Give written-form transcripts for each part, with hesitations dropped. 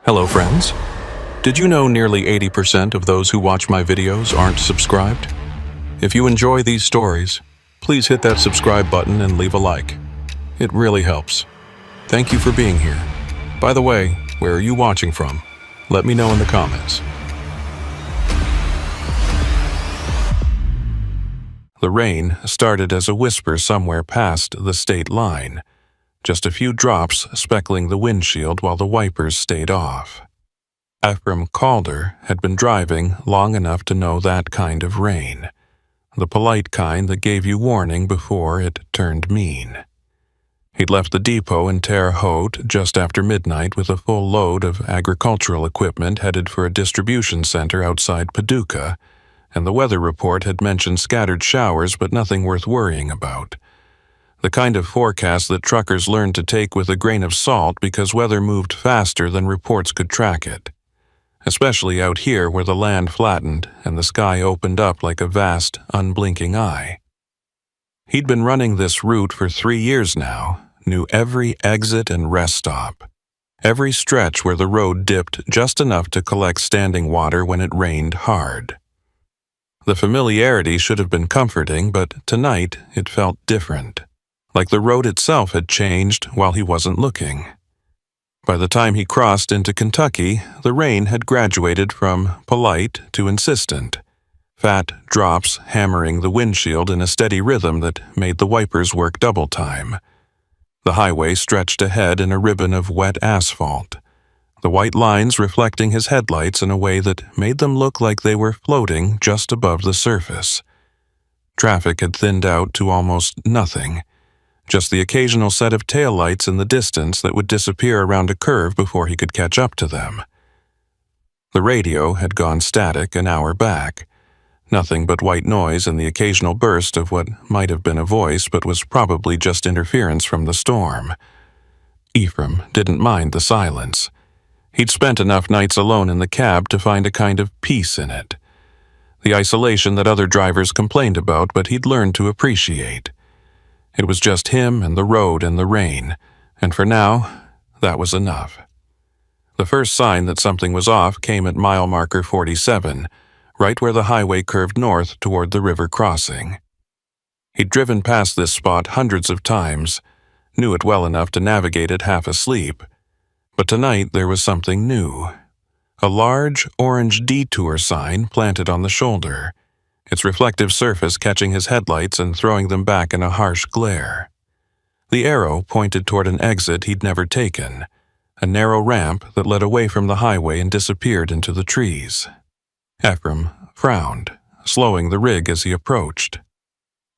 Hello friends. Did you know nearly 80% of those who watch my videos aren't subscribed? If you enjoy these stories, please hit that subscribe button and leave a like. It really helps. Thank you for being here. By the way, where are you watching from? Let me know in the comments. The rain started as a whisper somewhere past the state line, just a few drops speckling the windshield while the wipers stayed off. Ephraim Calder had been driving long enough to know that kind of rain, the polite kind that gave you warning before it turned mean. He'd left the depot in Terre Haute just after midnight with a full load of agricultural equipment headed for a distribution center outside Paducah, and the weather report had mentioned scattered showers but nothing worth worrying about. The kind of forecast that truckers learned to take with a grain of salt because weather moved faster than reports could track it, especially out here where the land flattened and the sky opened up like a vast, unblinking eye. He'd been running this route for 3 years now, knew every exit and rest stop, every stretch where the road dipped just enough to collect standing water when it rained hard. The familiarity should have been comforting, but tonight it felt different, like the road itself had changed while he wasn't looking. By the time he crossed into Kentucky, the rain had graduated from polite to insistent, fat drops hammering the windshield in a steady rhythm that made the wipers work double time. The highway stretched ahead in a ribbon of wet asphalt, the white lines reflecting his headlights in a way that made them look like they were floating just above the surface. Traffic had thinned out to almost nothing, just the occasional set of taillights in the distance that would disappear around a curve before he could catch up to them. The radio had gone static an hour back, nothing but white noise and the occasional burst of what might have been a voice but was probably just interference from the storm. Ephraim didn't mind the silence. He'd spent enough nights alone in the cab to find a kind of peace in it. The isolation that other drivers complained about, but he'd learned to appreciate. It was just him and the road and the rain, and for now, that was enough. The first sign that something was off came at mile marker 47, right where the highway curved north toward the river crossing. He'd driven past this spot hundreds of times, knew it well enough to navigate it half asleep, but tonight there was something new. A large orange detour sign planted on the shoulder, its reflective surface catching his headlights and throwing them back in a harsh glare. The arrow pointed toward an exit he'd never taken, a narrow ramp that led away from the highway and disappeared into the trees. Ephraim frowned, slowing the rig as he approached.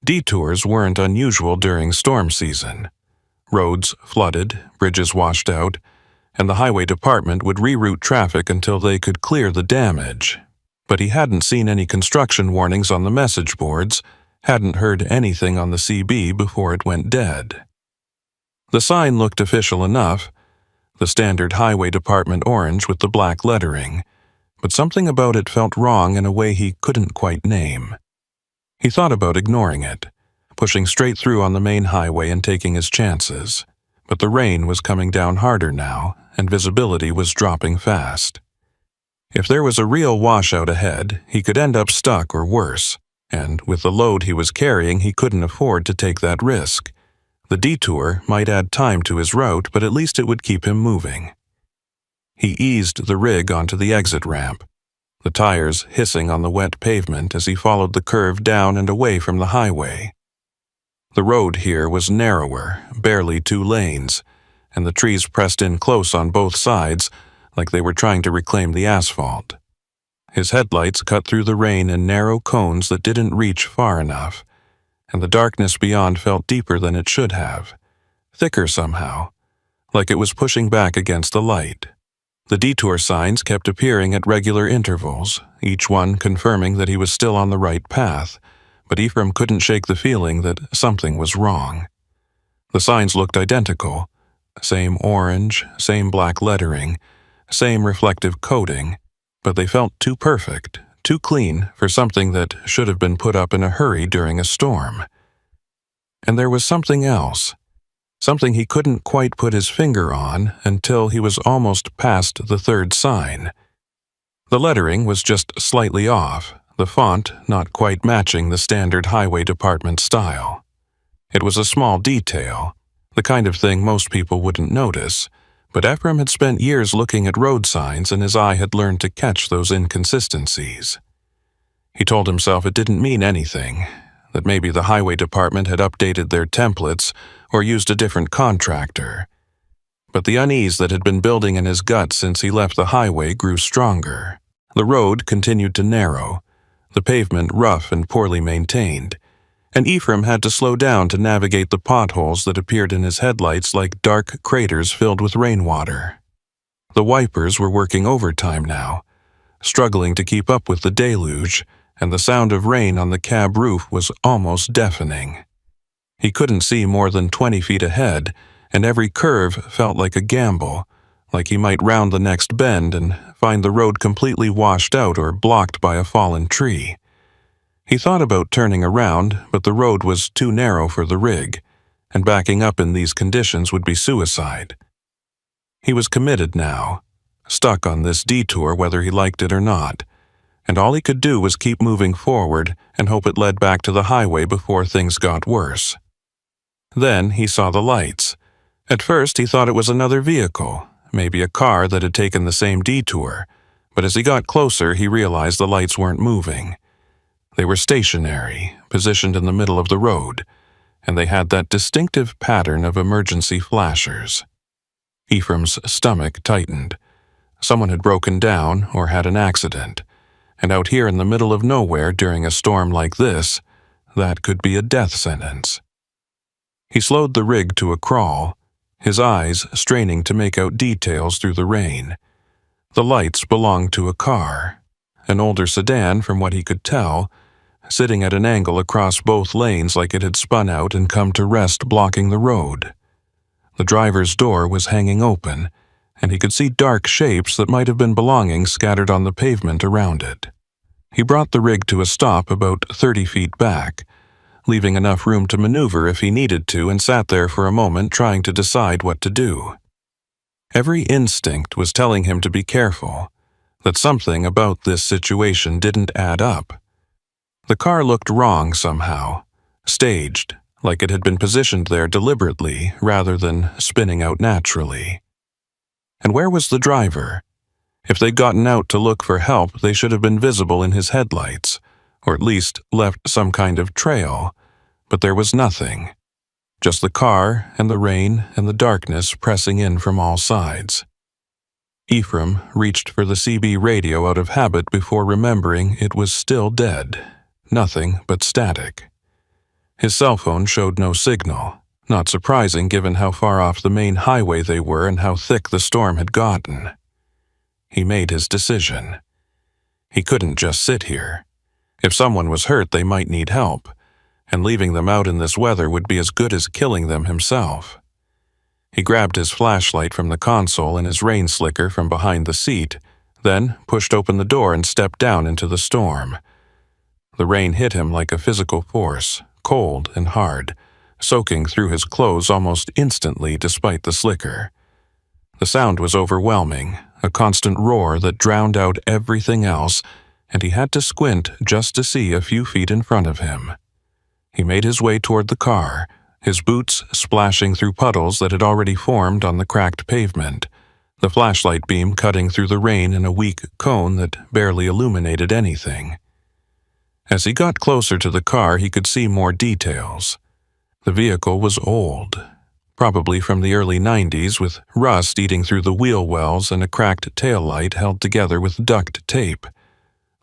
Detours weren't unusual during storm season. Roads flooded, bridges washed out, and the highway department would reroute traffic until they could clear the damage. But he hadn't seen any construction warnings on the message boards, hadn't heard anything on the CB before it went dead. The sign looked official enough, the standard highway department orange with the black lettering, but something about it felt wrong in a way he couldn't quite name. He thought about ignoring it, pushing straight through on the main highway and taking his chances, but the rain was coming down harder now, and visibility was dropping fast. If there was a real washout ahead, he could end up stuck or worse, and with the load he was carrying, he couldn't afford to take that risk. The detour might add time to his route, but at least it would keep him moving. He eased the rig onto the exit ramp, the tires hissing on the wet pavement as he followed the curve down and away from the highway. The road here was narrower, barely 2 lanes, and the trees pressed in close on both sides, like they were trying to reclaim the asphalt. His headlights cut through the rain in narrow cones that didn't reach far enough, and the darkness beyond felt deeper than it should have, thicker somehow, like it was pushing back against the light. The detour signs kept appearing at regular intervals, each one confirming that he was still on the right path, but Ephraim couldn't shake the feeling that something was wrong. The signs looked identical, same orange, same black lettering, same reflective coating, but they felt too perfect, too clean for something that should have been put up in a hurry during a storm. And there was something else. something he couldn't quite put his finger on until he was almost past the third sign. The lettering was just slightly off, the font not quite matching the standard highway department style. It was a small detail, the kind of thing most people wouldn't notice, but Ephraim had spent years looking at road signs and his eye had learned to catch those inconsistencies. He told himself it didn't mean anything, that maybe the highway department had updated their templates or used a different contractor. But the unease that had been building in his gut since he left the highway grew stronger. The road continued to narrow, the pavement rough and poorly maintained, and Ephraim had to slow down to navigate the potholes that appeared in his headlights like dark craters filled with rainwater. The wipers were working overtime now, struggling to keep up with the deluge, and the sound of rain on the cab roof was almost deafening. He couldn't see more than 20 feet ahead, and every curve felt like a gamble, like he might round the next bend and find the road completely washed out or blocked by a fallen tree. He thought about turning around, but the road was too narrow for the rig, and backing up in these conditions would be suicide. He was committed now, stuck on this detour whether he liked it or not, and all he could do was keep moving forward and hope it led back to the highway before things got worse. Then he saw the lights. At first he thought it was another vehicle, maybe a car that had taken the same detour, but as he got closer he realized the lights weren't moving. They were stationary, positioned in the middle of the road, and they had that distinctive pattern of emergency flashers. Ephraim's stomach tightened. Someone had broken down or had an accident, and out here in the middle of nowhere during a storm like this, that could be a death sentence. He slowed the rig to a crawl, his eyes straining to make out details through the rain. The lights belonged to a car, an older sedan from what he could tell, sitting at an angle across both lanes like it had spun out and come to rest blocking the road. The driver's door was hanging open, and he could see dark shapes that might have been belongings scattered on the pavement around it. He brought the rig to a stop about 30 feet back, leaving enough room to maneuver if he needed to, and sat there for a moment trying to decide what to do. Every instinct was telling him to be careful, that something about this situation didn't add up. The car looked wrong somehow, staged, like it had been positioned there deliberately rather than spinning out naturally. And where was the driver? If they'd gotten out to look for help, they should have been visible in his headlights, or at least left some kind of trail, but there was nothing. Just the car and the rain and the darkness pressing in from all sides. Ephraim reached for the CB radio out of habit before remembering it was still dead. Nothing but static. His cell phone showed no signal, not surprising given how far off the main highway they were and how thick the storm had gotten. He made his decision. He couldn't just sit here. If someone was hurt, they might need help, and leaving them out in this weather would be as good as killing them himself. He grabbed his flashlight from the console and his rain slicker from behind the seat, then pushed open the door and stepped down into the storm. The rain hit him like a physical force, cold and hard, soaking through his clothes almost instantly despite the slicker. The sound was overwhelming, a constant roar that drowned out everything else, and he had to squint just to see a few feet in front of him. He made his way toward the car, his boots splashing through puddles that had already formed on the cracked pavement, the flashlight beam cutting through the rain in a weak cone that barely illuminated anything. As he got closer to the car, he could see more details. The vehicle was old, probably from the early 90s, with rust eating through the wheel wells and a cracked taillight held together with duct tape.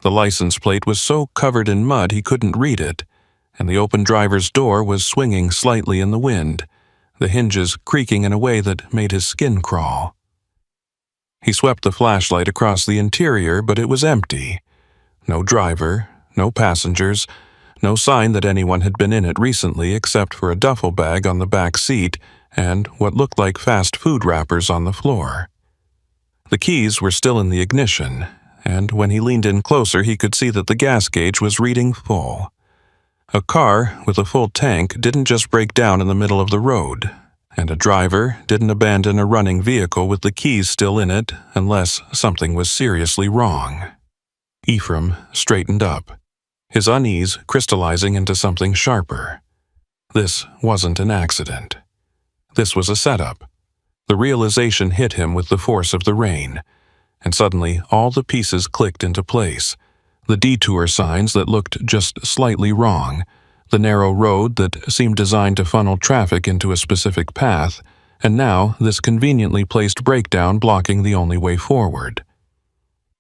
The license plate was so covered in mud he couldn't read it, and the open driver's door was swinging slightly in the wind, the hinges creaking in a way that made his skin crawl. He swept the flashlight across the interior, but it was empty. No driver, no passengers, no sign that anyone had been in it recently except for a duffel bag on the back seat and what looked like fast food wrappers on the floor. The keys were still in the ignition, and when he leaned in closer he could see that the gas gauge was reading full. A car with a full tank didn't just break down in the middle of the road. and a driver didn't abandon a running vehicle with the keys still in it unless something was seriously wrong. Ephraim straightened up, his unease crystallizing into something sharper. This wasn't an accident. This was a setup. The realization hit him with the force of the rain, and suddenly all the pieces clicked into place. The detour signs that looked just slightly wrong, the narrow road that seemed designed to funnel traffic into a specific path, and now this conveniently placed breakdown blocking the only way forward.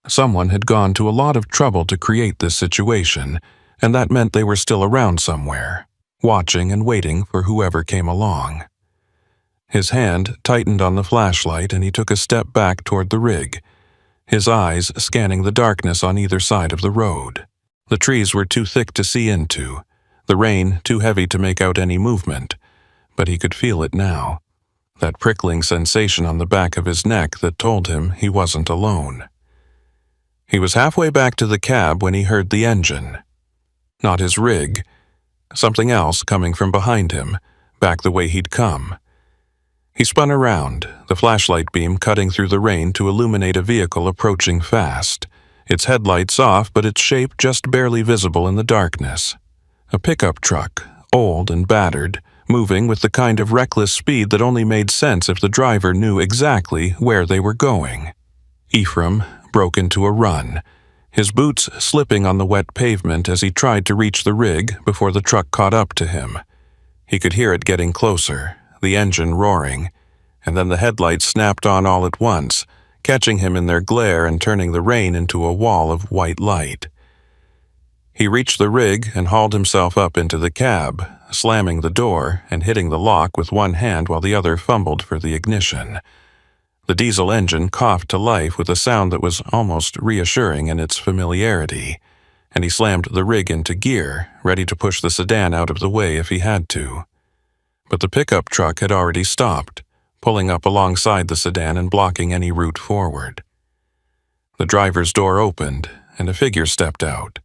Someone had gone to a lot of trouble to create this situation, and that meant they were still around somewhere, watching and waiting for whoever came along. His hand tightened on the flashlight and he took a step back toward the rig, his eyes scanning the darkness on either side of the road. The trees were too thick to see into, the rain too heavy to make out any movement, but he could feel it now, that prickling sensation on the back of his neck that told him he wasn't alone. He was halfway back to the cab when he heard the engine. Not his rig, something else coming from behind him, back the way he'd come. He spun around, the flashlight beam cutting through the rain to illuminate a vehicle approaching fast, its headlights off but its shape just barely visible in the darkness. A pickup truck, old and battered, moving with the kind of reckless speed that only made sense if the driver knew exactly where they were going. Ephraim broke into a run, his boots slipping on the wet pavement as he tried to reach the rig before the truck caught up to him. He could hear it getting closer, the engine roaring, and then the headlights snapped on all at once, catching him in their glare and turning the rain into a wall of white light. He reached the rig and hauled himself up into the cab, slamming the door and hitting the lock with one hand while the other fumbled for the ignition. The diesel engine coughed to life with a sound that was almost reassuring in its familiarity, and he slammed the rig into gear, ready to push the sedan out of the way if he had to. But the pickup truck had already stopped, pulling up alongside the sedan and blocking any route forward. The driver's door opened, and a figure stepped out.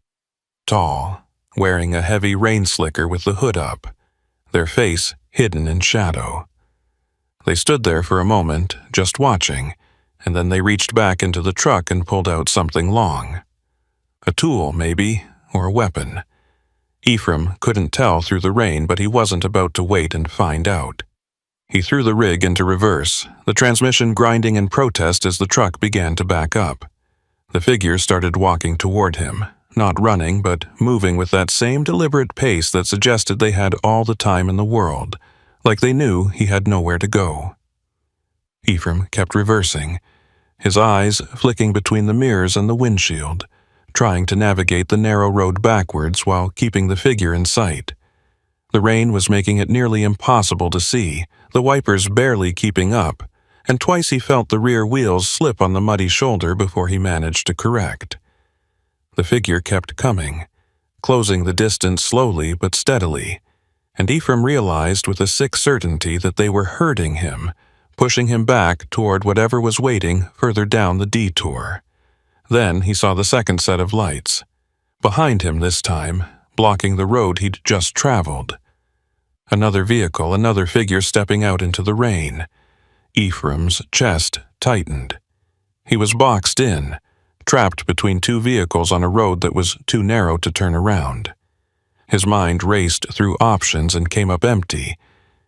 Tall, wearing a heavy rain slicker with the hood up, their face hidden in shadow. They stood there for a moment, just watching, and then they reached back into the truck and pulled out something long. A tool, maybe, or a weapon. Ephraim couldn't tell through the rain, but he wasn't about to wait and find out. He threw the rig into reverse, the transmission grinding in protest as the truck began to back up. The figure started walking toward him, not running, but moving with that same deliberate pace that suggested they had all the time in the world, like they knew he had nowhere to go. Ephraim kept reversing, his eyes flicking between the mirrors and the windshield, trying to navigate the narrow road backwards while keeping the figure in sight. The rain was making it nearly impossible to see, the wipers barely keeping up, and twice he felt the rear wheels slip on the muddy shoulder before he managed to correct. The figure kept coming, closing the distance slowly but steadily, and Ephraim realized with a sick certainty that they were herding him, pushing him back toward whatever was waiting further down the detour. Then he saw the second set of lights, behind him this time, blocking the road he'd just traveled. Another vehicle, another figure stepping out into the rain. Ephraim's chest tightened. He was boxed in, trapped between two vehicles on a road that was too narrow to turn around. His mind raced through options and came up empty.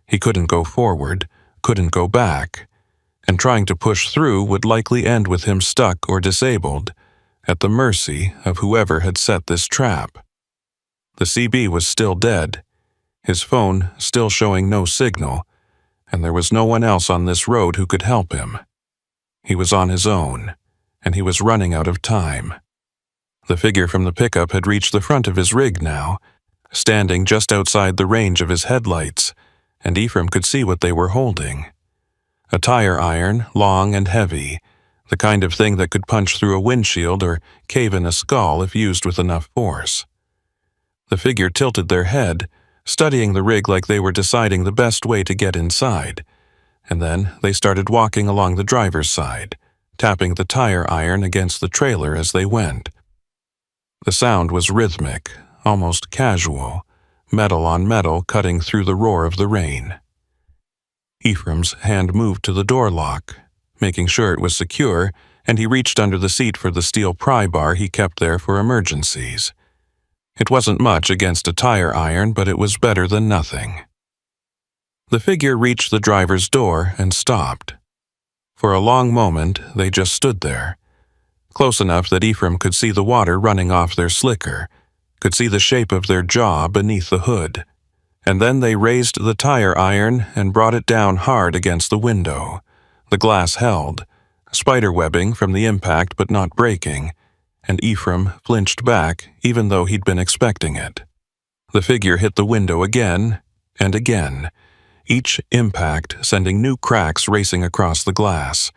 He couldn't go forward, couldn't go back, and trying to push through would likely end with him stuck or disabled, at the mercy of whoever had set this trap. The CB was still dead, his phone still showing no signal, and there was no one else on this road who could help him. He was on his own, and he was running out of time. The figure from the pickup had reached the front of his rig now, standing just outside the range of his headlights, and Ephraim could see what they were holding. A tire iron, long and heavy, the kind of thing that could punch through a windshield or cave in a skull if used with enough force. The figure tilted their head, studying the rig like they were deciding the best way to get inside, and then they started walking along the driver's side, tapping the tire iron against the trailer as they went. The sound was rhythmic, almost casual, metal on metal cutting through the roar of the rain. Ephraim's hand moved to the door lock, making sure it was secure, and he reached under the seat for the steel pry bar he kept there for emergencies. It wasn't much against a tire iron, but it was better than nothing. The figure reached the driver's door and stopped. For a long moment, they just stood there, close enough that Ephraim could see the water running off their slicker, could see the shape of their jaw beneath the hood. And then they raised the tire iron and brought it down hard against the window. The glass held, spiderwebbing from the impact but not breaking, and Ephraim flinched back even though he'd been expecting it. The figure hit the window again and again, each impact sending new cracks racing across the glass.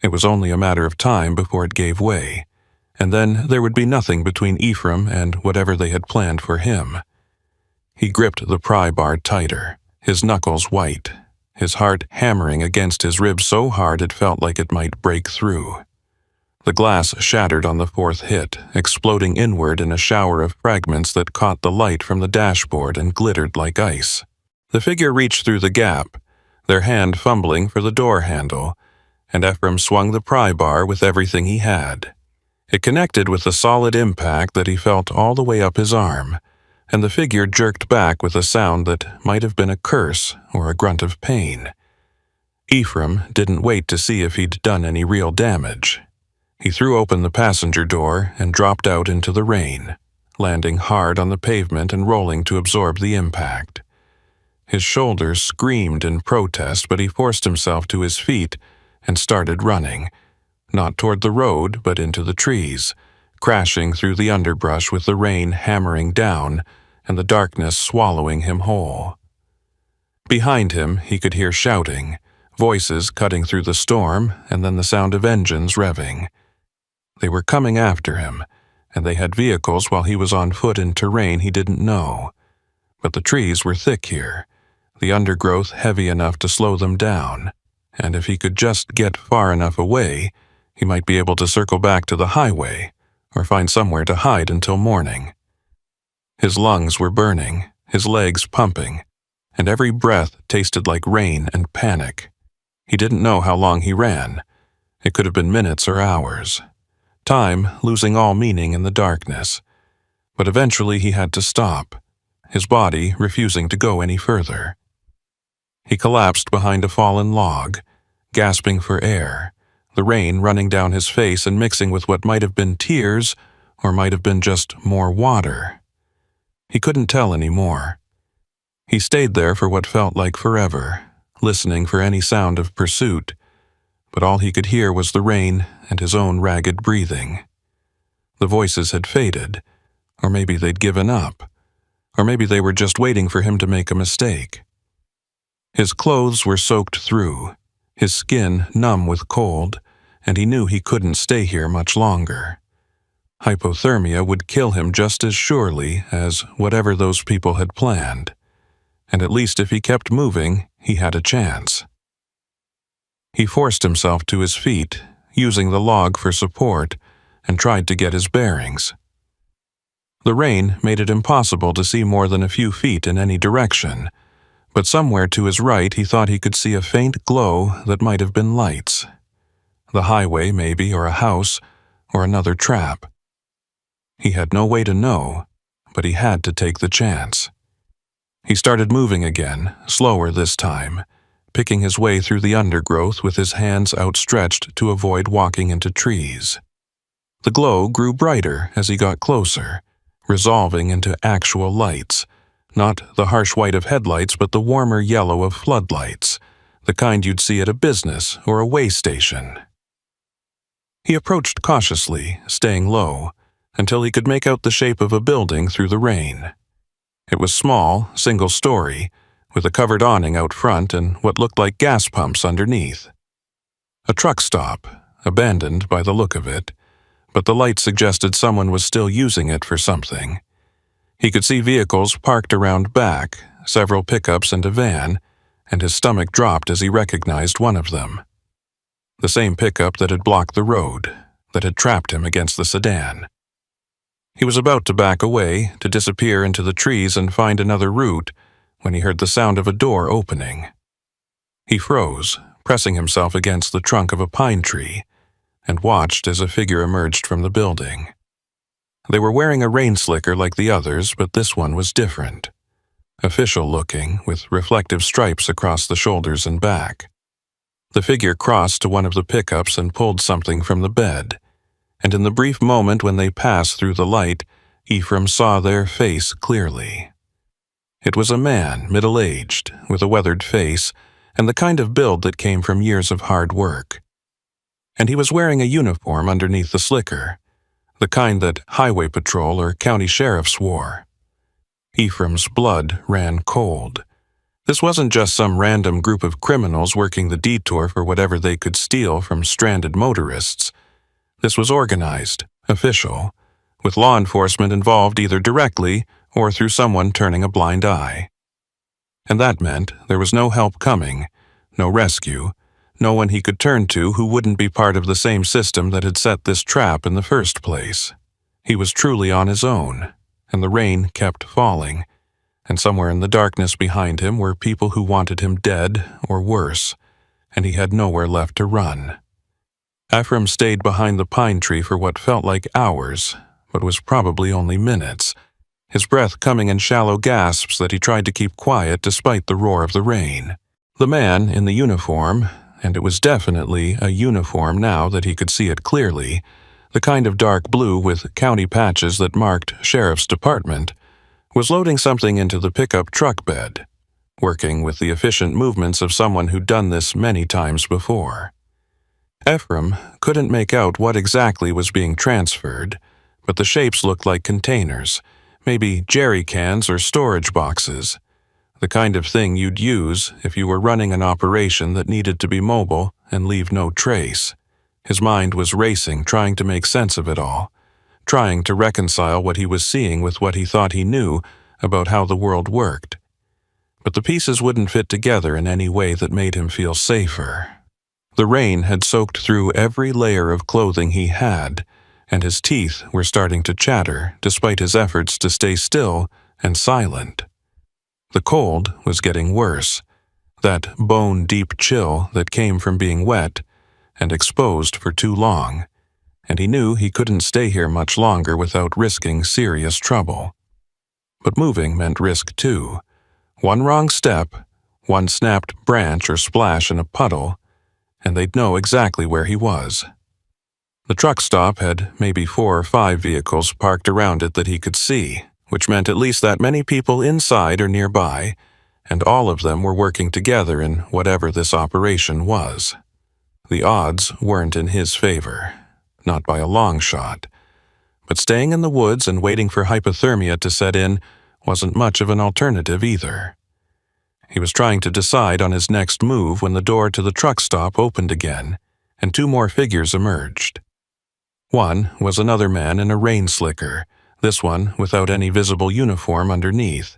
It was only a matter of time before it gave way, and then there would be nothing between Ephraim and whatever they had planned for him. He gripped the pry bar tighter, his knuckles white, his heart hammering against his ribs so hard it felt like it might break through. The glass shattered on the fourth hit, exploding inward in a shower of fragments that caught the light from the dashboard and glittered like ice. The figure reached through the gap, their hand fumbling for the door handle, and Ephraim swung the pry bar with everything he had. It connected with the solid impact that he felt all the way up his arm, and the figure jerked back with a sound that might have been a curse or a grunt of pain. Ephraim didn't wait to see if he'd done any real damage. He threw open the passenger door and dropped out into the rain, landing hard on the pavement and rolling to absorb the impact. His shoulders screamed in protest, but he forced himself to his feet and started running, not toward the road but into the trees, crashing through the underbrush with the rain hammering down and the darkness swallowing him whole. Behind him he could hear shouting, voices cutting through the storm, and then the sound of engines revving. They were coming after him, and they had vehicles while he was on foot in terrain he didn't know. But the trees were thick here, the undergrowth heavy enough to slow them down, and if he could just get far enough away, he might be able to circle back to the highway, or find somewhere to hide until morning. His lungs were burning, his legs pumping, and every breath tasted like rain and panic. He didn't know how long he ran. It could have been minutes or hours. Time losing all meaning in the darkness. But eventually he had to stop, his body refusing to go any further. He collapsed behind a fallen log, gasping for air, the rain running down his face and mixing with what might have been tears or might have been just more water. He couldn't tell anymore. He stayed there for what felt like forever, listening for any sound of pursuit, but all he could hear was the rain and his own ragged breathing. The voices had faded, or maybe they'd given up, or maybe they were just waiting for him to make a mistake. His clothes were soaked through, his skin numb with cold, and he knew he couldn't stay here much longer. Hypothermia would kill him just as surely as whatever those people had planned, and at least if he kept moving, he had a chance. He forced himself to his feet, using the log for support, and tried to get his bearings. The rain made it impossible to see more than a few feet in any direction, but somewhere to his right he thought he could see a faint glow that might have been lights. The highway, maybe, or a house, or another trap. He had no way to know, but he had to take the chance. He started moving again, slower this time, picking his way through the undergrowth with his hands outstretched to avoid walking into trees. The glow grew brighter as he got closer, resolving into actual lights, not the harsh white of headlights but the warmer yellow of floodlights, the kind you'd see at a business or a way station. He approached cautiously, staying low, until he could make out the shape of a building through the rain. It was small, single-story, with a covered awning out front and what looked like gas pumps underneath. A truck stop, abandoned by the look of it, but the light suggested someone was still using it for something. He could see vehicles parked around back, several pickups and a van, and his stomach dropped as he recognized one of them. The same pickup that had blocked the road, that had trapped him against the sedan. He was about to back away, to disappear into the trees and find another route, when he heard the sound of a door opening. He froze, pressing himself against the trunk of a pine tree, and watched as a figure emerged from the building. They were wearing a rain slicker like the others, but this one was different. Official-looking, with reflective stripes across the shoulders and back. The figure crossed to one of the pickups and pulled something from the bed, and in the brief moment when they passed through the light, Ephraim saw their face clearly. It was a man, middle-aged, with a weathered face, and the kind of build that came from years of hard work. And he was wearing a uniform underneath the slicker, the kind that highway patrol or county sheriffs wore. Ephraim's blood ran cold. This wasn't just some random group of criminals working the detour for whatever they could steal from stranded motorists. This was organized, official, with law enforcement involved either directly or through someone turning a blind eye. And that meant there was no help coming, no rescue, no one he could turn to who wouldn't be part of the same system that had set this trap in the first place. He was truly on his own, and the rain kept falling, and somewhere in the darkness behind him were people who wanted him dead or worse, and he had nowhere left to run. Ephraim stayed behind the pine tree for what felt like hours, but was probably only minutes, his breath coming in shallow gasps that he tried to keep quiet despite the roar of the rain. The man in the uniform, and it was definitely a uniform now that he could see it clearly, the kind of dark blue with county patches that marked Sheriff's Department, was loading something into the pickup truck bed, working with the efficient movements of someone who'd done this many times before. Ephraim couldn't make out what exactly was being transferred, but the shapes looked like containers, maybe jerry cans or storage boxes, the kind of thing you'd use if you were running an operation that needed to be mobile and leave no trace. His mind was racing, trying to make sense of it all, trying to reconcile what he was seeing with what he thought he knew about how the world worked. But the pieces wouldn't fit together in any way that made him feel safer. The rain had soaked through every layer of clothing he had, and his teeth were starting to chatter despite his efforts to stay still and silent. The cold was getting worse, that bone-deep chill that came from being wet and exposed for too long, and he knew he couldn't stay here much longer without risking serious trouble. But moving meant risk too. One wrong step, one snapped branch or splash in a puddle, and they'd know exactly where he was. The truck stop had maybe 4 or 5 vehicles parked around it that he could see, which meant at least that many people inside or nearby, and all of them were working together in whatever this operation was. The odds weren't in his favor, not by a long shot, but staying in the woods and waiting for hypothermia to set in wasn't much of an alternative either. He was trying to decide on his next move when the door to the truck stop opened again, and 2 more figures emerged. One was another man in a rain slicker, this one without any visible uniform underneath,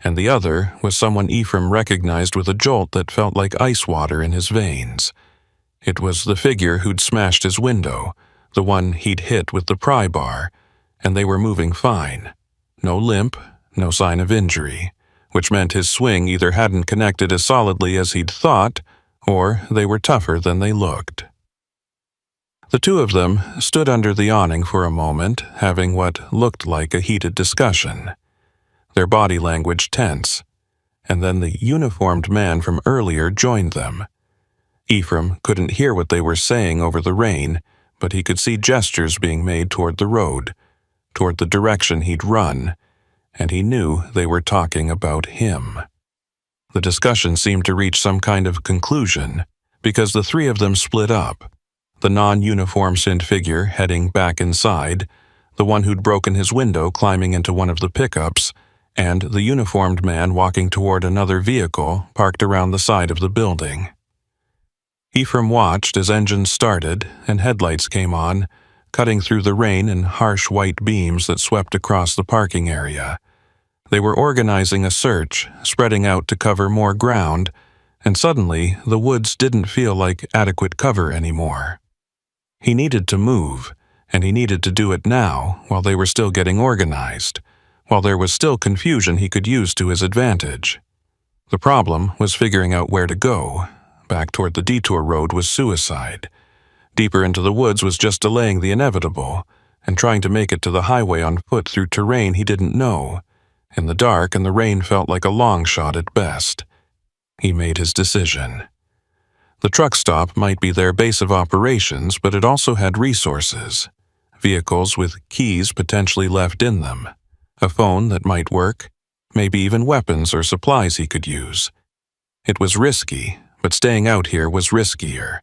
and the other was someone Ephraim recognized with a jolt that felt like ice water in his veins. It was the figure who'd smashed his window, the one he'd hit with the pry bar, and they were moving fine. No limp, no sign of injury, which meant his swing either hadn't connected as solidly as he'd thought, or they were tougher than they looked. The 2 of them stood under the awning for a moment, having what looked like a heated discussion, their body language tense, and then the uniformed man from earlier joined them. Ephraim couldn't hear what they were saying over the rain, but he could see gestures being made toward the road, toward the direction he'd run, and he knew they were talking about him. The discussion seemed to reach some kind of conclusion, because the 3 of them split up. The non-uniform-sinned figure heading back inside, the one who'd broken his window climbing into one of the pickups, and the uniformed man walking toward another vehicle parked around the side of the building. Ephraim watched as engines started and headlights came on, cutting through the rain in harsh white beams that swept across the parking area. They were organizing a search, spreading out to cover more ground, and suddenly the woods didn't feel like adequate cover anymore. He needed to move, and he needed to do it now while they were still getting organized, while there was still confusion he could use to his advantage. The problem was figuring out where to go, back toward the detour road was suicide. Deeper into the woods was just delaying the inevitable, and trying to make it to the highway on foot through terrain he didn't know. In the dark and the rain felt like a long shot at best. He made his decision. The truck stop might be their base of operations, but it also had resources. Vehicles with keys potentially left in them. A phone that might work. Maybe even weapons or supplies he could use. It was risky, but staying out here was riskier,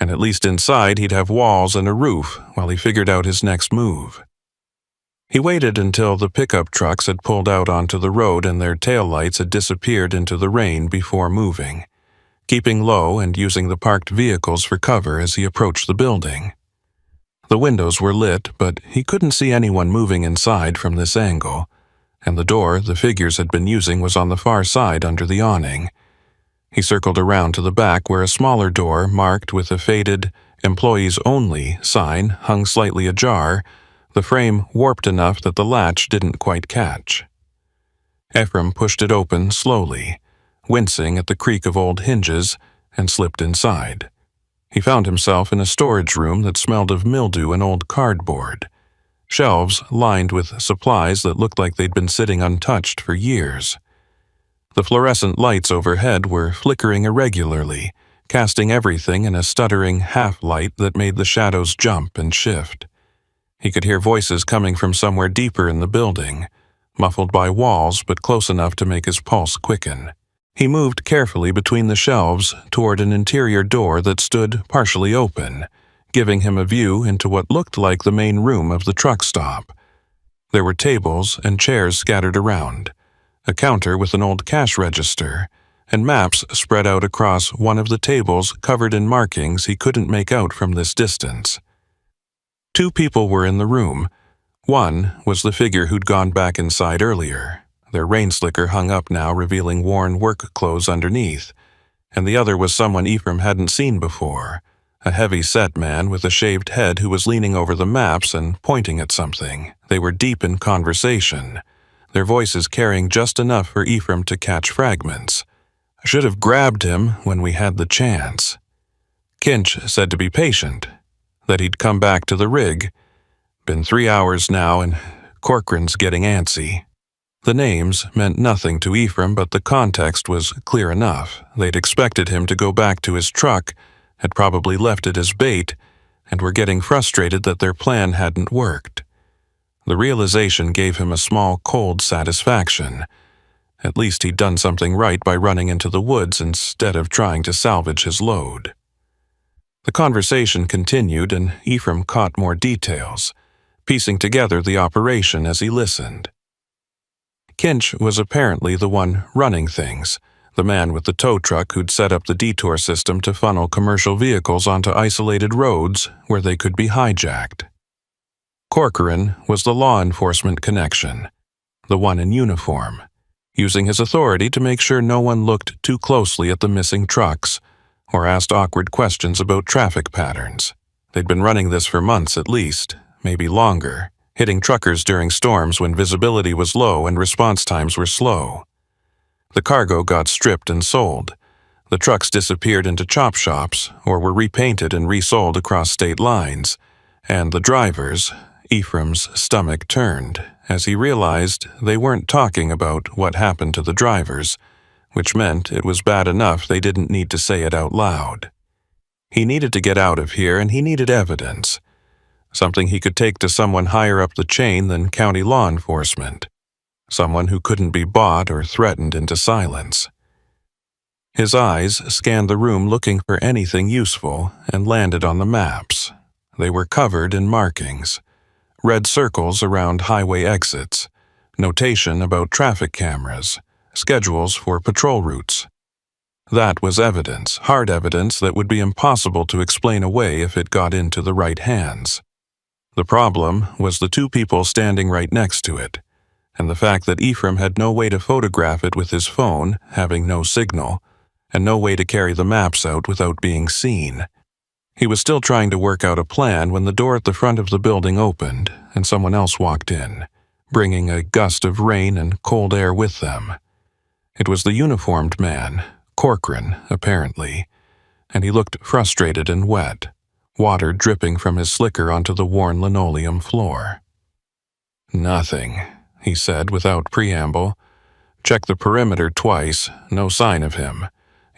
and at least inside he'd have walls and a roof while he figured out his next move. He waited until the pickup trucks had pulled out onto the road and their taillights had disappeared into the rain before moving, keeping low and using the parked vehicles for cover as he approached the building. The windows were lit, but he couldn't see anyone moving inside from this angle, and the door the figures had been using was on the far side under the awning. He circled around to the back where a smaller door marked with a faded "Employees Only" sign hung slightly ajar, the frame warped enough that the latch didn't quite catch. Ephraim pushed it open slowly, wincing at the creak of old hinges, and slipped inside. He found himself in a storage room that smelled of mildew and old cardboard. Shelves lined with supplies that looked like they'd been sitting untouched for years. The fluorescent lights overhead were flickering irregularly, casting everything in a stuttering half-light that made the shadows jump and shift. He could hear voices coming from somewhere deeper in the building, muffled by walls but close enough to make his pulse quicken. He moved carefully between the shelves toward an interior door that stood partially open, giving him a view into what looked like the main room of the truck stop. There were tables and chairs scattered around, a counter with an old cash register, and maps spread out across one of the tables covered in markings he couldn't make out from this distance. 2 people were in the room. One was the figure who'd gone back inside earlier. Their rain slicker hung up now, revealing worn work clothes underneath, and the other was someone Ephraim hadn't seen before, a heavy-set man with a shaved head who was leaning over the maps and pointing at something. They were deep in conversation, their voices carrying just enough for Ephraim to catch fragments. "I should have grabbed him when we had the chance." Kinch said to be patient, that he'd come back to the rig. Been 3 hours now, and Corcoran's getting antsy. The names meant nothing to Ephraim, but the context was clear enough. They'd expected him to go back to his truck, had probably left it as bait, and were getting frustrated that their plan hadn't worked. The realization gave him a small, cold satisfaction. At least he'd done something right by running into the woods instead of trying to salvage his load. The conversation continued, and Ephraim caught more details, piecing together the operation as he listened. Kinch was apparently the one running things, the man with the tow truck who'd set up the detour system to funnel commercial vehicles onto isolated roads where they could be hijacked. Corcoran was the law enforcement connection, the one in uniform, using his authority to make sure no one looked too closely at the missing trucks or asked awkward questions about traffic patterns. They'd been running this for months at least, maybe longer, hitting truckers during storms when visibility was low and response times were slow. The cargo got stripped and sold. The trucks disappeared into chop shops or were repainted and resold across state lines, and the drivers, Ephraim's stomach turned as he realized they weren't talking about what happened to the drivers, which meant it was bad enough they didn't need to say it out loud. He needed to get out of here, and he needed evidence. Something he could take to someone higher up the chain than county law enforcement. Someone who couldn't be bought or threatened into silence. His eyes scanned the room looking for anything useful and landed on the maps. They were covered in markings. Red circles around highway exits. Notation about traffic cameras. Schedules for patrol routes. That was evidence, hard evidence that would be impossible to explain away if it got into the right hands. The problem was the 2 people standing right next to it, and the fact that Ephraim had no way to photograph it with his phone, having no signal, and no way to carry the maps out without being seen. He was still trying to work out a plan when the door at the front of the building opened, and someone else walked in, bringing a gust of rain and cold air with them. It was the uniformed man, Corcoran, apparently, and he looked frustrated and wet, water dripping from his slicker onto the worn linoleum floor. "Nothing," he said without preamble. "Checked the perimeter twice, no sign of him.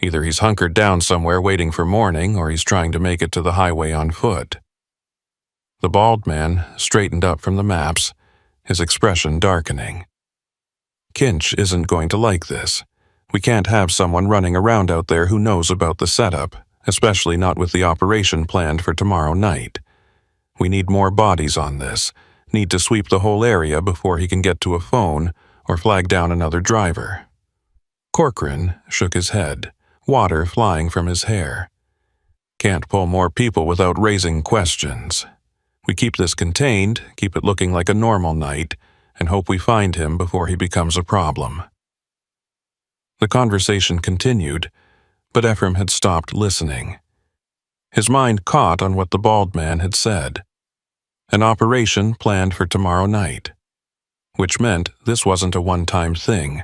Either he's hunkered down somewhere waiting for morning, or he's trying to make it to the highway on foot." The bald man straightened up from the maps, his expression darkening. "Kinch isn't going to like this. We can't have someone running around out there who knows about the setup, especially not with the operation planned for tomorrow night. We need more bodies on this, need to sweep the whole area before he can get to a phone or flag down another driver." Corcoran shook his head, water flying from his hair. "Can't pull more people without raising questions. We keep this contained, keep it looking like a normal night, and hope we find him before he becomes a problem." The conversation continued, but Ephraim had stopped listening. His mind caught on what the bald man had said. An operation planned for tomorrow night, which meant this wasn't a one-time thing,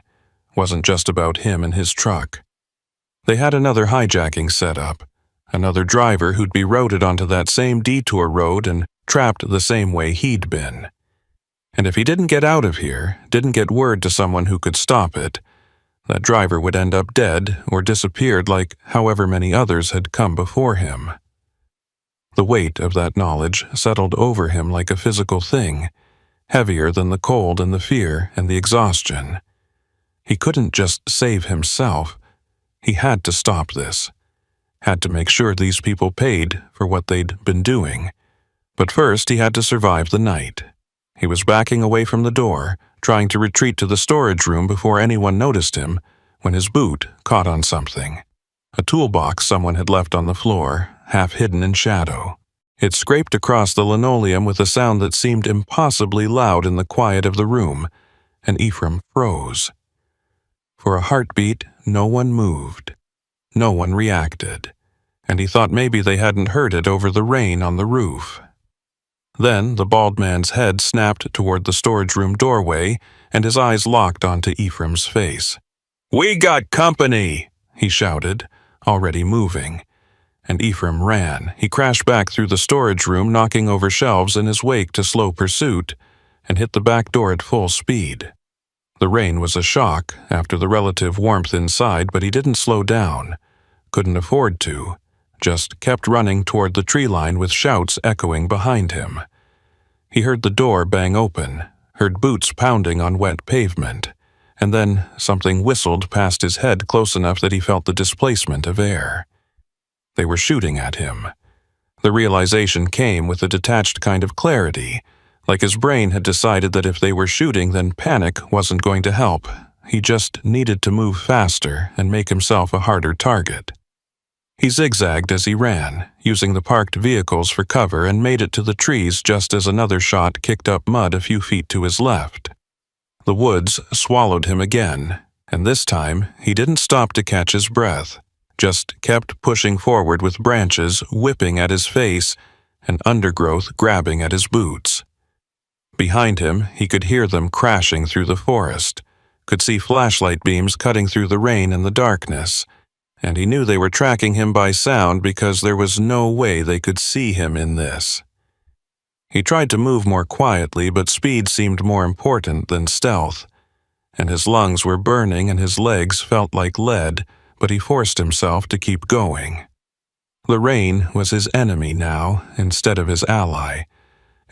wasn't just about him and his truck. They had another hijacking set up, another driver who'd be routed onto that same detour road and trapped the same way he'd been. And if he didn't get out of here, didn't get word to someone who could stop it, that driver would end up dead or disappeared like however many others had come before him. The weight of that knowledge settled over him like a physical thing, heavier than the cold and the fear and the exhaustion. He couldn't just save himself. He had to stop this, had to make sure these people paid for what they'd been doing. But first he had to survive the night. He was backing away from the door, trying to retreat to the storage room before anyone noticed him, when his boot caught on something. A toolbox someone had left on the floor, half hidden in shadow. It scraped across the linoleum with a sound that seemed impossibly loud in the quiet of the room, and Ephraim froze. For a heartbeat, no one moved. No one reacted, and he thought maybe they hadn't heard it over the rain on the roof. Then the bald man's head snapped toward the storage room doorway, and his eyes locked onto Ephraim's face. "We got company!" he shouted, already moving. And Ephraim ran. He crashed back through the storage room, knocking over shelves in his wake to slow pursuit, and hit the back door at full speed. The rain was a shock after the relative warmth inside, but he didn't slow down. Couldn't afford to. Just kept running toward the tree line with shouts echoing behind him. He heard the door bang open, heard boots pounding on wet pavement, and then something whistled past his head close enough that he felt the displacement of air. They were shooting at him. The realization came with a detached kind of clarity, like his brain had decided that if they were shooting, then panic wasn't going to help. He just needed to move faster and make himself a harder target. He zigzagged as he ran, using the parked vehicles for cover, and made it to the trees just as another shot kicked up mud a few feet to his left. The woods swallowed him again, and this time he didn't stop to catch his breath, just kept pushing forward with branches whipping at his face and undergrowth grabbing at his boots. Behind him, he could hear them crashing through the forest, could see flashlight beams cutting through the rain and the darkness, and he knew they were tracking him by sound because there was no way they could see him in this. He tried to move more quietly, but speed seemed more important than stealth, and his lungs were burning and his legs felt like lead, but he forced himself to keep going. The rain was his enemy now instead of his ally.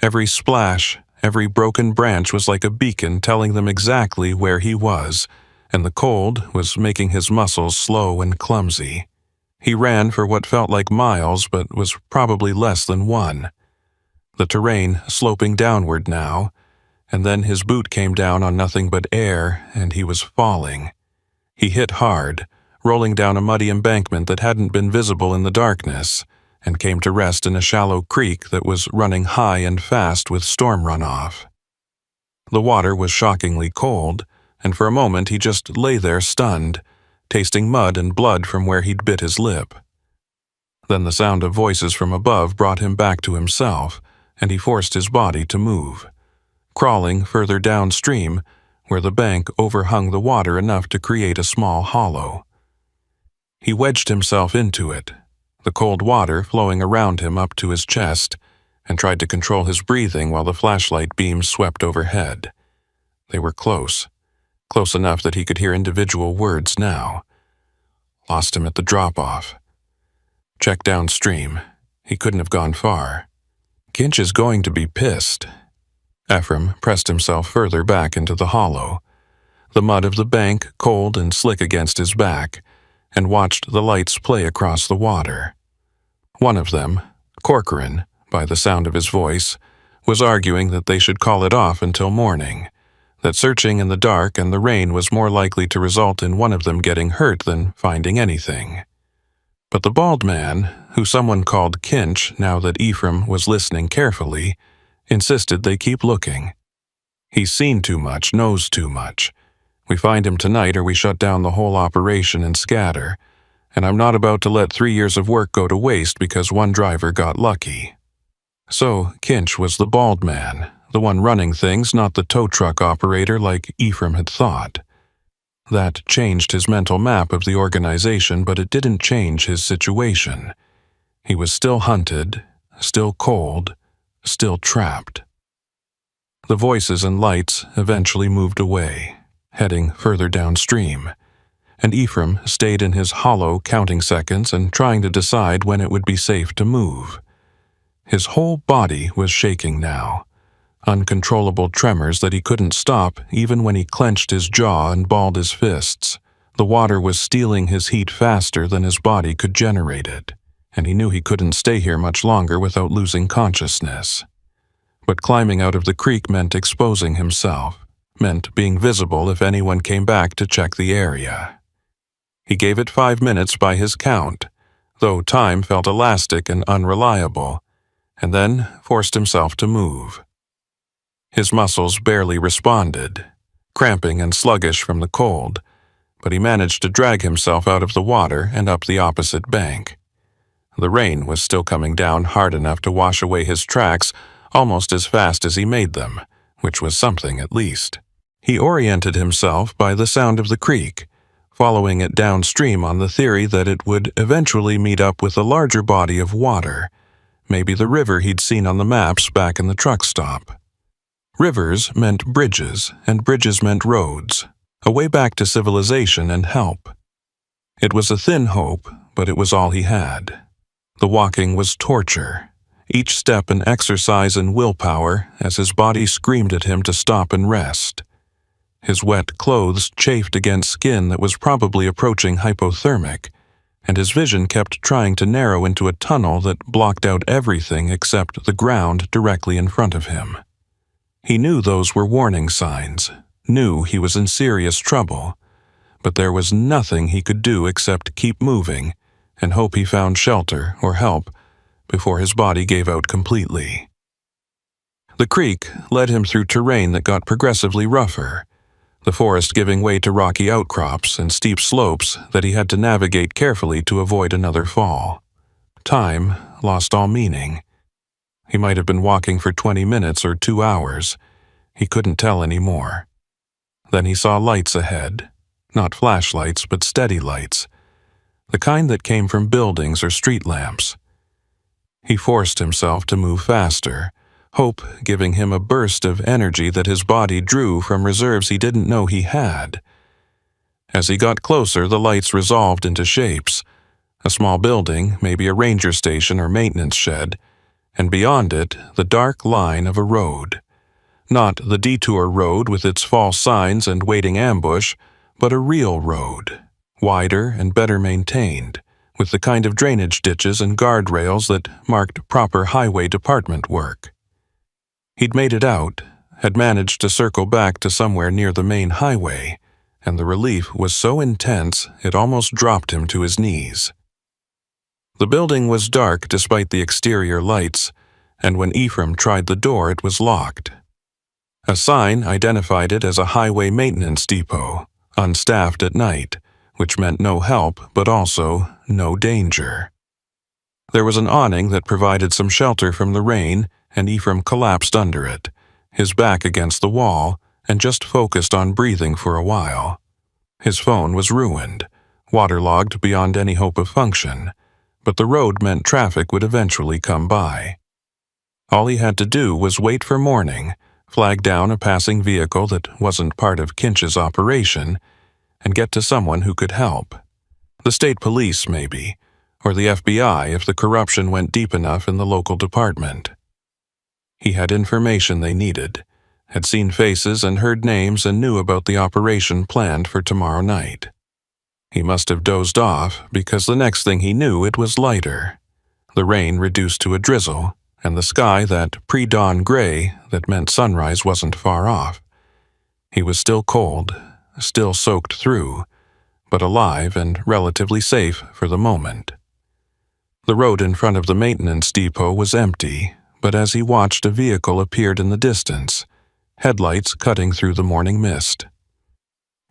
Every splash, every broken branch was like a beacon telling them exactly where he was, and the cold was making his muscles slow and clumsy. He ran for what felt like miles, but was probably less than one. The terrain sloping downward now, and then his boot came down on nothing but air, and he was falling. He hit hard, rolling down a muddy embankment that hadn't been visible in the darkness, and came to rest in a shallow creek that was running high and fast with storm runoff. The water was shockingly cold, and for a moment he just lay there stunned, tasting mud and blood from where he'd bit his lip. Then the sound of voices from above brought him back to himself, and he forced his body to move, crawling further downstream, where the bank overhung the water enough to create a small hollow. He wedged himself into it, the cold water flowing around him up to his chest, and tried to control his breathing while the flashlight beams swept overhead. They were close enough that he could hear individual words now. Lost him at the drop-off. Check downstream. He couldn't have gone far. Kinch is going to be pissed. Ephraim pressed himself further back into the hollow, the mud of the bank cold and slick against his back, and watched the lights play across the water. One of them, Corcoran, by the sound of his voice, was arguing that they should call it off until morning, that searching in the dark and the rain was more likely to result in one of them getting hurt than finding anything. But the bald man, who someone called Kinch now that Ephraim was listening carefully, insisted they keep looking. He's seen too much, knows too much. We find him tonight or we shut down the whole operation and scatter, and I'm not about to let 3 years of work go to waste because one driver got lucky. So Kinch was the bald man, the one running things, not the tow truck operator like Ephraim had thought. That changed his mental map of the organization, but it didn't change his situation. He was still hunted, still cold, still trapped. The voices and lights eventually moved away, heading further downstream, and Ephraim stayed in his hollow counting seconds and trying to decide when it would be safe to move. His whole body was shaking now, uncontrollable tremors that he couldn't stop even when he clenched his jaw and balled his fists. The water was stealing his heat faster than his body could generate it, and he knew he couldn't stay here much longer without losing consciousness. But climbing out of the creek meant exposing himself, meant being visible if anyone came back to check the area. He gave it 5 minutes by his count, though time felt elastic and unreliable, and then forced himself to move. His muscles barely responded, cramping and sluggish from the cold, but he managed to drag himself out of the water and up the opposite bank. The rain was still coming down hard enough to wash away his tracks almost as fast as he made them, which was something at least. He oriented himself by the sound of the creek, following it downstream on the theory that it would eventually meet up with a larger body of water, maybe the river he'd seen on the maps back in the truck stop. Rivers meant bridges, and bridges meant roads, a way back to civilization and help. It was a thin hope, but it was all he had. The walking was torture, each step an exercise in willpower as his body screamed at him to stop and rest. His wet clothes chafed against skin that was probably approaching hypothermic, and his vision kept trying to narrow into a tunnel that blocked out everything except the ground directly in front of him. He knew those were warning signs, knew he was in serious trouble, but there was nothing he could do except keep moving and hope he found shelter or help before his body gave out completely. The creek led him through terrain that got progressively rougher, the forest giving way to rocky outcrops and steep slopes that he had to navigate carefully to avoid another fall. Time lost all meaning. He might have been walking for 20 minutes or 2 hours. He couldn't tell anymore. Then he saw lights ahead, not flashlights but steady lights, the kind that came from buildings or street lamps. He forced himself to move faster, hope giving him a burst of energy that his body drew from reserves he didn't know he had. As he got closer, the lights resolved into shapes. A small building, maybe a ranger station or maintenance shed, and beyond it, the dark line of a road. Not the detour road with its false signs and waiting ambush, but a real road, wider and better maintained, with the kind of drainage ditches and guardrails that marked proper highway department work. He'd made it out, had managed to circle back to somewhere near the main highway, and the relief was so intense it almost dropped him to his knees. The building was dark despite the exterior lights, and when Ephraim tried the door it was locked. A sign identified it as a highway maintenance depot, unstaffed at night, which meant no help but also no danger. There was an awning that provided some shelter from the rain, and Ephraim collapsed under it, his back against the wall, and just focused on breathing for a while. His phone was ruined, waterlogged beyond any hope of function, but the road meant traffic would eventually come by. All he had to do was wait for morning, flag down a passing vehicle that wasn't part of Kinch's operation, and get to someone who could help. The state police, maybe, or the FBI if the corruption went deep enough in the local department. He had information they needed, had seen faces and heard names and knew about the operation planned for tomorrow night. He must have dozed off because the next thing he knew it was lighter. The rain reduced to a drizzle, and the sky that pre-dawn gray that meant sunrise wasn't far off. He was still cold, still soaked through, but alive and relatively safe for the moment. The road in front of the maintenance depot was empty, but as he watched, a vehicle appeared in the distance, headlights cutting through the morning mist.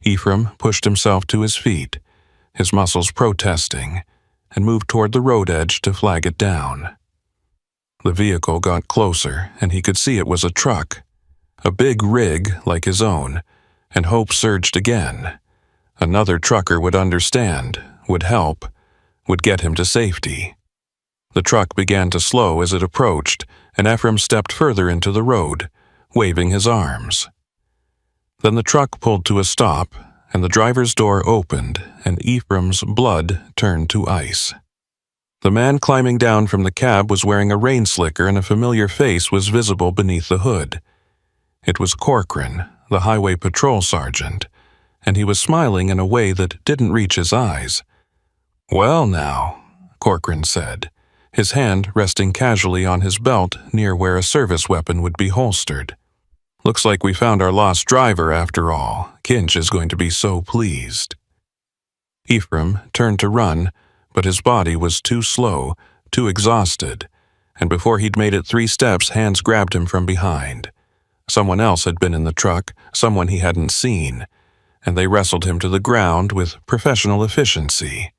Ephraim pushed himself to his feet, his muscles protesting, and moved toward the road edge to flag it down. The vehicle got closer, and he could see it was a truck, a big rig like his own, and hope surged again. Another trucker would understand, would help, would get him to safety. The truck began to slow as it approached, and Ephraim stepped further into the road, waving his arms. Then the truck pulled to a stop, and the driver's door opened, and Ephraim's blood turned to ice. The man climbing down from the cab was wearing a rain slicker, and a familiar face was visible beneath the hood. It was Corcoran, the highway patrol sergeant, and he was smiling in a way that didn't reach his eyes. "Well now," Corcoran said, his hand resting casually on his belt near where a service weapon would be holstered. "Looks like we found our lost driver after all. Kinch is going to be so pleased." Ephraim turned to run, but his body was too slow, too exhausted, and before he'd made it 3 steps, hands grabbed him from behind. Someone else had been in the truck, someone he hadn't seen, and they wrestled him to the ground with professional efficiency.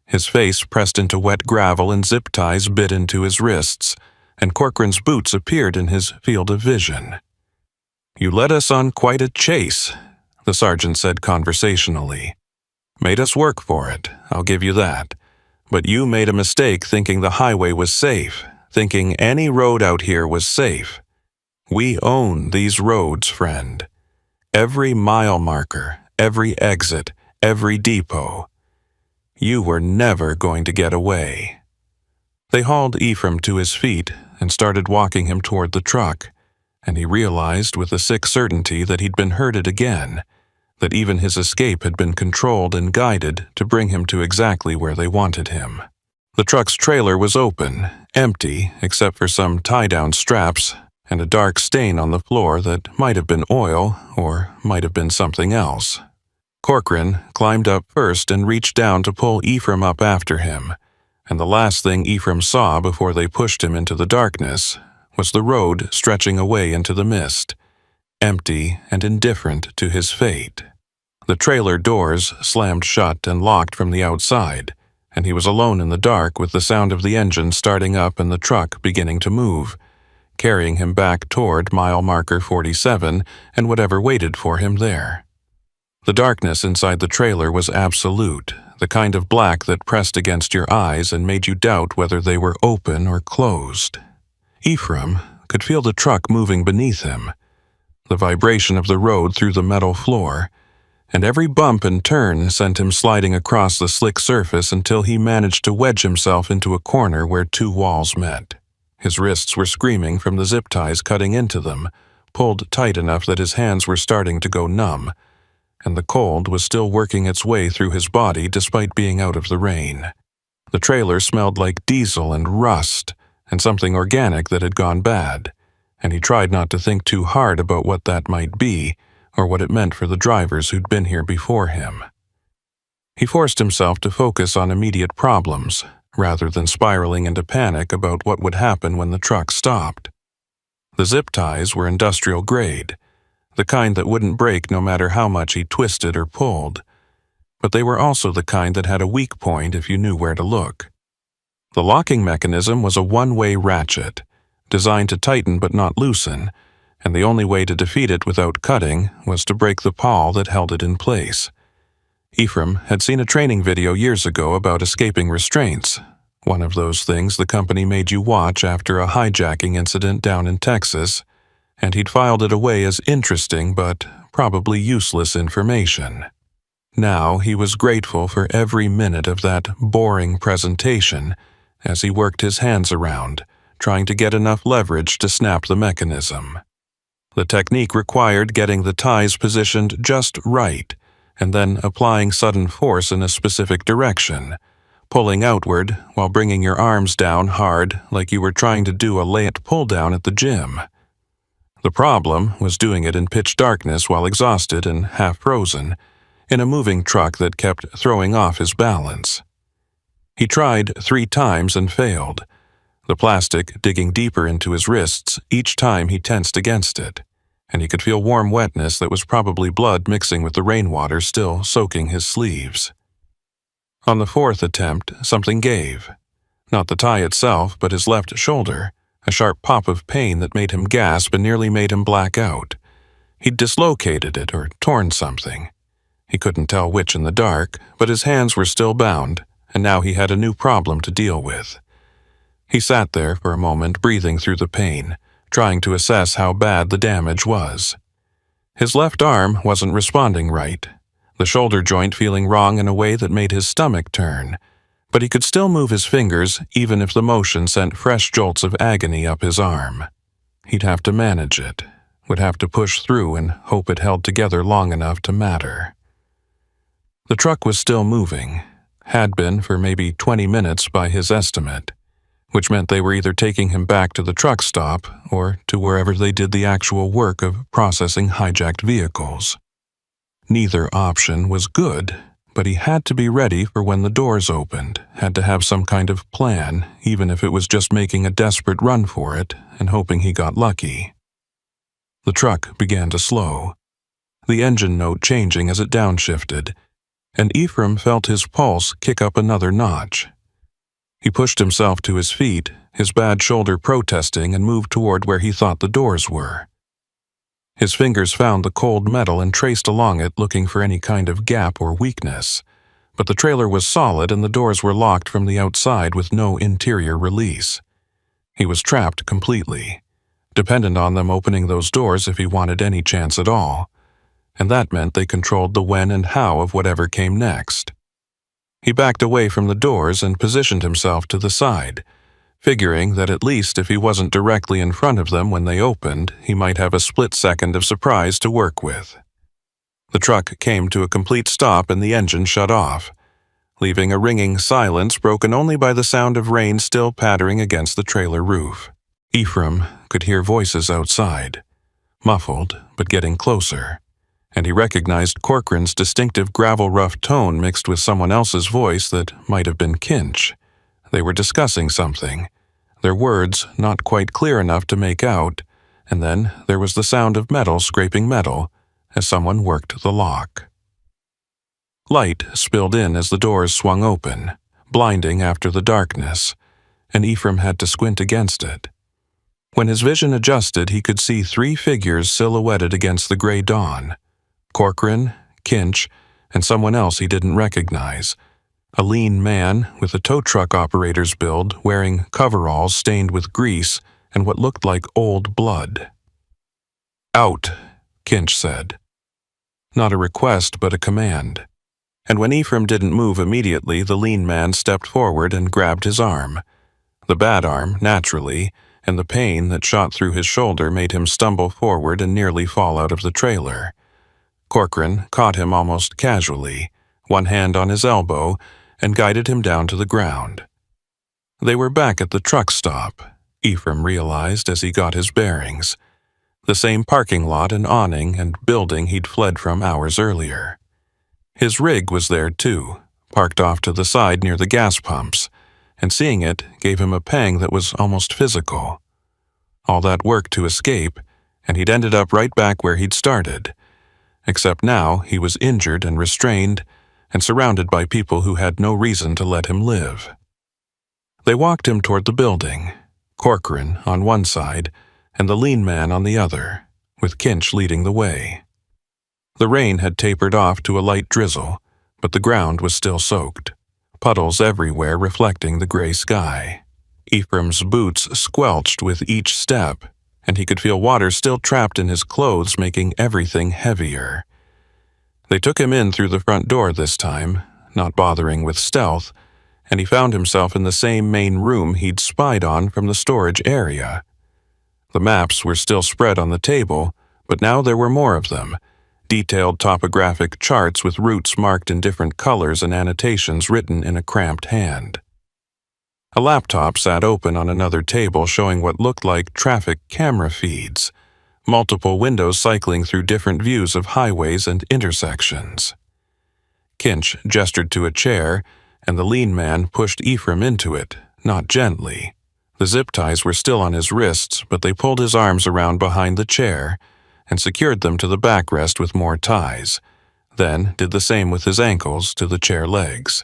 His face pressed into wet gravel and zip ties bit into his wrists, and Corcoran's boots appeared in his field of vision. "You led us on quite a chase," the sergeant said conversationally. "Made us work for it, I'll give you that. But you made a mistake thinking the highway was safe, thinking any road out here was safe. We own these roads, friend. Every mile marker, every exit, every depot. You were never going to get away." They hauled Ephraim to his feet and started walking him toward the truck, and he realized with a sick certainty that he'd been herded again, that even his escape had been controlled and guided to bring him to exactly where they wanted him. The truck's trailer was open, empty except for some tie-down straps and a dark stain on the floor that might have been oil or might have been something else. Corcoran climbed up first and reached down to pull Ephraim up after him, and the last thing Ephraim saw before they pushed him into the darkness was the road stretching away into the mist, empty and indifferent to his fate. The trailer doors slammed shut and locked from the outside, and he was alone in the dark with the sound of the engine starting up and the truck beginning to move, carrying him back toward mile marker 47 and whatever waited for him there. The darkness inside the trailer was absolute, the kind of black that pressed against your eyes and made you doubt whether they were open or closed. Ephraim could feel the truck moving beneath him, the vibration of the road through the metal floor, and every bump and turn sent him sliding across the slick surface until he managed to wedge himself into a corner where 2 walls met. His wrists were screaming from the zip ties cutting into them, pulled tight enough that his hands were starting to go numb, and the cold was still working its way through his body despite being out of the rain. The trailer smelled like diesel and rust, and something organic that had gone bad, and he tried not to think too hard about what that might be, or what it meant for the drivers who'd been here before him. He forced himself to focus on immediate problems, rather than spiraling into panic about what would happen when the truck stopped. The zip ties were industrial grade, the kind that wouldn't break no matter how much he twisted or pulled, but they were also the kind that had a weak point if you knew where to look. The locking mechanism was a one-way ratchet, designed to tighten but not loosen, and the only way to defeat it without cutting was to break the pawl that held it in place. Ephraim had seen a training video years ago about escaping restraints, One of those things the company made you watch after a hijacking incident down in Texas, and he'd filed it away as interesting but probably useless information. Now he was grateful for every minute of that boring presentation as he worked his hands around, trying to get enough leverage to snap the mechanism. The technique required getting the ties positioned just right, and then applying sudden force in a specific direction, pulling outward while bringing your arms down hard like you were trying to do a lat pull-down at the gym. The problem was doing it in pitch darkness while exhausted and half-frozen, in a moving truck that kept throwing off his balance. He tried 3 times and failed, the plastic digging deeper into his wrists each time he tensed against it, and he could feel warm wetness that was probably blood mixing with the rainwater still soaking his sleeves. On the 4th attempt, something gave. Not the tie itself, but his left shoulder, a sharp pop of pain that made him gasp and nearly made him black out. He'd dislocated it or torn something. He couldn't tell which in the dark, but his hands were still bound, and now he had a new problem to deal with. He sat there for a moment, breathing through the pain, trying to assess how bad the damage was. His left arm wasn't responding right, the shoulder joint feeling wrong in a way that made his stomach turn, but he could still move his fingers even if the motion sent fresh jolts of agony up his arm. He'd have to manage it, would have to push through and hope it held together long enough to matter. The truck was still moving, had been for maybe 20 minutes by his estimate, which meant they were either taking him back to the truck stop or to wherever they did the actual work of processing hijacked vehicles. Neither option was good, but he had to be ready for when the doors opened, had to have some kind of plan, even if it was just making a desperate run for it and hoping he got lucky. The truck began to slow, the engine note changing as it downshifted, and Ephraim felt his pulse kick up another notch. He pushed himself to his feet, his bad shoulder protesting, and moved toward where he thought the doors were. His fingers found the cold metal and traced along it looking for any kind of gap or weakness, but the trailer was solid and the doors were locked from the outside with no interior release. He was trapped completely, dependent on them opening those doors if he wanted any chance at all, and that meant they controlled the when and how of whatever came next. He backed away from the doors and positioned himself to the side, figuring that at least if he wasn't directly in front of them when they opened, he might have a split second of surprise to work with. The truck came to a complete stop and the engine shut off, leaving a ringing silence broken only by the sound of rain still pattering against the trailer roof. Ephraim could hear voices outside, muffled but getting closer, and he recognized Corcoran's distinctive gravel-rough tone mixed with someone else's voice that might have been Kinch. They were discussing something, their words not quite clear enough to make out, and then there was the sound of metal scraping metal as someone worked the lock. Light spilled in as the doors swung open, blinding after the darkness, and Ephraim had to squint against it. When his vision adjusted, he could see 3 figures silhouetted against the gray dawn: Corcoran, Kinch, and someone else he didn't recognize. A lean man with a tow truck operator's build, wearing coveralls stained with grease and what looked like old blood. "Out," Kinch said. Not a request, but a command. And when Ephraim didn't move immediately, the lean man stepped forward and grabbed his arm. The bad arm, naturally, and the pain that shot through his shoulder made him stumble forward and nearly fall out of the trailer. Corcoran caught him almost casually, one hand on his elbow, and guided him down to the ground. They were back at the truck stop, Ephraim realized as he got his bearings. The same parking lot and awning and building he'd fled from hours earlier. His rig was there too, parked off to the side near the gas pumps, and seeing it gave him a pang that was almost physical. All that work to escape, and he'd ended up right back where he'd started. Except now he was injured and restrained and surrounded by people who had no reason to let him live. They walked him toward the building, Corcoran on one side and the lean man on the other, with Kinch leading the way. The rain had tapered off to a light drizzle, but the ground was still soaked, puddles everywhere reflecting the gray sky. Ephraim's boots squelched with each step, and he could feel water still trapped in his clothes, making everything heavier. They took him in through the front door this time, not bothering with stealth, and he found himself in the same main room he'd spied on from the storage area. The maps were still spread on the table, but now there were more of them, detailed topographic charts with routes marked in different colors and annotations written in a cramped hand. A laptop sat open on another table showing what looked like traffic camera feeds, multiple windows cycling through different views of highways and intersections. Kinch gestured to a chair, and the lean man pushed Ephraim into it, not gently. The zip ties were still on his wrists, but they pulled his arms around behind the chair and secured them to the backrest with more ties, then did the same with his ankles to the chair legs.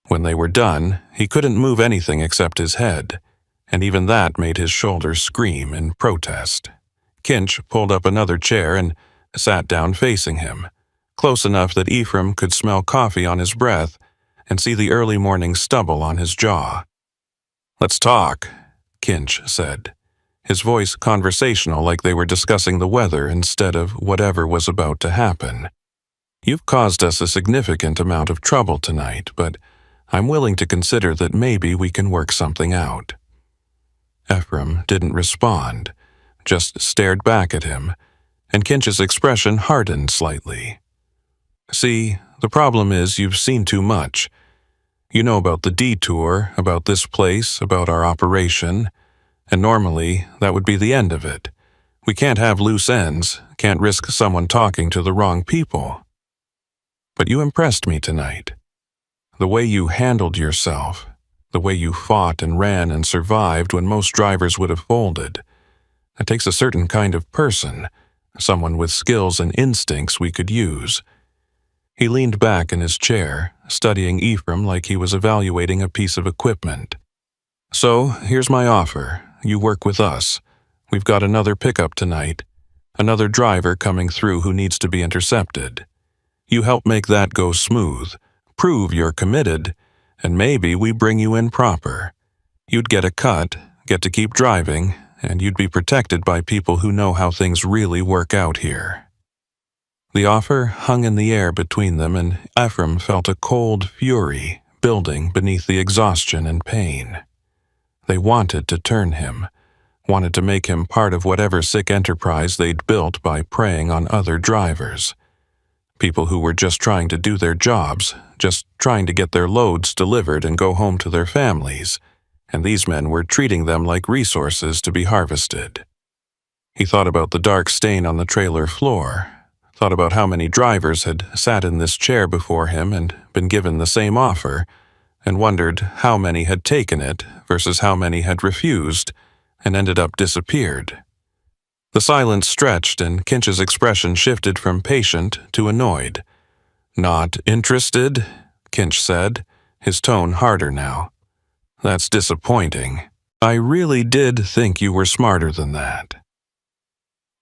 When they were done, he couldn't move anything except his head, and even that made his shoulders scream in protest. Kinch pulled up another chair and sat down facing him, close enough that Ephraim could smell coffee on his breath and see the early morning stubble on his jaw. "Let's talk," Kinch said, his voice conversational like they were discussing the weather instead of whatever was about to happen. "You've caused us a significant amount of trouble tonight, but I'm willing to consider that maybe we can work something out." Ephraim didn't respond, just stared back at him, and Kinch's expression hardened slightly. "See, the problem is you've seen too much. You know about the detour, about this place, about our operation, and normally that would be the end of it. We can't have loose ends, can't risk someone talking to the wrong people. But you impressed me tonight. The way you handled yourself, the way you fought and ran and survived when most drivers would have folded. It takes a certain kind of person, someone with skills and instincts we could use." He leaned back in his chair, studying Ephraim like he was evaluating a piece of equipment. "So, here's my offer. You work with us. We've got another pickup tonight, another driver coming through who needs to be intercepted. You help make that go smooth, prove you're committed, and maybe we bring you in proper. You'd get a cut, get to keep driving, and you'd be protected by people who know how things really work out here." The offer hung in the air between them, and Ephraim felt a cold fury building beneath the exhaustion and pain. They wanted to turn him, wanted to make him part of whatever sick enterprise they'd built by preying on other drivers. People who were just trying to do their jobs, just trying to get their loads delivered and go home to their families, and these men were treating them like resources to be harvested. He thought about the dark stain on the trailer floor, thought about how many drivers had sat in this chair before him and been given the same offer, and wondered how many had taken it versus how many had refused and ended up disappeared. The silence stretched and Kinch's expression shifted from patient to annoyed. "Not interested?" Kinch said, his tone harder now. "That's disappointing. I really did think you were smarter than that."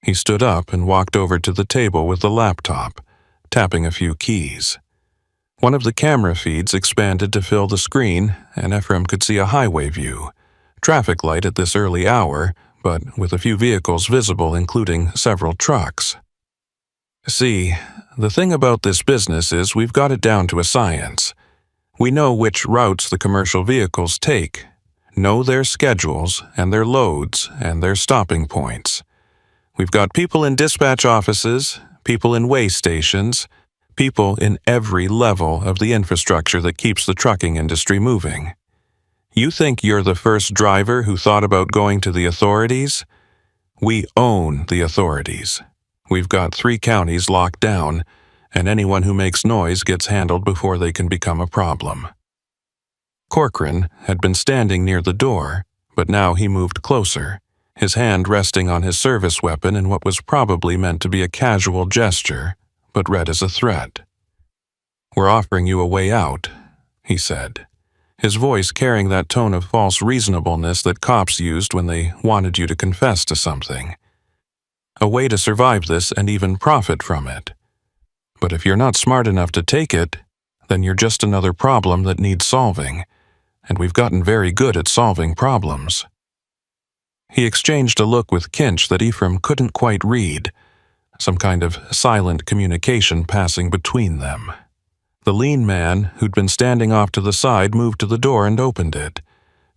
He stood up and walked over to the table with the laptop, tapping a few keys. One of the camera feeds expanded to fill the screen, and Ephraim could see a highway view, traffic light at this early hour, but with a few vehicles visible, including several trucks. "See, the thing about this business is we've got it down to a science. We know which routes the commercial vehicles take, know their schedules and their loads and their stopping points. We've got people in dispatch offices, people in weigh stations, people in every level of the infrastructure that keeps the trucking industry moving. You think you're the first driver who thought about going to the authorities? We own the authorities. We've got 3 counties locked down, and anyone who makes noise gets handled before they can become a problem." Corcoran had been standing near the door, but now he moved closer, his hand resting on his service weapon in what was probably meant to be a casual gesture, but read as a threat. "We're offering you a way out," he said, his voice carrying that tone of false reasonableness that cops used when they wanted you to confess to something. "A way to survive this and even profit from it. But if you're not smart enough to take it, then you're just another problem that needs solving, and we've gotten very good at solving problems." He exchanged a look with Kinch that Ephraim couldn't quite read, some kind of silent communication passing between them. The lean man, who'd been standing off to the side, moved to the door and opened it,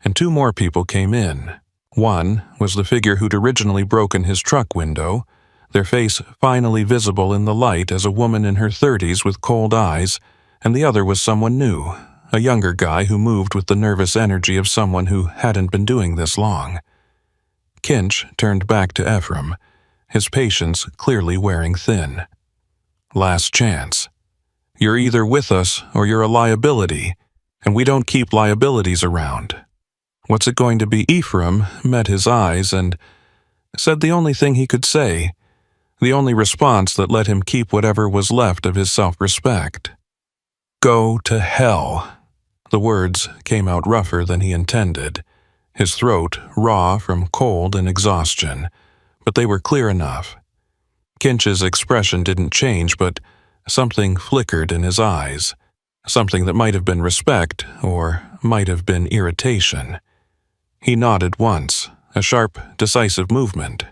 and two more people came in. One was the figure who'd originally broken his truck window, their face finally visible in the light as a woman in her 30s with cold eyes, and the other was someone new, a younger guy who moved with the nervous energy of someone who hadn't been doing this long. Kinch turned back to Ephraim, his patience clearly wearing thin. "Last chance. You're either with us or you're a liability, and we don't keep liabilities around. What's it going to be?" Ephraim met his eyes and said the only thing he could say, the only response that let him keep whatever was left of his self-respect. "Go to hell." The words came out rougher than he intended, his throat raw from cold and exhaustion, but they were clear enough. Kinch's expression didn't change, but something flickered in his eyes, something that might have been respect or might have been irritation. He nodded once, a sharp, decisive movement,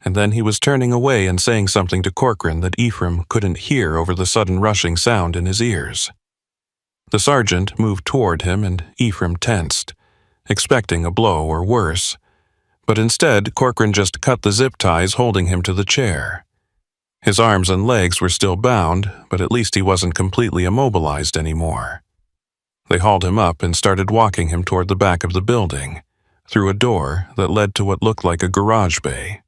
and then he was turning away and saying something to Corcoran that Ephraim couldn't hear over the sudden rushing sound in his ears. The sergeant moved toward him and Ephraim tensed, expecting a blow or worse, but instead Corcoran just cut the zip ties holding him to the chair. His arms and legs were still bound, but at least he wasn't completely immobilized anymore. They hauled him up and started walking him toward the back of the building, through a door that led to what looked like a garage bay.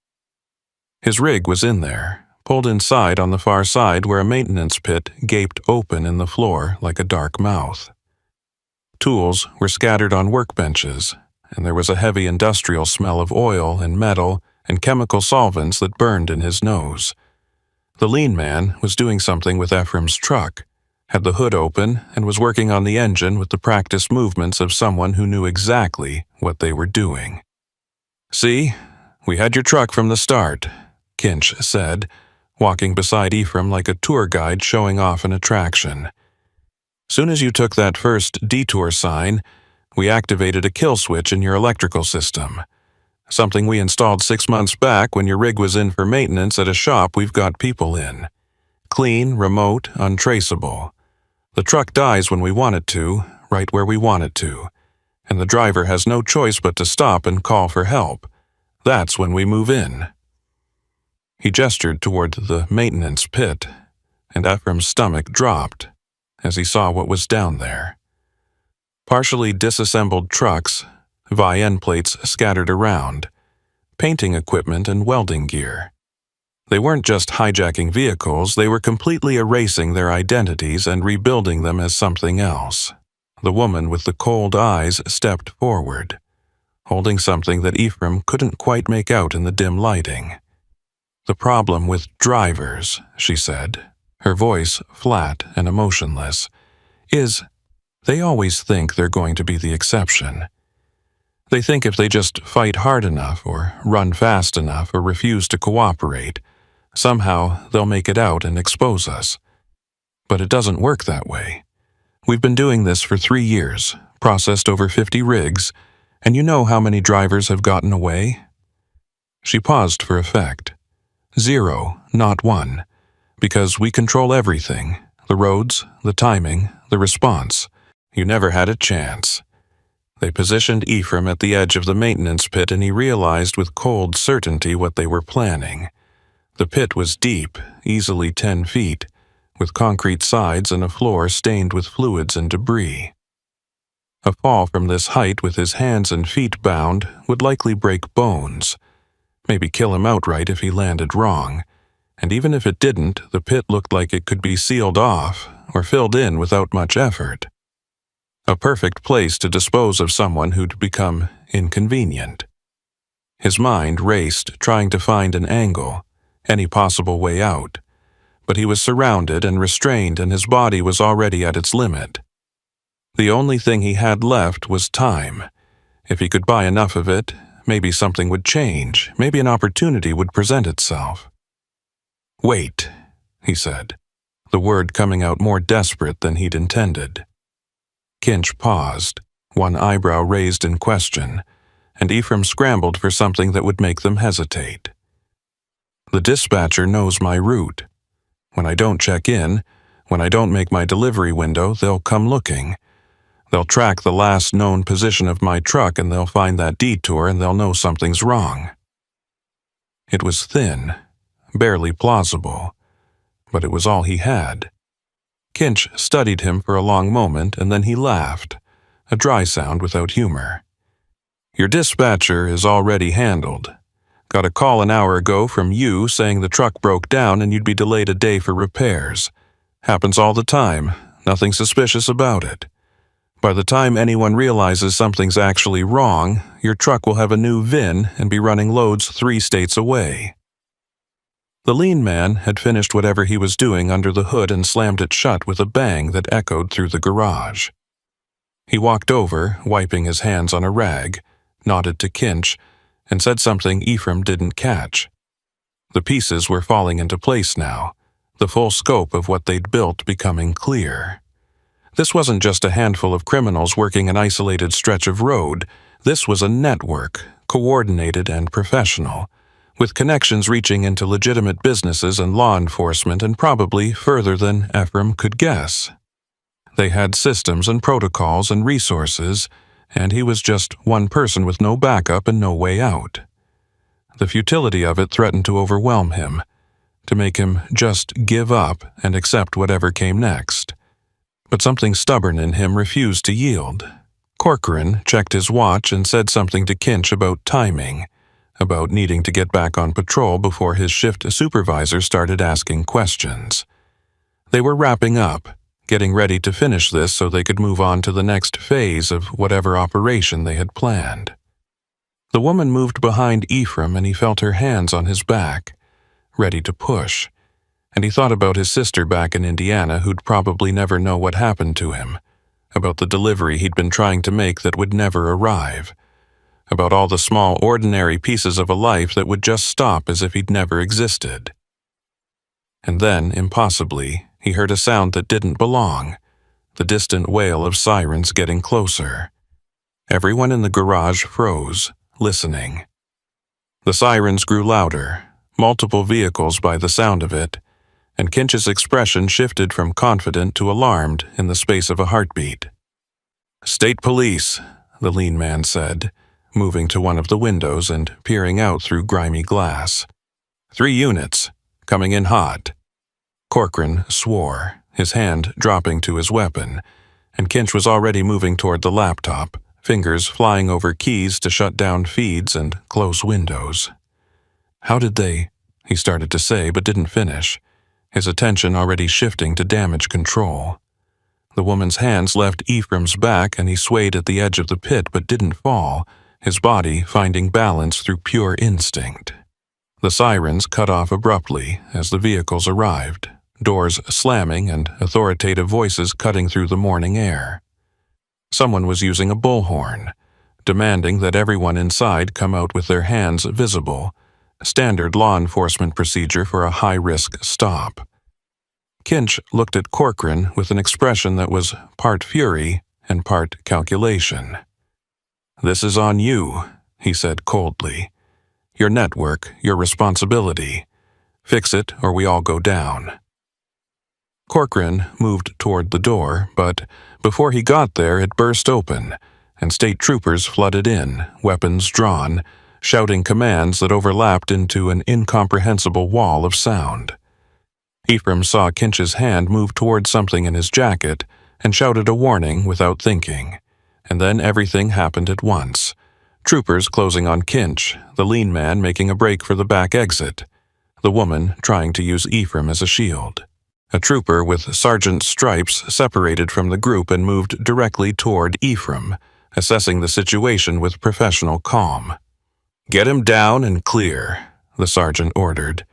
His rig was in there, pulled inside on the far side where a maintenance pit gaped open in the floor like a dark mouth. Tools were scattered on workbenches, and there was a heavy industrial smell of oil and metal and chemical solvents that burned in his nose. The lean man was doing something with Ephraim's truck, had the hood open, and was working on the engine with the practiced movements of someone who knew exactly what they were doing. "See, we had your truck from the start," Kinch said, walking beside Ephraim like a tour guide showing off an attraction. "Soon as you took that first detour sign, we activated a kill switch in your electrical system. Something we installed 6 months back when your rig was in for maintenance at a shop we've got people in. Clean, remote, untraceable. The truck dies when we want it to, right where we want it to, and the driver has no choice but to stop and call for help. That's when we move in." He gestured toward the maintenance pit, and Ephraim's stomach dropped as he saw what was down there. Partially disassembled trucks, VIN plates scattered around, painting equipment and welding gear. They weren't just hijacking vehicles, they were completely erasing their identities and rebuilding them as something else. The woman with the cold eyes stepped forward, holding something that Ephraim couldn't quite make out in the dim lighting. "The problem with drivers," she said, her voice flat and emotionless, "is they always think they're going to be the exception. They think if they just fight hard enough or run fast enough or refuse to cooperate, somehow they'll make it out and expose us. But it doesn't work that way. We've been doing this for 3 years, processed over 50 rigs, and you know how many drivers have gotten away?" She paused for effect. "0, not 1, because we control everything, the roads, the timing, the response. You never had a chance." They positioned Ephraim at the edge of the maintenance pit, and he realized with cold certainty what they were planning. The pit was deep, easily 10 feet, with concrete sides and a floor stained with fluids and debris. A fall from this height with his hands and feet bound would likely break bones, maybe kill him outright if he landed wrong, and even if it didn't, the pit looked like it could be sealed off or filled in without much effort. A perfect place to dispose of someone who'd become inconvenient. His mind raced, trying to find an angle, any possible way out, but he was surrounded and restrained, and his body was already at its limit. The only thing he had left was time. If he could buy enough of it, maybe something would change, maybe an opportunity would present itself. "Wait," he said. the word coming out more desperate than he'd intended. Kinch paused, one eyebrow raised in question, and Ephraim scrambled for something that would make them hesitate. The dispatcher knows my route. When I don't check in, when I don't make my delivery window, they'll come looking. They'll track the last known position of my truck and they'll find that detour and they'll know something's wrong. It was thin, barely plausible, but it was all he had. Kinch studied him for a long moment and then he laughed, a dry sound without humor. Your dispatcher is already handled. Got a call an hour ago from you saying the truck broke down and you'd be delayed a day for repairs. Happens all the time, nothing suspicious about it. By the time anyone realizes something's actually wrong, your truck will have a new VIN and be running loads 3 states away. The lean man had finished whatever he was doing under the hood and slammed it shut with a bang that echoed through the garage. He walked over, wiping his hands on a rag, nodded to Kinch, and said something Ephraim didn't catch. The pieces were falling into place now, the full scope of what they'd built becoming clear. This wasn't just a handful of criminals working an isolated stretch of road. This was a network, coordinated and professional, with connections reaching into legitimate businesses and law enforcement and probably further than Ephraim could guess. They had systems and protocols and resources, and he was just one person with no backup and no way out. The futility of it threatened to overwhelm him, to make him just give up and accept whatever came next. But something stubborn in him refused to yield. Corcoran checked his watch and said something to Kinch about timing, about needing to get back on patrol before his shift supervisor started asking questions. They were wrapping up, getting ready to finish this so they could move on to the next phase of whatever operation they had planned. The woman moved behind Ephraim and he felt her hands on his back, ready to push. And he thought about his sister back in Indiana who'd probably never know what happened to him, about the delivery he'd been trying to make that would never arrive, about all the small ordinary pieces of a life that would just stop as if he'd never existed. And then, impossibly, he heard a sound that didn't belong, the distant wail of sirens getting closer. Everyone in the garage froze, listening. The sirens grew louder, multiple vehicles by the sound of it, and Kinch's expression shifted from confident to alarmed in the space of a heartbeat. "State Police," the lean man said, moving to one of the windows and peering out through grimy glass. 3 units, coming in hot." Corcoran swore, his hand dropping to his weapon, and Kinch was already moving toward the laptop, fingers flying over keys to shut down feeds and close windows. "How did they?" he started to say but didn't finish, his attention already shifting to damage control. The woman's hands left Ephraim's back and he swayed at the edge of the pit but didn't fall, his body finding balance through pure instinct. The sirens cut off abruptly as the vehicles arrived, doors slamming and authoritative voices cutting through the morning air. Someone was using a bullhorn, demanding that everyone inside come out with their hands visible, standard law enforcement procedure for a high-risk stop. Kinch looked at Corcoran with an expression that was part fury and part calculation. "This is on you," he said coldly. "Your network, your responsibility. Fix it or we all go down." Corcoran moved toward the door, but before he got there it burst open, and state troopers flooded in, weapons drawn, shouting commands that overlapped into an incomprehensible wall of sound. Ephraim saw Kinch's hand move toward something in his jacket and shouted a warning without thinking, and then everything happened at once. Troopers closing on Kinch, the lean man making a break for the back exit, the woman trying to use Ephraim as a shield. A trooper with sergeant's stripes separated from the group and moved directly toward Ephraim, assessing the situation with professional calm. "Get him down and clear," the sergeant ordered,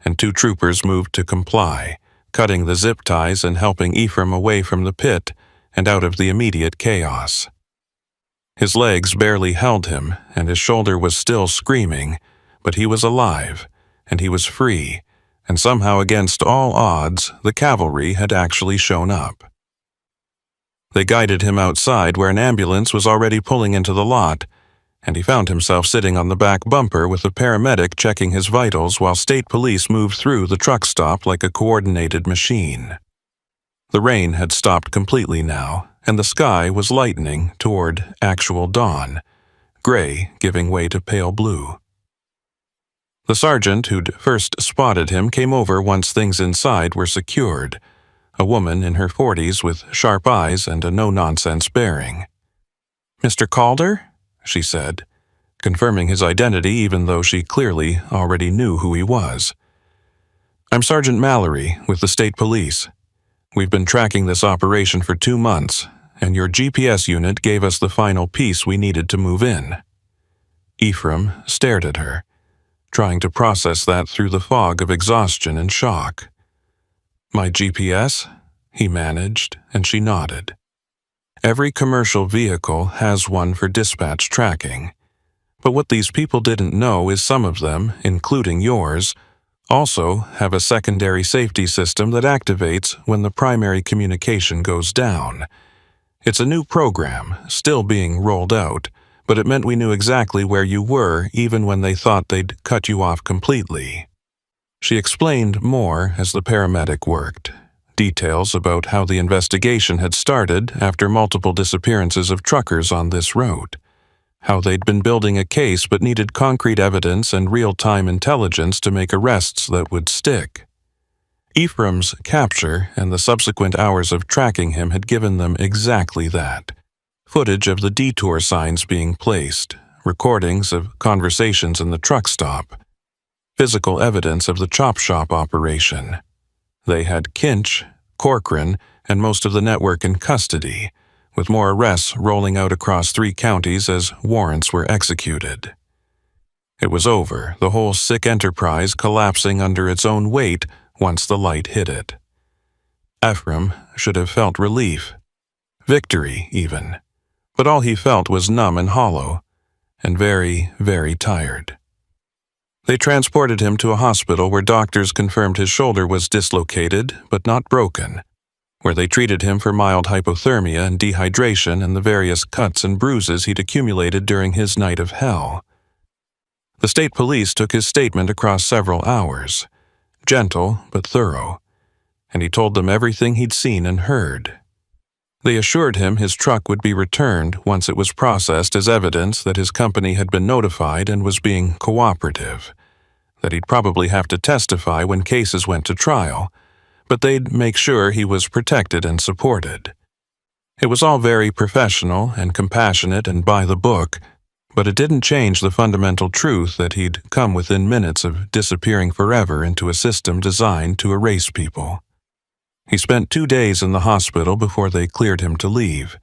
and 2 troopers moved to comply, cutting the zip ties and helping Ephraim away from the pit and out of the immediate chaos. His legs barely held him, and his shoulder was still screaming, but he was alive, and he was free, and somehow against all odds, the cavalry had actually shown up. They guided him outside where an ambulance was already pulling into the lot, and he found himself sitting on the back bumper with a paramedic checking his vitals while state police moved through the truck stop like a coordinated machine. The rain had stopped completely now, and the sky was lightening toward actual dawn, gray giving way to pale blue. The sergeant who'd first spotted him came over once things inside were secured, a woman in her 40s with sharp eyes and a no-nonsense bearing. "Mr. Calder?" she said, confirming his identity even though she clearly already knew who he was. "I'm Sergeant Mallory with the state police. We've been tracking this operation for 2 months, and your GPS unit gave us the final piece we needed to move in." Ephraim stared at her, trying to process that through the fog of exhaustion and shock. "My GPS?" he managed, and she nodded. Every commercial vehicle has one for dispatch tracking. But what these people didn't know is some of them, including yours, also have a secondary safety system that activates when the primary communication goes down. It's a new program, still being rolled out, but it meant we knew exactly where you were even when they thought they'd cut you off completely. She explained more as the paramedic worked. Details about how the investigation had started after multiple disappearances of truckers on this route, how they'd been building a case but needed concrete evidence and real-time intelligence to make arrests that would stick. Ephraim's capture and the subsequent hours of tracking him had given them exactly that. Footage of the detour signs being placed, recordings of conversations in the truck stop, physical evidence of the chop shop operation. They had Kinch, Corcoran, and most of the network in custody, with more arrests rolling out across 3 counties as warrants were executed. It was over, the whole sick enterprise collapsing under its own weight once the light hit it. Ephraim should have felt relief, victory even, but all he felt was numb and hollow, and very, very tired. They transported him to a hospital where doctors confirmed his shoulder was dislocated but not broken, where they treated him for mild hypothermia and dehydration and the various cuts and bruises he'd accumulated during his night of hell. The state police took his statement across several hours, gentle but thorough, and he told them everything he'd seen and heard. They assured him his truck would be returned once it was processed as evidence that his company had been notified and was being cooperative, that he'd probably have to testify when cases went to trial, but they'd make sure he was protected and supported. It was all very professional and compassionate and by the book, but it didn't change the fundamental truth that he'd come within minutes of disappearing forever into a system designed to erase people. He spent 2 days in the hospital before they cleared him to leave,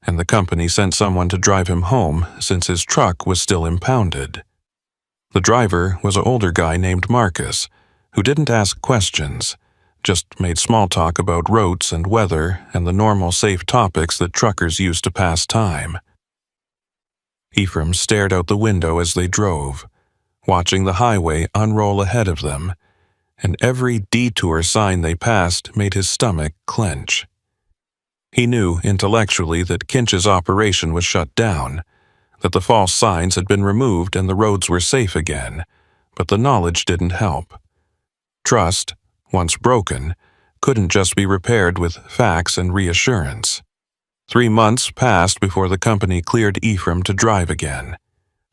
and the company sent someone to drive him home since his truck was still impounded. The driver was an older guy named Marcus, who didn't ask questions, just made small talk about routes and weather and the normal safe topics that truckers use to pass time. Ephraim stared out the window as they drove, watching the highway unroll ahead of them, and every detour sign they passed made his stomach clench. He knew intellectually that Kinch's operation was shut down, that the false signs had been removed and the roads were safe again, but the knowledge didn't help. Trust, once broken, couldn't just be repaired with facts and reassurance. 3 months passed before the company cleared Ephraim to drive again.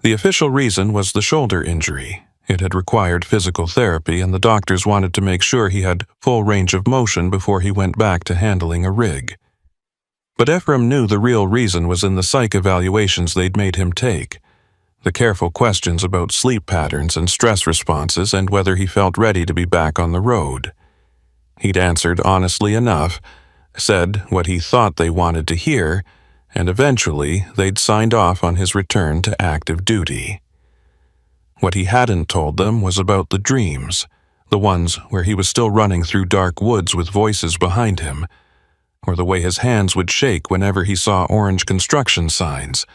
The official reason was the shoulder injury. It had required physical therapy, and the doctors wanted to make sure he had full range of motion before he went back to handling a rig. But Ephraim knew the real reason was in the psych evaluations they'd made him take, the careful questions about sleep patterns and stress responses and whether he felt ready to be back on the road. He'd answered honestly enough, said what he thought they wanted to hear, and eventually they'd signed off on his return to active duty. What he hadn't told them was about the dreams, the ones where he was still running through dark woods with voices behind him, or the way his hands would shake whenever he saw orange construction signs,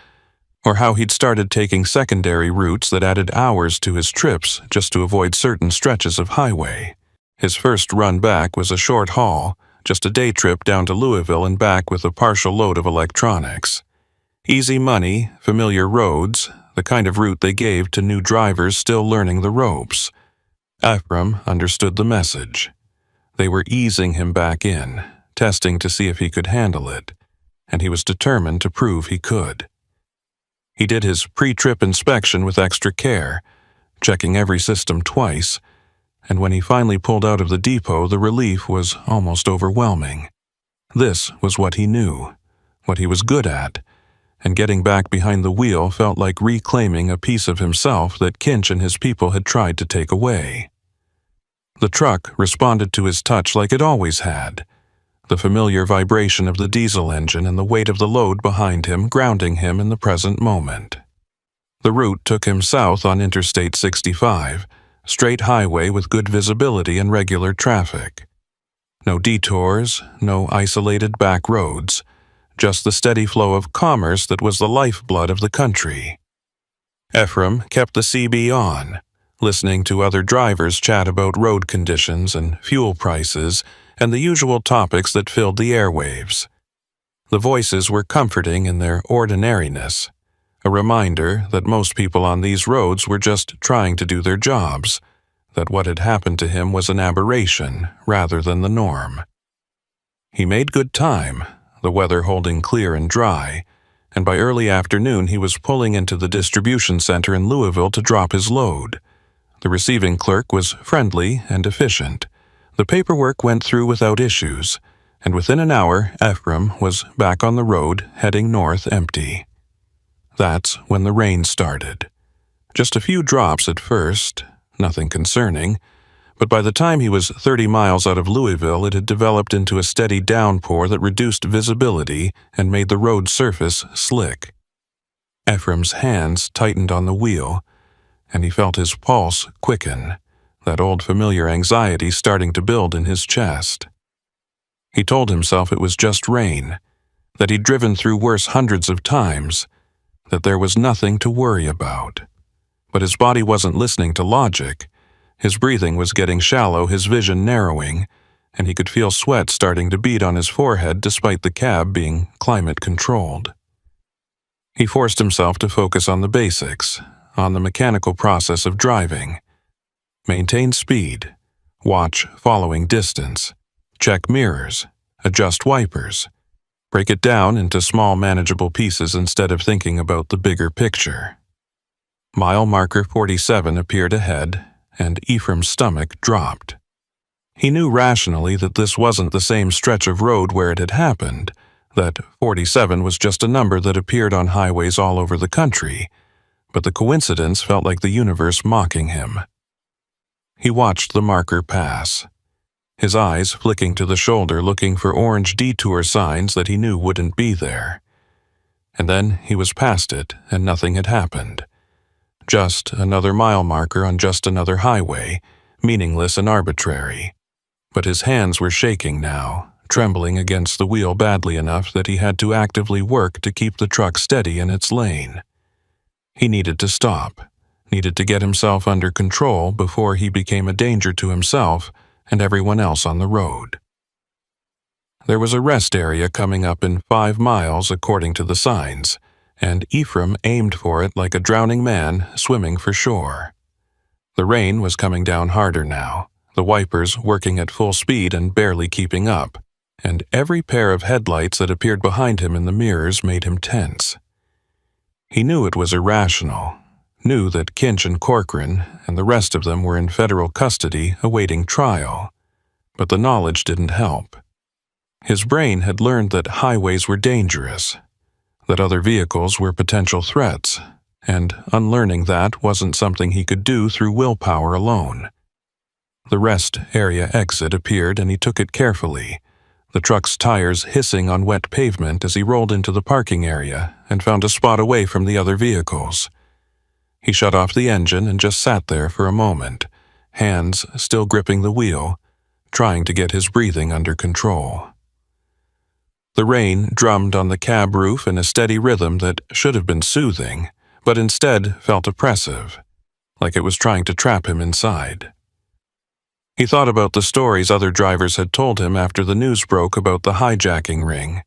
or how he'd started taking secondary routes that added hours to his trips just to avoid certain stretches of highway. His first run back was a short haul, just a day trip down to Louisville and back with a partial load of electronics. Easy money, familiar roads, the kind of route they gave to new drivers still learning the ropes. Ephraim understood the message. They were easing him back in, testing to see if he could handle it, and he was determined to prove he could. He did his pre-trip inspection with extra care, checking every system twice, and when he finally pulled out of the depot, the relief was almost overwhelming. This was what he knew, what he was good at, and getting back behind the wheel felt like reclaiming a piece of himself that Kinch and his people had tried to take away. The truck responded to his touch like it always had, the familiar vibration of the diesel engine and the weight of the load behind him grounding him in the present moment. The route took him south on Interstate 65, straight highway with good visibility and regular traffic. No detours, no isolated back roads, just the steady flow of commerce that was the lifeblood of the country. Ephraim kept the CB on, listening to other drivers chat about road conditions and fuel prices and the usual topics that filled the airwaves. The voices were comforting in their ordinariness, a reminder that most people on these roads were just trying to do their jobs, that what had happened to him was an aberration rather than the norm. He made good time, the weather holding clear and dry, and by early afternoon he was pulling into the distribution center in Louisville to drop his load. The receiving clerk was friendly and efficient. The paperwork went through without issues, and within an hour Ephraim was back on the road heading north empty. That's when the rain started. Just a few drops at first, nothing concerning, but by the time he was 30 miles out of Louisville it had developed into a steady downpour that reduced visibility and made the road surface slick. Ephraim's hands tightened on the wheel, and he felt his pulse quicken, that old familiar anxiety starting to build in his chest. He told himself it was just rain, that he'd driven through worse hundreds of times, that there was nothing to worry about. But his body wasn't listening to logic. His breathing was getting shallow, his vision narrowing, and he could feel sweat starting to bead on his forehead despite the cab being climate-controlled. He forced himself to focus on the basics, on the mechanical process of driving. Maintain speed, watch following distance, check mirrors, adjust wipers, break it down into small manageable pieces instead of thinking about the bigger picture. Mile marker 47 appeared ahead, and Ephraim's stomach dropped. He knew rationally that this wasn't the same stretch of road where it had happened, that 47 was just a number that appeared on highways all over the country, but the coincidence felt like the universe mocking him. He watched the marker pass, his eyes flicking to the shoulder looking for orange detour signs that he knew wouldn't be there. And then he was past it and nothing had happened. Just another mile marker on just another highway, meaningless and arbitrary. But his hands were shaking now, trembling against the wheel badly enough that he had to actively work to keep the truck steady in its lane. He needed to stop, needed to get himself under control before he became a danger to himself and everyone else on the road. There was a rest area coming up in 5 miles according to the signs, and Ephraim aimed for it like a drowning man swimming for shore. The rain was coming down harder now, the wipers working at full speed and barely keeping up, and every pair of headlights that appeared behind him in the mirrors made him tense. He knew it was irrational, knew that Kinch and Corcoran and the rest of them were in federal custody awaiting trial, but the knowledge didn't help. His brain had learned that highways were dangerous, that other vehicles were potential threats, and unlearning that wasn't something he could do through willpower alone. The rest area exit appeared and he took it carefully, the truck's tires hissing on wet pavement as he rolled into the parking area and found a spot away from the other vehicles. He shut off the engine and just sat there for a moment, hands still gripping the wheel, trying to get his breathing under control. The rain drummed on the cab roof in a steady rhythm that should have been soothing, but instead felt oppressive, like it was trying to trap him inside. He thought about the stories other drivers had told him after the news broke about the hijacking ring.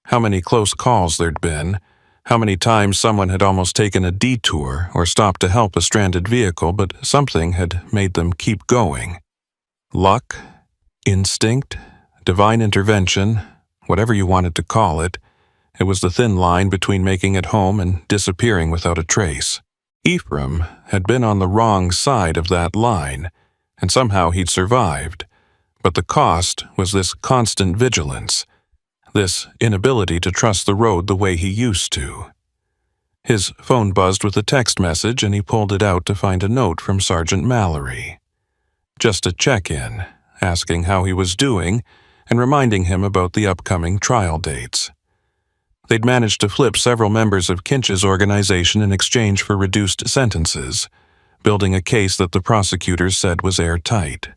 How many close calls there'd been, how many times someone had almost taken a detour or stopped to help a stranded vehicle, but something had made them keep going. Luck, instinct, divine intervention, whatever you wanted to call it, it was the thin line between making it home and disappearing without a trace. Ephraim had been on the wrong side of that line, and somehow he'd survived, but the cost was this constant vigilance, this inability to trust the road the way he used to. His phone buzzed with a text message, and he pulled it out to find a note from Sergeant Mallory. Just a check-in, asking how he was doing and reminding him about the upcoming trial dates. They'd managed to flip several members of Kinch's organization in exchange for reduced sentences, building a case that the prosecutors said was airtight.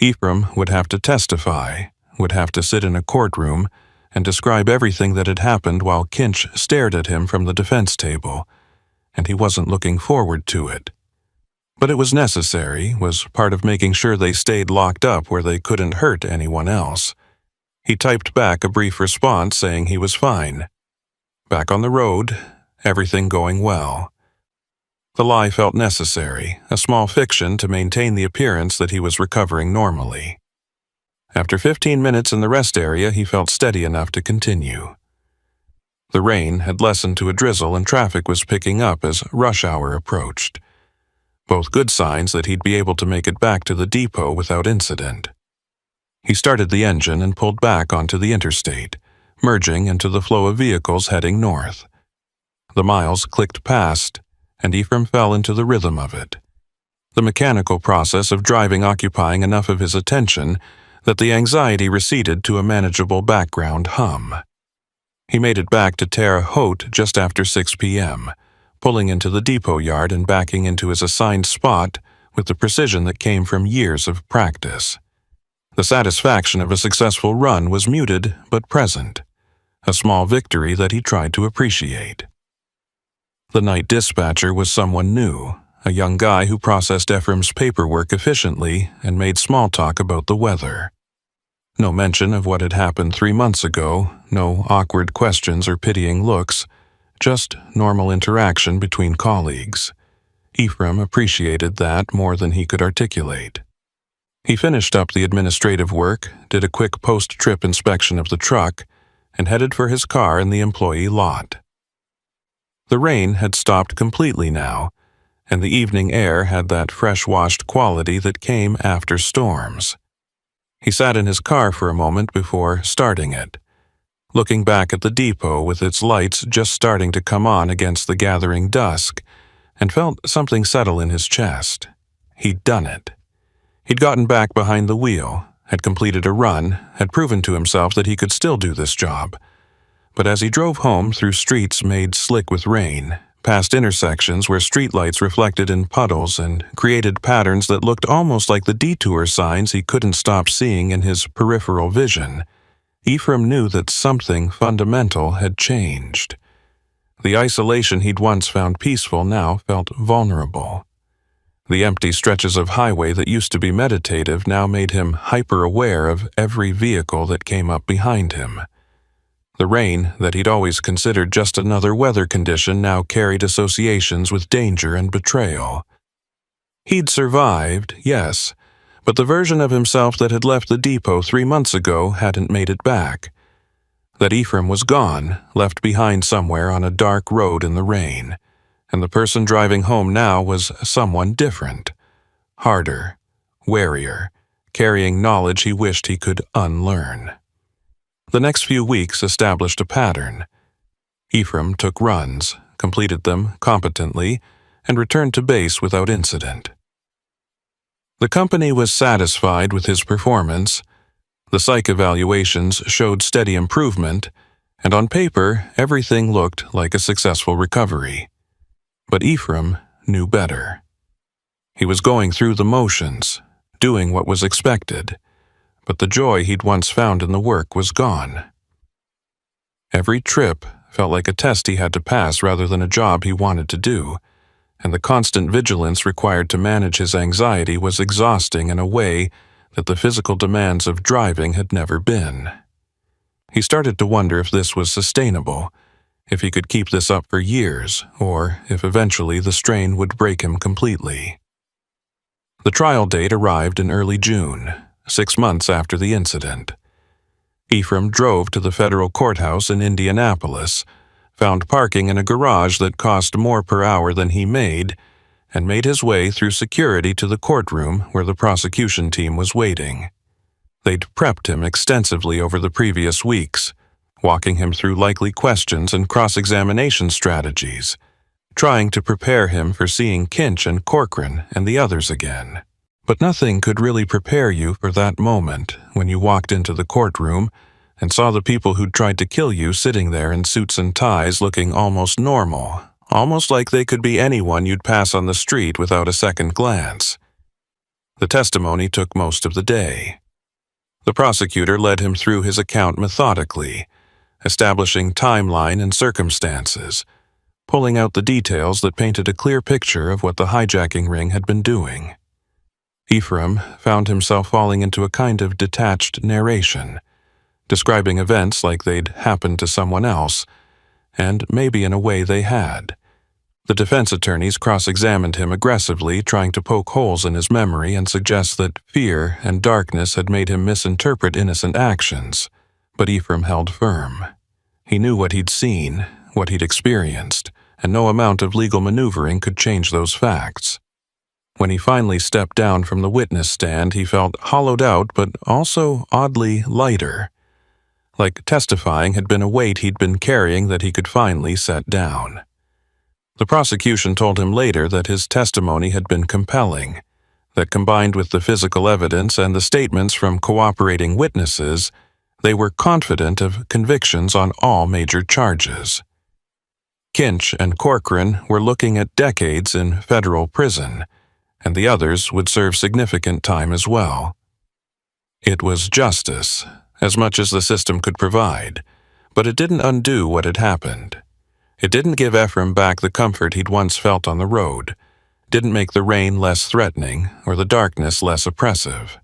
Ephraim would have to testify, would have to sit in a courtroom and describe everything that had happened while Kinch stared at him from the defense table, and he wasn't looking forward to it. But it was necessary, was part of making sure they stayed locked up where they couldn't hurt anyone else. He typed back a brief response saying he was fine. Back on the road, everything going well. The lie felt necessary, a small fiction to maintain the appearance that he was recovering normally. After 15 minutes in the rest area, he felt steady enough to continue. The rain had lessened to a drizzle and traffic was picking up as rush hour approached. Both good signs that he'd be able to make it back to the depot without incident. He started the engine and pulled back onto the interstate, merging into the flow of vehicles heading north. The miles clicked past, and Ephraim fell into the rhythm of it. The mechanical process of driving occupying enough of his attention that the anxiety receded to a manageable background hum. He made it back to Terre Haute just after 6 p.m., pulling into the depot yard and backing into his assigned spot with the precision that came from years of practice. The satisfaction of a successful run was muted but present, a small victory that he tried to appreciate. The night dispatcher was someone new, a young guy who processed Ephraim's paperwork efficiently and made small talk about the weather. No mention of what had happened 3 months ago, no awkward questions or pitying looks, just normal interaction between colleagues. Ephraim appreciated that more than he could articulate. He finished up the administrative work, did a quick post-trip inspection of the truck, and headed for his car in the employee lot. The rain had stopped completely now, and the evening air had that fresh-washed quality that came after storms. He sat in his car for a moment before starting it, looking back at the depot with its lights just starting to come on against the gathering dusk, and felt something settle in his chest. He'd done it. He'd gotten back behind the wheel, had completed a run, had proven to himself that he could still do this job. But as he drove home through streets made slick with rain, past intersections where streetlights reflected in puddles and created patterns that looked almost like the detour signs he couldn't stop seeing in his peripheral vision, Ephraim knew that something fundamental had changed. The isolation he'd once found peaceful now felt vulnerable. The empty stretches of highway that used to be meditative now made him hyper-aware of every vehicle that came up behind him. The rain that he'd always considered just another weather condition now carried associations with danger and betrayal. He'd survived, yes, but the version of himself that had left the depot 3 months ago hadn't made it back. That Ephraim was gone, left behind somewhere on a dark road in the rain, and the person driving home now was someone different, harder, warier, carrying knowledge he wished he could unlearn. The next few weeks established a pattern. Ephraim took runs, completed them competently, and returned to base without incident. The company was satisfied with his performance. The psych evaluations showed steady improvement, and on paper, everything looked like a successful recovery. But Ephraim knew better. He was going through the motions, doing what was expected, but the joy he'd once found in the work was gone. Every trip felt like a test he had to pass rather than a job he wanted to do, and the constant vigilance required to manage his anxiety was exhausting in a way that the physical demands of driving had never been. He started to wonder if this was sustainable, if he could keep this up for years, or if eventually the strain would break him completely. The trial date arrived in early June, 6 months after the incident. Ephraim drove to the federal courthouse in Indianapolis, found parking in a garage that cost more per hour than he made his way through security to the courtroom where the prosecution team was waiting. They'd prepped him extensively over the previous weeks, walking him through likely questions and cross-examination strategies, trying to prepare him for seeing Kinch and Corcoran and the others again. But nothing could really prepare you for that moment when you walked into the courtroom and saw the people who'd tried to kill you sitting there in suits and ties looking almost normal, almost like they could be anyone you'd pass on the street without a second glance. The testimony took most of the day. The prosecutor led him through his account methodically, establishing timeline and circumstances, pulling out the details that painted a clear picture of what the hijacking ring had been doing. Ephraim found himself falling into a kind of detached narration, describing events like they'd happened to someone else, and maybe in a way they had. The defense attorneys cross-examined him aggressively, trying to poke holes in his memory and suggest that fear and darkness had made him misinterpret innocent actions, but Ephraim held firm. He knew what he'd seen, what he'd experienced, and no amount of legal maneuvering could change those facts. When he finally stepped down from the witness stand, he felt hollowed out but also oddly lighter, like testifying had been a weight he'd been carrying that he could finally set down. The prosecution told him later that his testimony had been compelling, that combined with the physical evidence and the statements from cooperating witnesses, they were confident of convictions on all major charges. Kinch and Corcoran were looking at decades in federal prison, and the others would serve significant time as well. It was justice, as much as the system could provide, but it didn't undo what had happened. It didn't give Ephraim back the comfort he'd once felt on the road, didn't make the rain less threatening or the darkness less oppressive.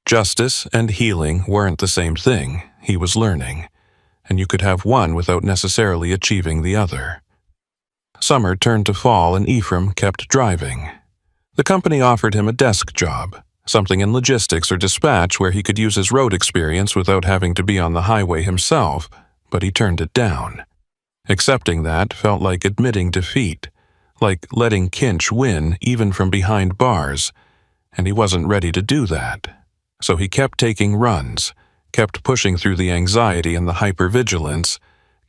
Justice and healing weren't the same thing, he was learning, and you could have one without necessarily achieving the other. Summer turned to fall and Ephraim kept driving. The company offered him a desk job, something in logistics or dispatch where he could use his road experience without having to be on the highway himself, but he turned it down. Accepting that felt like admitting defeat, like letting Kinch win even from behind bars, and he wasn't ready to do that. So he kept taking runs, kept pushing through the anxiety and the hypervigilance,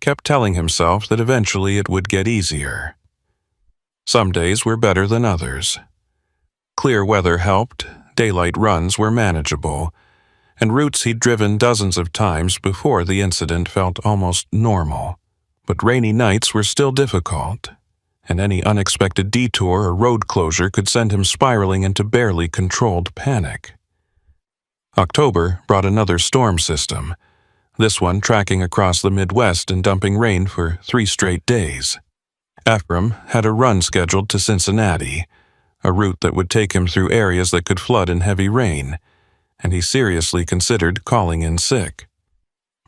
kept telling himself that eventually it would get easier. Some days were better than others. Clear weather helped, daylight runs were manageable, and routes he'd driven dozens of times before the incident felt almost normal. But rainy nights were still difficult, and any unexpected detour or road closure could send him spiraling into barely controlled panic. October brought another storm system, this one tracking across the Midwest and dumping rain for 3 straight days. Ephraim had a run scheduled to Cincinnati, a route that would take him through areas that could flood in heavy rain, and he seriously considered calling in sick.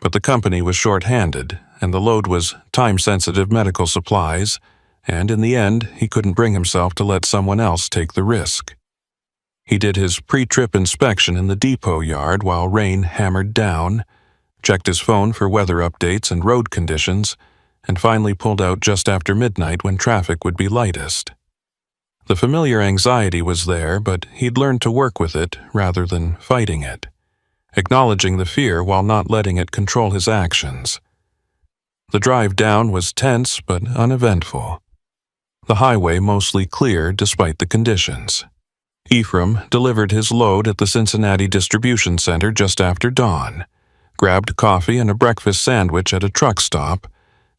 But the company was short-handed, and the load was time-sensitive medical supplies, and in the end, he couldn't bring himself to let someone else take the risk. He did his pre-trip inspection in the depot yard while rain hammered down, checked his phone for weather updates and road conditions, and finally pulled out just after midnight when traffic would be lightest. The familiar anxiety was there, but he'd learned to work with it rather than fighting it, acknowledging the fear while not letting it control his actions. The drive down was tense but uneventful. The highway mostly clear despite the conditions. Ephraim delivered his load at the Cincinnati distribution center just after dawn, grabbed coffee and a breakfast sandwich at a truck stop,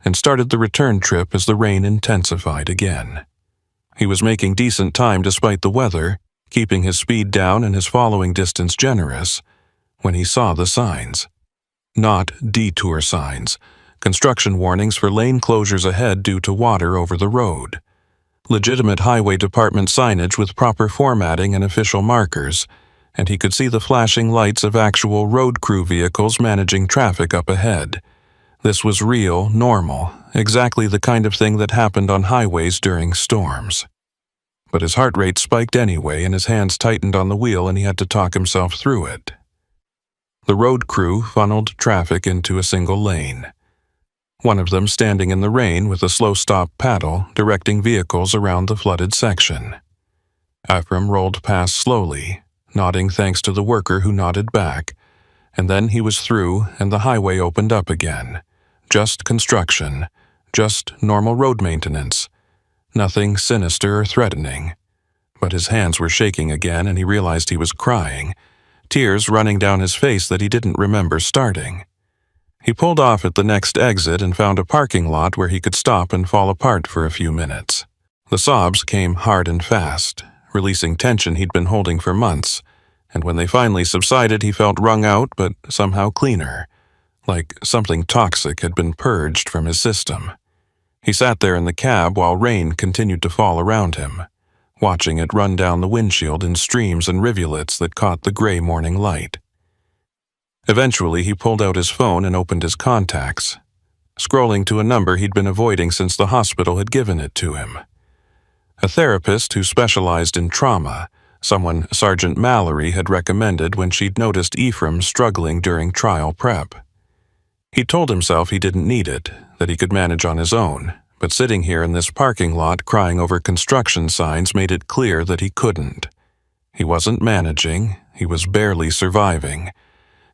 and started the return trip as the rain intensified again. He was making decent time despite the weather, keeping his speed down and his following distance generous, when he saw the signs. Not detour signs, construction warnings for lane closures ahead due to water over the road. legitimate highway department signage with proper formatting and official markers, and he could see the flashing lights of actual road crew vehicles managing traffic up ahead. This was real, normal, exactly the kind of thing that happened on highways during storms. But his heart rate spiked anyway, and his hands tightened on the wheel, and he had to talk himself through it. The road crew funneled traffic into a single lane, one of them standing in the rain with a slow-stop paddle directing vehicles around the flooded section. Ephraim rolled past slowly, nodding thanks to the worker who nodded back, and then he was through and the highway opened up again. Just construction, just normal road maintenance, nothing sinister or threatening. But his hands were shaking again, and he realized he was crying, tears running down his face that he didn't remember starting. He pulled off at the next exit and found a parking lot where he could stop and fall apart for a few minutes. The sobs came hard and fast, releasing tension he'd been holding for months, and when they finally subsided, he felt wrung out but somehow cleaner, like something toxic had been purged from his system. He sat there in the cab while rain continued to fall around him, watching it run down the windshield in streams and rivulets that caught the gray morning light. Eventually, he pulled out his phone and opened his contacts, scrolling to a number he'd been avoiding since the hospital had given it to him. A therapist who specialized in trauma, someone Sergeant Mallory had recommended when she'd noticed Ephraim struggling during trial prep. He told himself he didn't need it, that he could manage on his own, but sitting here in this parking lot crying over construction signs made it clear that he couldn't. He wasn't managing, he was barely surviving,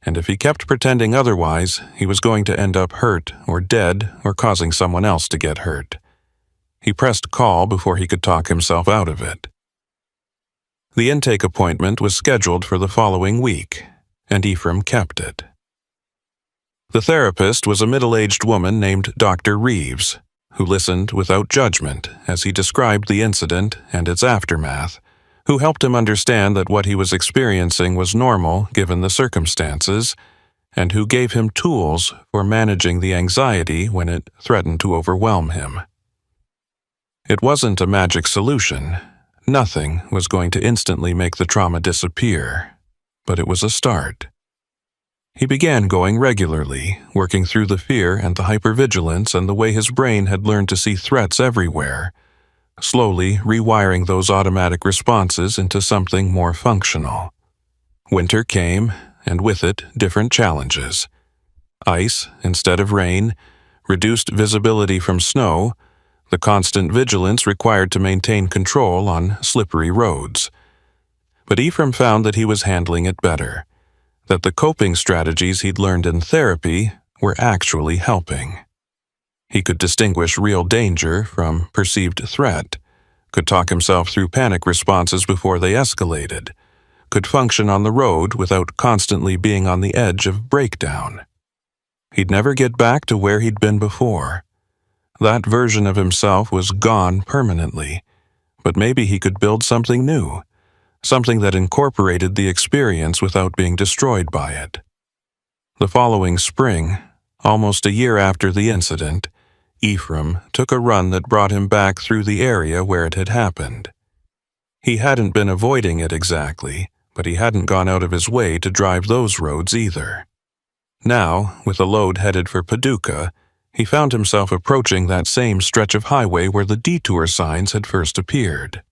and if he kept pretending otherwise, he was going to end up hurt or dead or causing someone else to get hurt. He pressed call before he could talk himself out of it. The intake appointment was scheduled for the following week, and Ephraim kept it. The therapist was a middle-aged woman named Dr. Reeves, who listened without judgment as he described the incident and its aftermath, who helped him understand that what he was experiencing was normal given the circumstances, and who gave him tools for managing the anxiety when it threatened to overwhelm him. It wasn't a magic solution. Nothing was going to instantly make the trauma disappear, but it was a start. He began going regularly, working through the fear and the hypervigilance and the way his brain had learned to see threats everywhere, slowly rewiring those automatic responses into something more functional. Winter came, and with it, different challenges. Ice instead of rain, reduced visibility from snow, the constant vigilance required to maintain control on slippery roads. But Ephraim found that he was handling it better, that the coping strategies he'd learned in therapy were actually helping. He could distinguish real danger from perceived threat, could talk himself through panic responses before they escalated, could function on the road without constantly being on the edge of breakdown. He'd never get back to where he'd been before. That version of himself was gone permanently, but maybe he could build something new, something that incorporated the experience without being destroyed by it. The following spring, almost a year after the incident, Ephraim took a run that brought him back through the area where it had happened. He hadn't been avoiding it exactly, but he hadn't gone out of his way to drive those roads either. Now, with a load headed for Paducah, he found himself approaching that same stretch of highway where the detour signs had first appeared.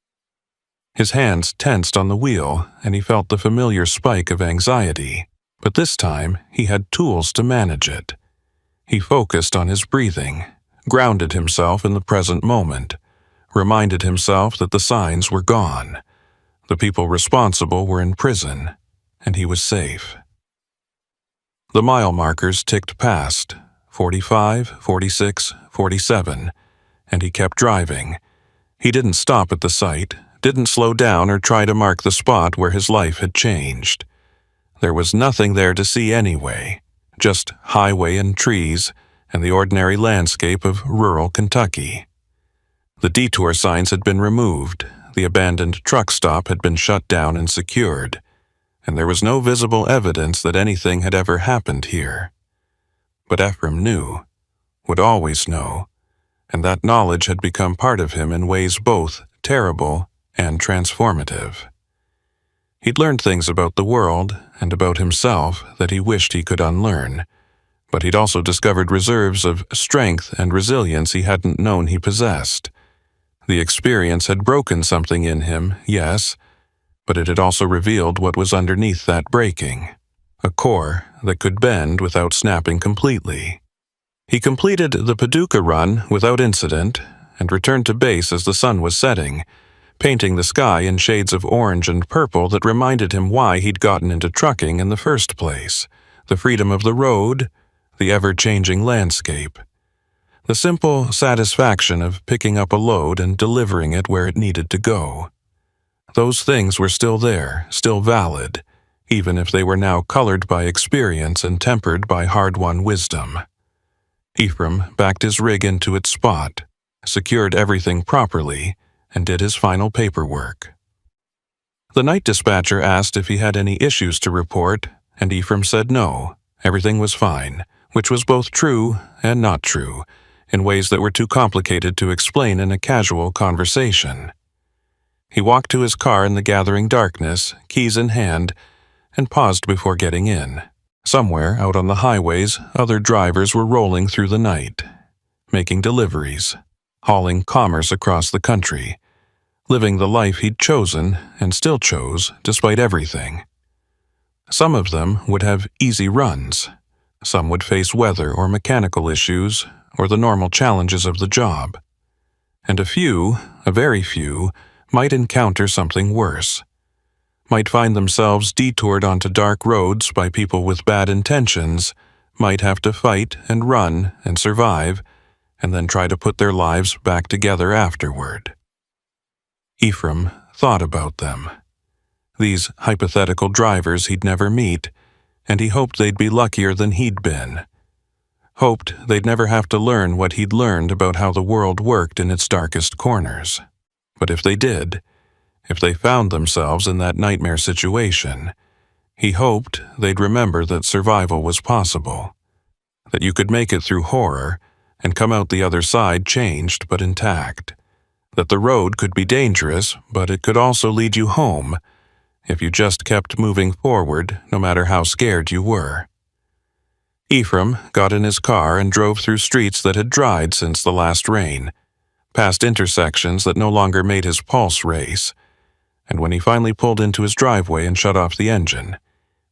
His hands tensed on the wheel, and he felt the familiar spike of anxiety, but this time he had tools to manage it. He focused on his breathing, grounded himself in the present moment, reminded himself that the signs were gone, the people responsible were in prison, and he was safe. The mile markers ticked past, 45, 46, 47, and he kept driving. He didn't stop at the site, didn't slow down or try to mark the spot where his life had changed. There was nothing there to see anyway, just highway and trees and the ordinary landscape of rural Kentucky. The detour signs had been removed, the abandoned truck stop had been shut down and secured, and there was no visible evidence that anything had ever happened here. But Ephraim knew, would always know, and that knowledge had become part of him in ways both terrible and transformative. He'd learned things about the world and about himself that he wished he could unlearn, but he'd also discovered reserves of strength and resilience he hadn't known he possessed. The experience had broken something in him, yes, but it had also revealed what was underneath that breaking, a core that could bend without snapping completely. He completed the Paducah run without incident and returned to base as the sun was setting, painting the sky in shades of orange and purple that reminded him why he'd gotten into trucking in the first place: the freedom of the road, the ever-changing landscape, the simple satisfaction of picking up a load and delivering it where it needed to go. Those things were still there, still valid, even if they were now colored by experience and tempered by hard-won wisdom. Ephraim backed his rig into its spot, secured everything properly, and did his final paperwork. The night dispatcher asked if he had any issues to report, and Ephraim said no, everything was fine, which was both true and not true, in ways that were too complicated to explain in a casual conversation. He walked to his car in the gathering darkness, keys in hand, and paused before getting in. Somewhere out on the highways, other drivers were rolling through the night, making deliveries, hauling commerce across the country, living the life he'd chosen and still chose despite everything. Some of them would have easy runs. Some would face weather or mechanical issues or the normal challenges of the job. And a very few, might encounter something worse, might find themselves detoured onto dark roads by people with bad intentions, might have to fight and run and survive, and then try to put their lives back together afterward. Ephraim thought about them, these hypothetical drivers he'd never meet, and he hoped they'd be luckier than he'd been. Hoped they'd never have to learn what he'd learned about how the world worked in its darkest corners. But if they did, if they found themselves in that nightmare situation, he hoped they'd remember that survival was possible, that you could make it through horror and come out the other side changed but intact, that the road could be dangerous, but it could also lead you home if you just kept moving forward no matter how scared you were. Ephraim got in his car and drove through streets that had dried since the last rain, past intersections that no longer made his pulse race, and when he finally pulled into his driveway and shut off the engine,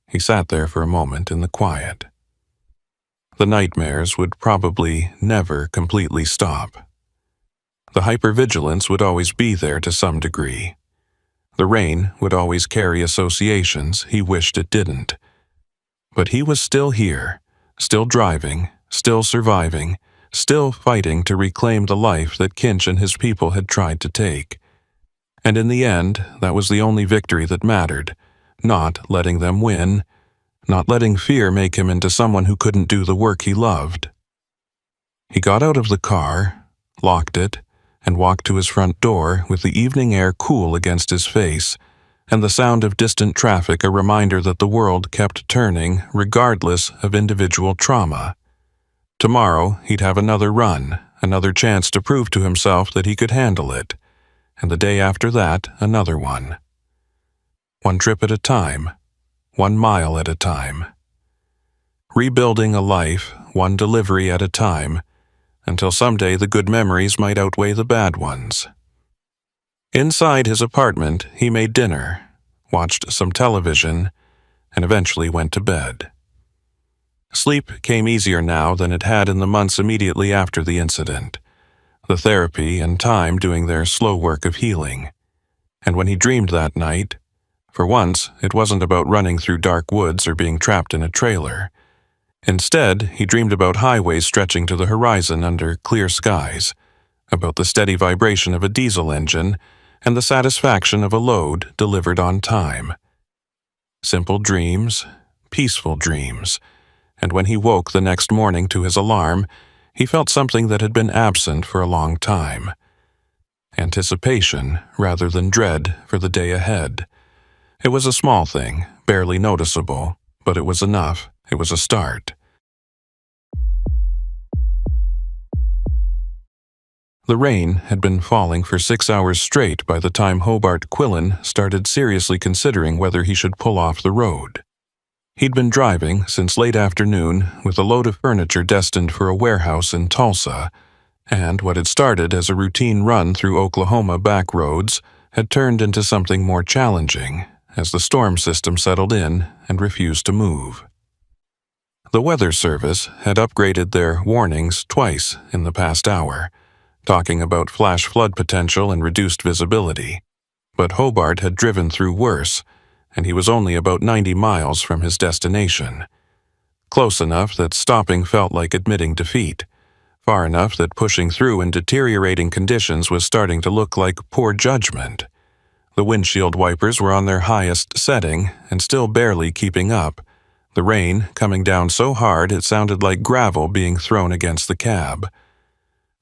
he sat there for a moment in the quiet. The nightmares would probably never completely stop. The hypervigilance would always be there to some degree. The rain would always carry associations he wished it didn't. But he was still here, still driving, still surviving, still fighting to reclaim the life that Kinch and his people had tried to take. And in the end, that was the only victory that mattered, not letting them win, not letting fear make him into someone who couldn't do the work he loved. He got out of the car, locked it, and walked to his front door with the evening air cool against his face, and the sound of distant traffic a reminder that the world kept turning regardless of individual trauma. Tomorrow he'd have another run, another chance to prove to himself that he could handle it, and the day after that another one. One trip at a time, 1 mile at a time. Rebuilding a life, one delivery at a time, until someday the good memories might outweigh the bad ones. Inside his apartment, he made dinner, watched some television, and eventually went to bed. Sleep came easier now than it had in the months immediately after the incident, the therapy and time doing their slow work of healing. And when he dreamed that night, for once, it wasn't about running through dark woods or being trapped in a trailer. Instead, he dreamed about highways stretching to the horizon under clear skies, about the steady vibration of a diesel engine and the satisfaction of a load delivered on time. Simple dreams, peaceful dreams, and when he woke the next morning to his alarm, he felt something that had been absent for a long time. Anticipation rather than dread for the day ahead. It was a small thing, barely noticeable, but it was enough. It was a start. The rain had been falling for 6 hours straight by the time Hobart Quillen started seriously considering whether he should pull off the road. He'd been driving since late afternoon with a load of furniture destined for a warehouse in Tulsa, and what had started as a routine run through Oklahoma back roads had turned into something more challenging as the storm system settled in and refused to move. The Weather Service had upgraded their warnings twice in the past hour, talking about flash flood potential and reduced visibility, but Hobart had driven through worse, and he was only about 90 miles from his destination. Close enough that stopping felt like admitting defeat, far enough that pushing through in deteriorating conditions was starting to look like poor judgment. The windshield wipers were on their highest setting and still barely keeping up, the rain coming down so hard it sounded like gravel being thrown against the cab.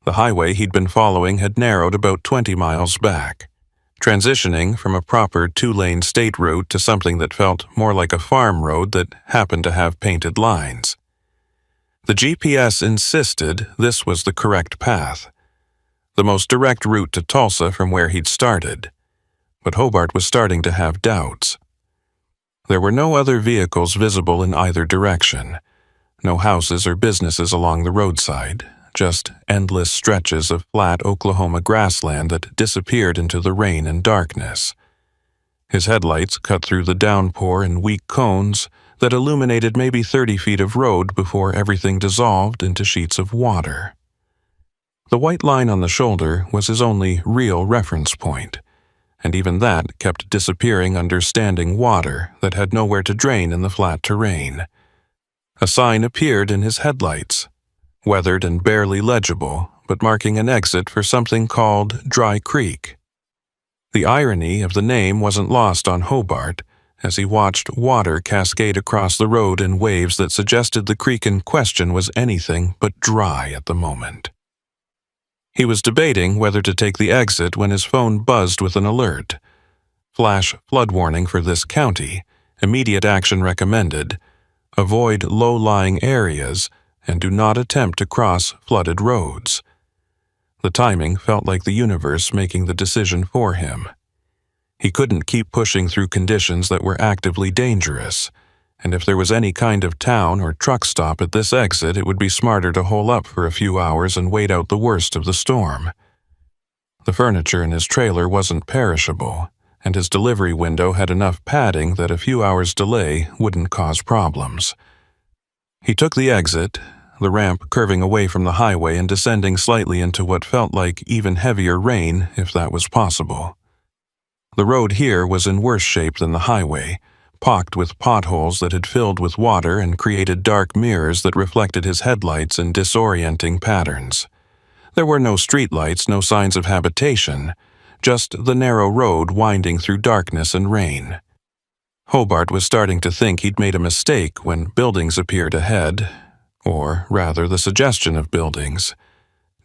The highway he'd been following had narrowed about 20 miles back, transitioning from a proper 2-lane state route to something that felt more like a farm road that happened to have painted lines. The GPS insisted this was the correct path, the most direct route to Tulsa from where he'd started, but Hobart was starting to have doubts. There were no other vehicles visible in either direction, no houses or businesses along the roadside, just endless stretches of flat Oklahoma grassland that disappeared into the rain and darkness. His headlights cut through the downpour in weak cones that illuminated maybe 30 feet of road before everything dissolved into sheets of water. The white line on the shoulder was his only real reference point, and even that kept disappearing under standing water that had nowhere to drain in the flat terrain. A sign appeared in his headlights, weathered and barely legible, but marking an exit for something called Dry Creek. The irony of the name wasn't lost on Hobart as he watched water cascade across the road in waves that suggested the creek in question was anything but dry at the moment. He was debating whether to take the exit when his phone buzzed with an alert. Flash flood warning for this county, immediate action recommended, avoid low-lying areas, and do not attempt to cross flooded roads. The timing felt like the universe making the decision for him. He couldn't keep pushing through conditions that were actively dangerous, and if there was any kind of town or truck stop at this exit, it would be smarter to hole up for a few hours and wait out the worst of the storm. The furniture in his trailer wasn't perishable, and his delivery window had enough padding that a few hours' delay wouldn't cause problems. He took the exit, the ramp curving away from the highway and descending slightly into what felt like even heavier rain, if that was possible. The road here was in worse shape than the highway, pocked with potholes that had filled with water and created dark mirrors that reflected his headlights in disorienting patterns. There were no streetlights, no signs of habitation, just the narrow road winding through darkness and rain. Hobart was starting to think he'd made a mistake when buildings appeared ahead, or rather the suggestion of buildings,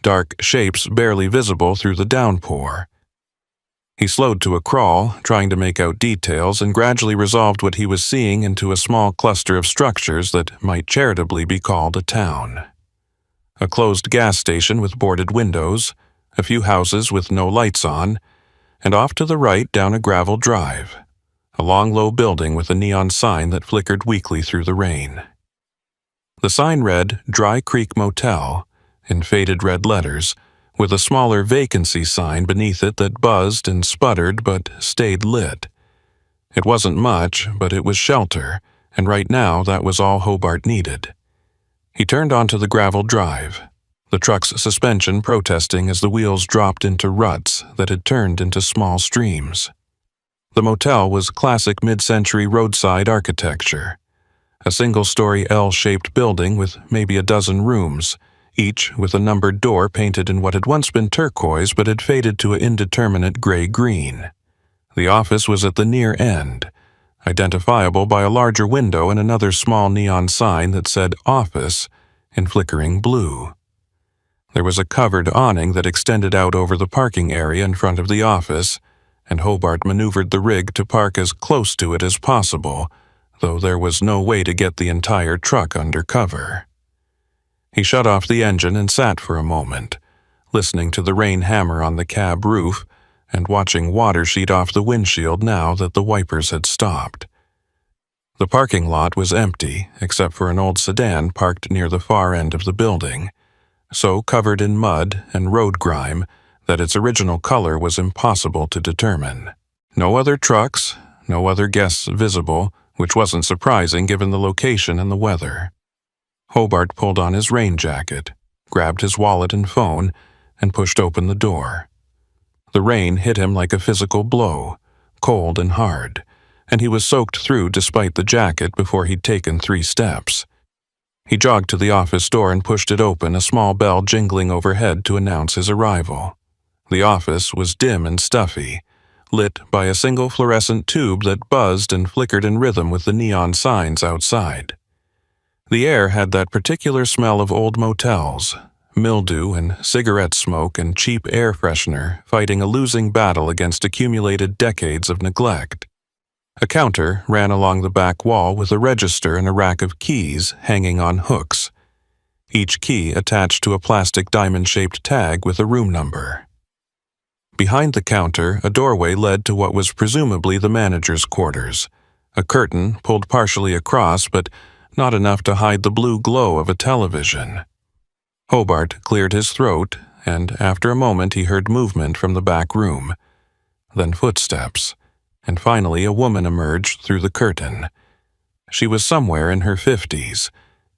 dark shapes barely visible through the downpour. He slowed to a crawl, trying to make out details, and gradually resolved what he was seeing into a small cluster of structures that might charitably be called a town. A closed gas station with boarded windows, a few houses with no lights on, and off to the right down a gravel drive, a long low building with a neon sign that flickered weakly through the rain. The sign read Dry Creek Motel in faded red letters, with a smaller vacancy sign beneath it that buzzed and sputtered but stayed lit. It wasn't much, but it was shelter, and right now that was all Hobart needed. He turned onto the gravel drive, the truck's suspension protesting as the wheels dropped into ruts that had turned into small streams. The motel was classic mid-century roadside architecture, a single-story L-shaped building with maybe a dozen rooms, each with a numbered door painted in what had once been turquoise but had faded to an indeterminate gray-green. The office was at the near end, identifiable by a larger window and another small neon sign that said Office in flickering blue. There was a covered awning that extended out over the parking area in front of the office, and Hobart maneuvered the rig to park as close to it as possible, though there was no way to get the entire truck under cover. He shut off the engine and sat for a moment, listening to the rain hammer on the cab roof and watching water sheet off the windshield now that the wipers had stopped. The parking lot was empty except for an old sedan parked near the far end of the building, so covered in mud and road grime that its original color was impossible to determine. No other trucks, no other guests visible, which wasn't surprising given the location and the weather. Hobart pulled on his rain jacket, grabbed his wallet and phone, and pushed open the door. The rain hit him like a physical blow, cold and hard, and he was soaked through despite the jacket before he'd taken 3 steps. He jogged to the office door and pushed it open, a small bell jingling overhead to announce his arrival. The office was dim and stuffy, lit by a single fluorescent tube that buzzed and flickered in rhythm with the neon signs outside. The air had that particular smell of old motels, mildew and cigarette smoke and cheap air freshener fighting a losing battle against accumulated decades of neglect. A counter ran along the back wall with a register and a rack of keys hanging on hooks, each key attached to a plastic diamond-shaped tag with a room number. Behind the counter, a doorway led to what was presumably the manager's quarters, a curtain pulled partially across but not enough to hide the blue glow of a television. Hobart cleared his throat, and after a moment he heard movement from the back room, then footsteps, and finally a woman emerged through the curtain. She was somewhere in her 50s,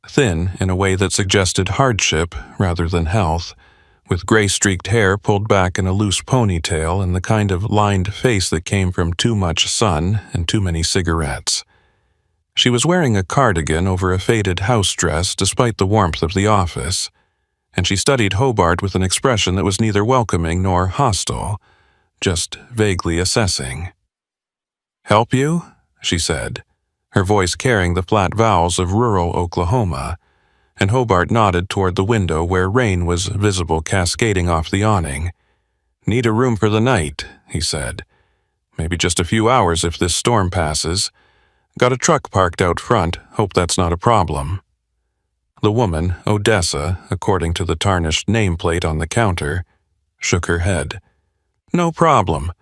thin in a way that suggested hardship rather than health, with gray-streaked hair pulled back in a loose ponytail and the kind of lined face that came from too much sun and too many cigarettes. She was wearing a cardigan over a faded house dress despite the warmth of the office, and she studied Hobart with an expression that was neither welcoming nor hostile, just vaguely assessing. "Help you?" she said, her voice carrying the flat vowels of rural Oklahoma, and Hobart nodded toward the window where rain was visible cascading off the awning. "Need a room for the night," he said. "Maybe just a few hours if this storm passes. Got a truck parked out front, hope that's not a problem." The woman, Odessa, according to the tarnished nameplate on the counter, shook her head. "No problem.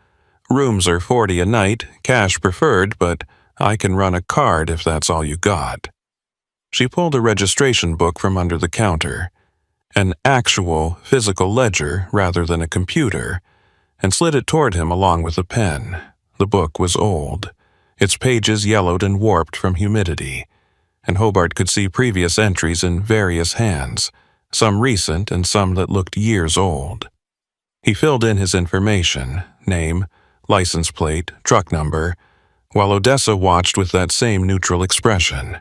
Rooms are $40 a night, cash preferred, but I can run a card if that's all you got." She pulled a registration book from under the counter, an actual physical ledger rather than a computer, and slid it toward him along with a pen. The book was old, its pages yellowed and warped from humidity, and Hobart could see previous entries in various hands, some recent and some that looked years old. He filled in his information, name, license plate, truck number, while Odessa watched with that same neutral expression.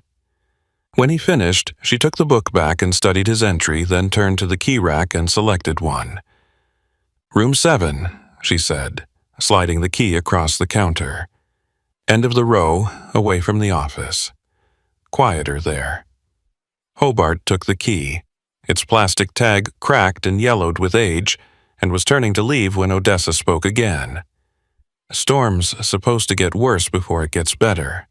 When he finished, she took the book back and studied his entry, then turned to the key rack and selected one. "Room 7, she said, sliding the key across the counter. "End of the row, away from the office. Quieter there." Hobart took the key. Its plastic tag cracked and yellowed with age, and was turning to leave when Odessa spoke again. "Storm's supposed to get worse before it gets better.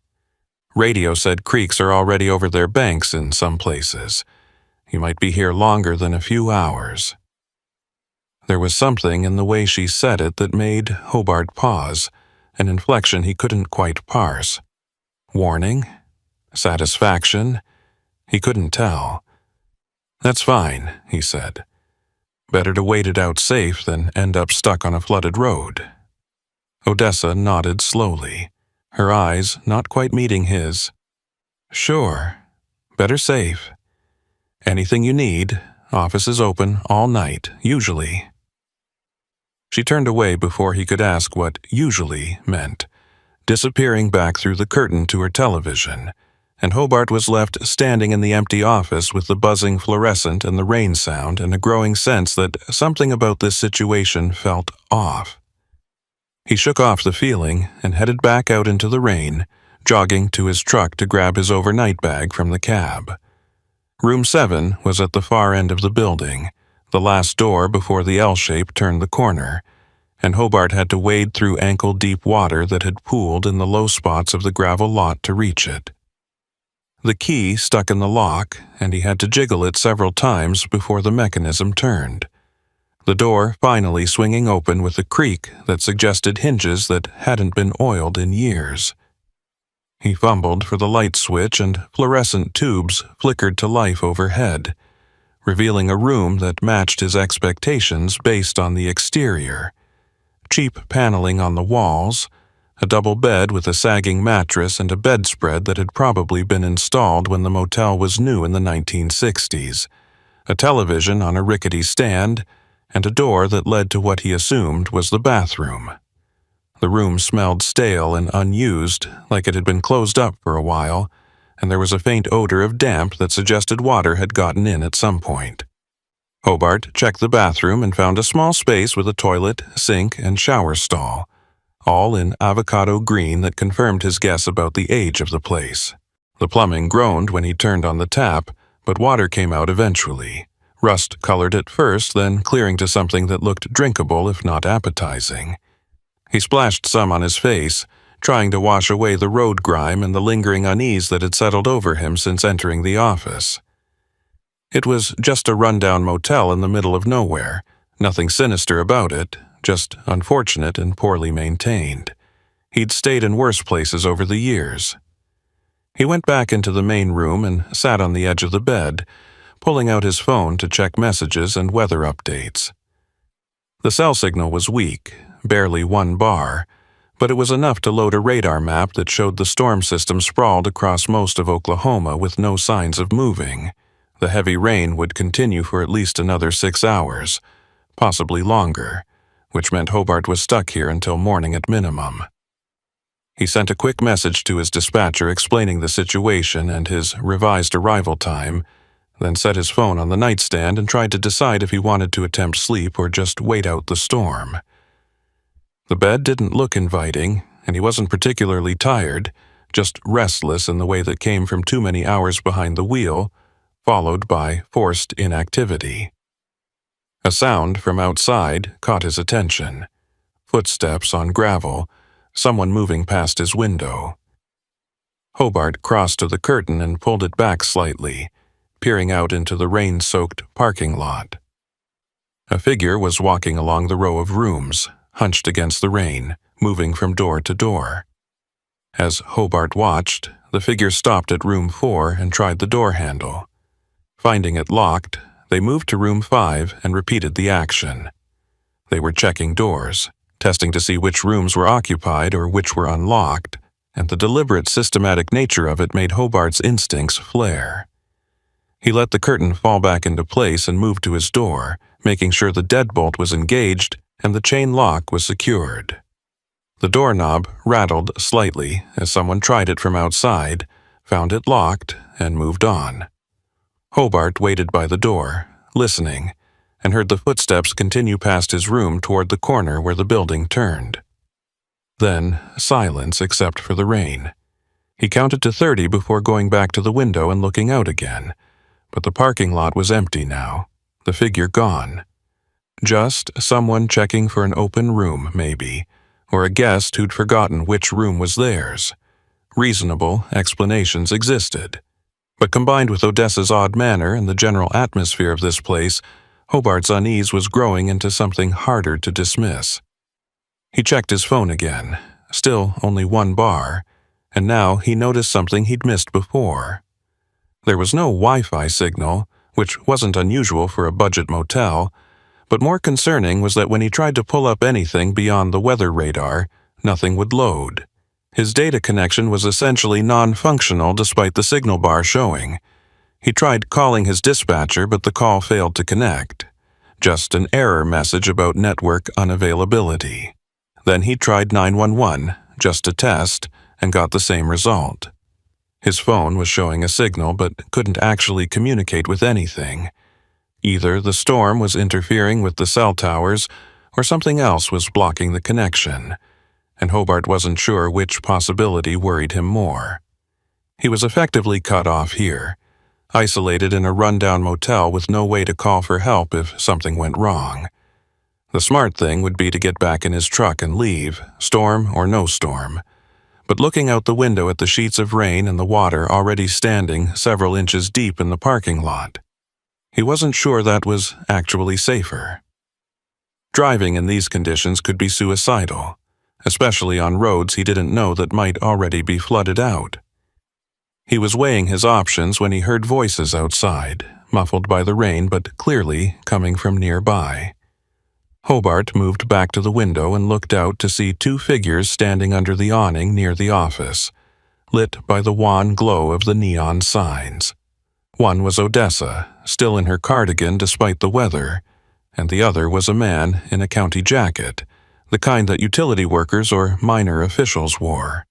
Radio said creeks are already over their banks in some places. You might be here longer than a few hours." There was something in the way she said it that made Hobart pause, an inflection he couldn't quite parse. Warning? Satisfaction? He couldn't tell. "That's fine," he said. "Better to wait it out safe than end up stuck on a flooded road." Odessa nodded slowly, her eyes not quite meeting his. "Sure. Better safe. Anything you need. Office is open all night, usually." She turned away before he could ask what "usually" meant, disappearing back through the curtain to her television, and Hobart was left standing in the empty office with the buzzing fluorescent and the rain sound and a growing sense that something about this situation felt off. He shook off the feeling and headed back out into the rain, jogging to his truck to grab his overnight bag from the cab. Room 7 was at the far end of the building, the last door before the L-shape turned the corner, and Hobart had to wade through ankle-deep water that had pooled in the low spots of the gravel lot to reach it. The key stuck in the lock, and he had to jiggle it several times before the mechanism turned. the door finally swinging open with a creak that suggested hinges that hadn't been oiled in years. He fumbled for the light switch and fluorescent tubes flickered to life overhead, revealing a room that matched his expectations based on the exterior. Cheap paneling on the walls, a double bed with a sagging mattress and a bedspread that had probably been installed when the motel was new in the 1960s, a television on a rickety stand, and a door that led to what he assumed was the bathroom. The room smelled stale and unused, like it had been closed up for a while, and there was a faint odor of damp that suggested water had gotten in at some point. Hobart checked the bathroom and found a small space with a toilet, sink, and shower stall, all in avocado green that confirmed his guess about the age of the place. The plumbing groaned when he turned on the tap, but water came out eventually, rust-colored at first, then clearing to something that looked drinkable if not appetizing. He splashed some on his face, trying to wash away the road grime and the lingering unease that had settled over him since entering the office. It was just a rundown motel in the middle of nowhere, nothing sinister about it, just unfortunate and poorly maintained. He'd stayed in worse places over the years. He went back into the main room and sat on the edge of the bed, pulling out his phone to check messages and weather updates. The cell signal was weak, barely 1 bar, but it was enough to load a radar map that showed the storm system sprawled across most of Oklahoma with no signs of moving. The heavy rain would continue for at least another 6 hours, possibly longer, which meant Hobart was stuck here until morning at minimum. He sent a quick message to his dispatcher explaining the situation and his revised arrival time, then set his phone on the nightstand and tried to decide if he wanted to attempt sleep or just wait out the storm. The bed didn't look inviting, and he wasn't particularly tired, just restless in the way that came from too many hours behind the wheel, followed by forced inactivity. A sound from outside caught his attention. Footsteps on gravel, someone moving past his window. Hobart crossed to the curtain and pulled it back slightly, peering out into the rain-soaked parking lot. A figure was walking along the row of rooms, hunched against the rain, moving from door to door. As Hobart watched, the figure stopped at room 4 and tried the door handle. Finding it locked, they moved to room 5 and repeated the action. They were checking doors, testing to see which rooms were occupied or which were unlocked, and the deliberate, systematic nature of it made Hobart's instincts flare. He let the curtain fall back into place and moved to his door, making sure the deadbolt was engaged and the chain lock was secured. The doorknob rattled slightly as someone tried it from outside, found it locked, and moved on. Hobart waited by the door, listening, and heard the footsteps continue past his room toward the corner where the building turned. Then silence except for the rain. He counted to 30 before going back to the window and looking out again, but the parking lot was empty now, the figure gone. Just someone checking for an open room, maybe, or a guest who'd forgotten which room was theirs. Reasonable explanations existed. But combined with Odessa's odd manner and the general atmosphere of this place, Hobart's unease was growing into something harder to dismiss. He checked his phone again, still only 1 bar, and now he noticed something he'd missed before. There was no Wi-Fi signal, which wasn't unusual for a budget motel, but more concerning was that when he tried to pull up anything beyond the weather radar, nothing would load. His data connection was essentially non-functional despite the signal bar showing. He tried calling his dispatcher, but the call failed to connect. Just an error message about network unavailability. Then he tried 911, just to test, and got the same result. His phone was showing a signal but couldn't actually communicate with anything. Either the storm was interfering with the cell towers, or something else was blocking the connection, and Hobart wasn't sure which possibility worried him more. He was effectively cut off here, isolated in a rundown motel with no way to call for help if something went wrong. The smart thing would be to get back in his truck and leave, storm or no storm. But looking out the window at the sheets of rain and the water already standing several inches deep in the parking lot, he wasn't sure that was actually safer. Driving in these conditions could be suicidal, especially on roads he didn't know that might already be flooded out. He was weighing his options when he heard voices outside, muffled by the rain but clearly coming from nearby. Hobart moved back to the window and looked out to see two figures standing under the awning near the office, lit by the wan glow of the neon signs. One was Odessa, still in her cardigan despite the weather, and the other was a man in a county jacket, the kind that utility workers or minor officials wore.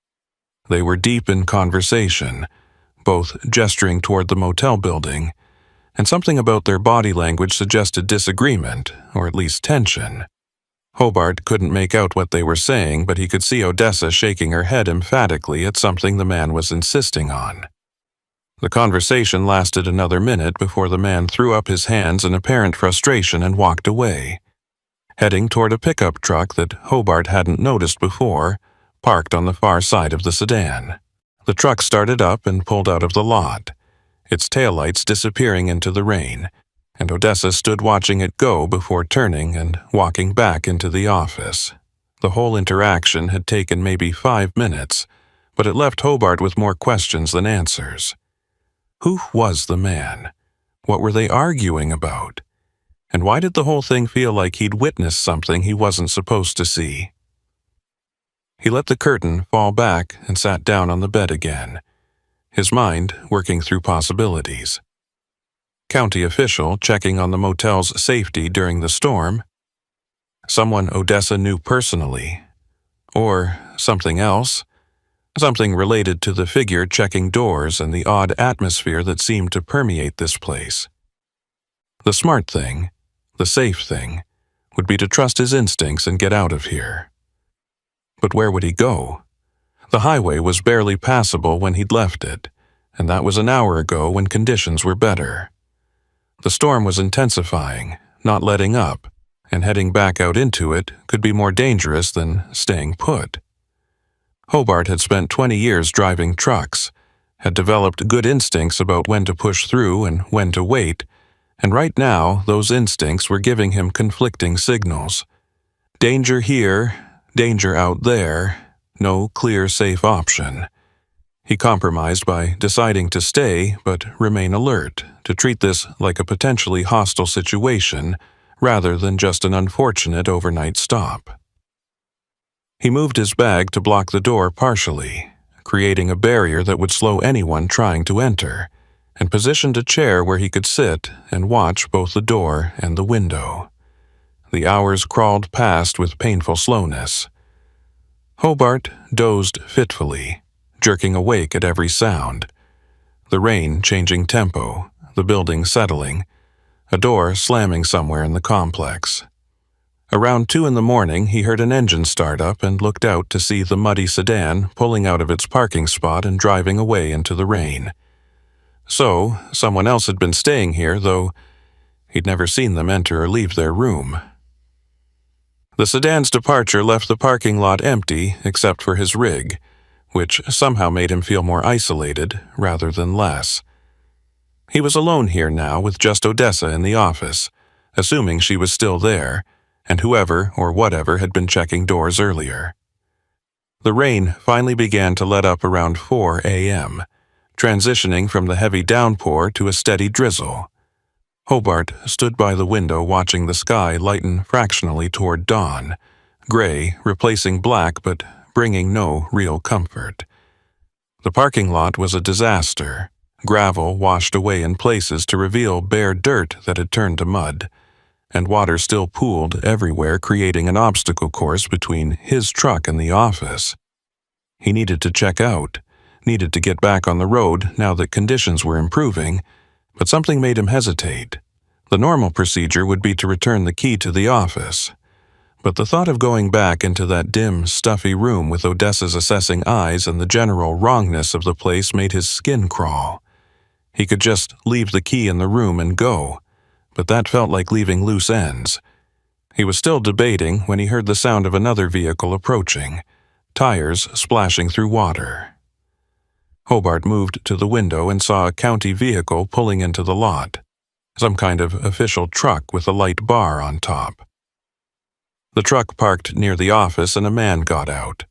They were deep in conversation, both gesturing toward the motel building, and something about their body language suggested disagreement, or at least tension. Hobart couldn't make out what they were saying, but he could see Odessa shaking her head emphatically at something the man was insisting on. The conversation lasted another minute before the man threw up his hands in apparent frustration and walked away, heading toward a pickup truck that Hobart hadn't noticed before, parked on the far side of the sedan. The truck started up and pulled out of the lot, its taillights disappearing into the rain, and Odessa stood watching it go before turning and walking back into the office. The whole interaction had taken maybe 5 minutes, but it left Hobart with more questions than answers. Who was the man? What were they arguing about? And why did the whole thing feel like he'd witnessed something he wasn't supposed to see? He let the curtain fall back and sat down on the bed again, his mind working through possibilities. County official checking on the motel's safety during the storm, someone Odessa knew personally, or something else, something related to the figure checking doors and the odd atmosphere that seemed to permeate this place. The smart thing, the safe thing, would be to trust his instincts and get out of here. But where would he go? The highway was barely passable when he'd left it, and that was an hour ago when conditions were better. The storm was intensifying, not letting up, and heading back out into it could be more dangerous than staying put. Hobart had spent 20 years driving trucks, had developed good instincts about when to push through and when to wait, and right now those instincts were giving him conflicting signals. Danger here, danger out there, no clear safe option. He compromised by deciding to stay but remain alert, to treat this like a potentially hostile situation rather than just an unfortunate overnight stop. He moved his bag to block the door partially, creating a barrier that would slow anyone trying to enter, and positioned a chair where he could sit and watch both the door and the window. The hours crawled past with painful slowness. Hobart dozed fitfully, jerking awake at every sound. The rain changing tempo, the building settling, a door slamming somewhere in the complex. Around 2 a.m, he heard an engine start up and looked out to see the muddy sedan pulling out of its parking spot and driving away into the rain. So, someone else had been staying here, though he'd never seen them enter or leave their room. The sedan's departure left the parking lot empty except for his rig, which somehow made him feel more isolated rather than less. He was alone here now with just Odessa in the office, assuming she was still there, and whoever or whatever had been checking doors earlier. The rain finally began to let up around 4 a.m., transitioning from the heavy downpour to a steady drizzle. Hobart stood by the window watching the sky lighten fractionally toward dawn, gray replacing black but bringing no real comfort. The parking lot was a disaster, gravel washed away in places to reveal bare dirt that had turned to mud, and water still pooled everywhere, creating an obstacle course between his truck and the office. He needed to check out, needed to get back on the road now that conditions were improving, but something made him hesitate. The normal procedure would be to return the key to the office, but the thought of going back into that dim, stuffy room with Odessa's assessing eyes and the general wrongness of the place made his skin crawl. He could just leave the key in the room and go, but that felt like leaving loose ends. He was still debating when he heard the sound of another vehicle approaching, tires splashing through water. Hobart moved to the window and saw a county vehicle pulling into the lot, some kind of official truck with a light bar on top. The truck parked near the office and a man got out.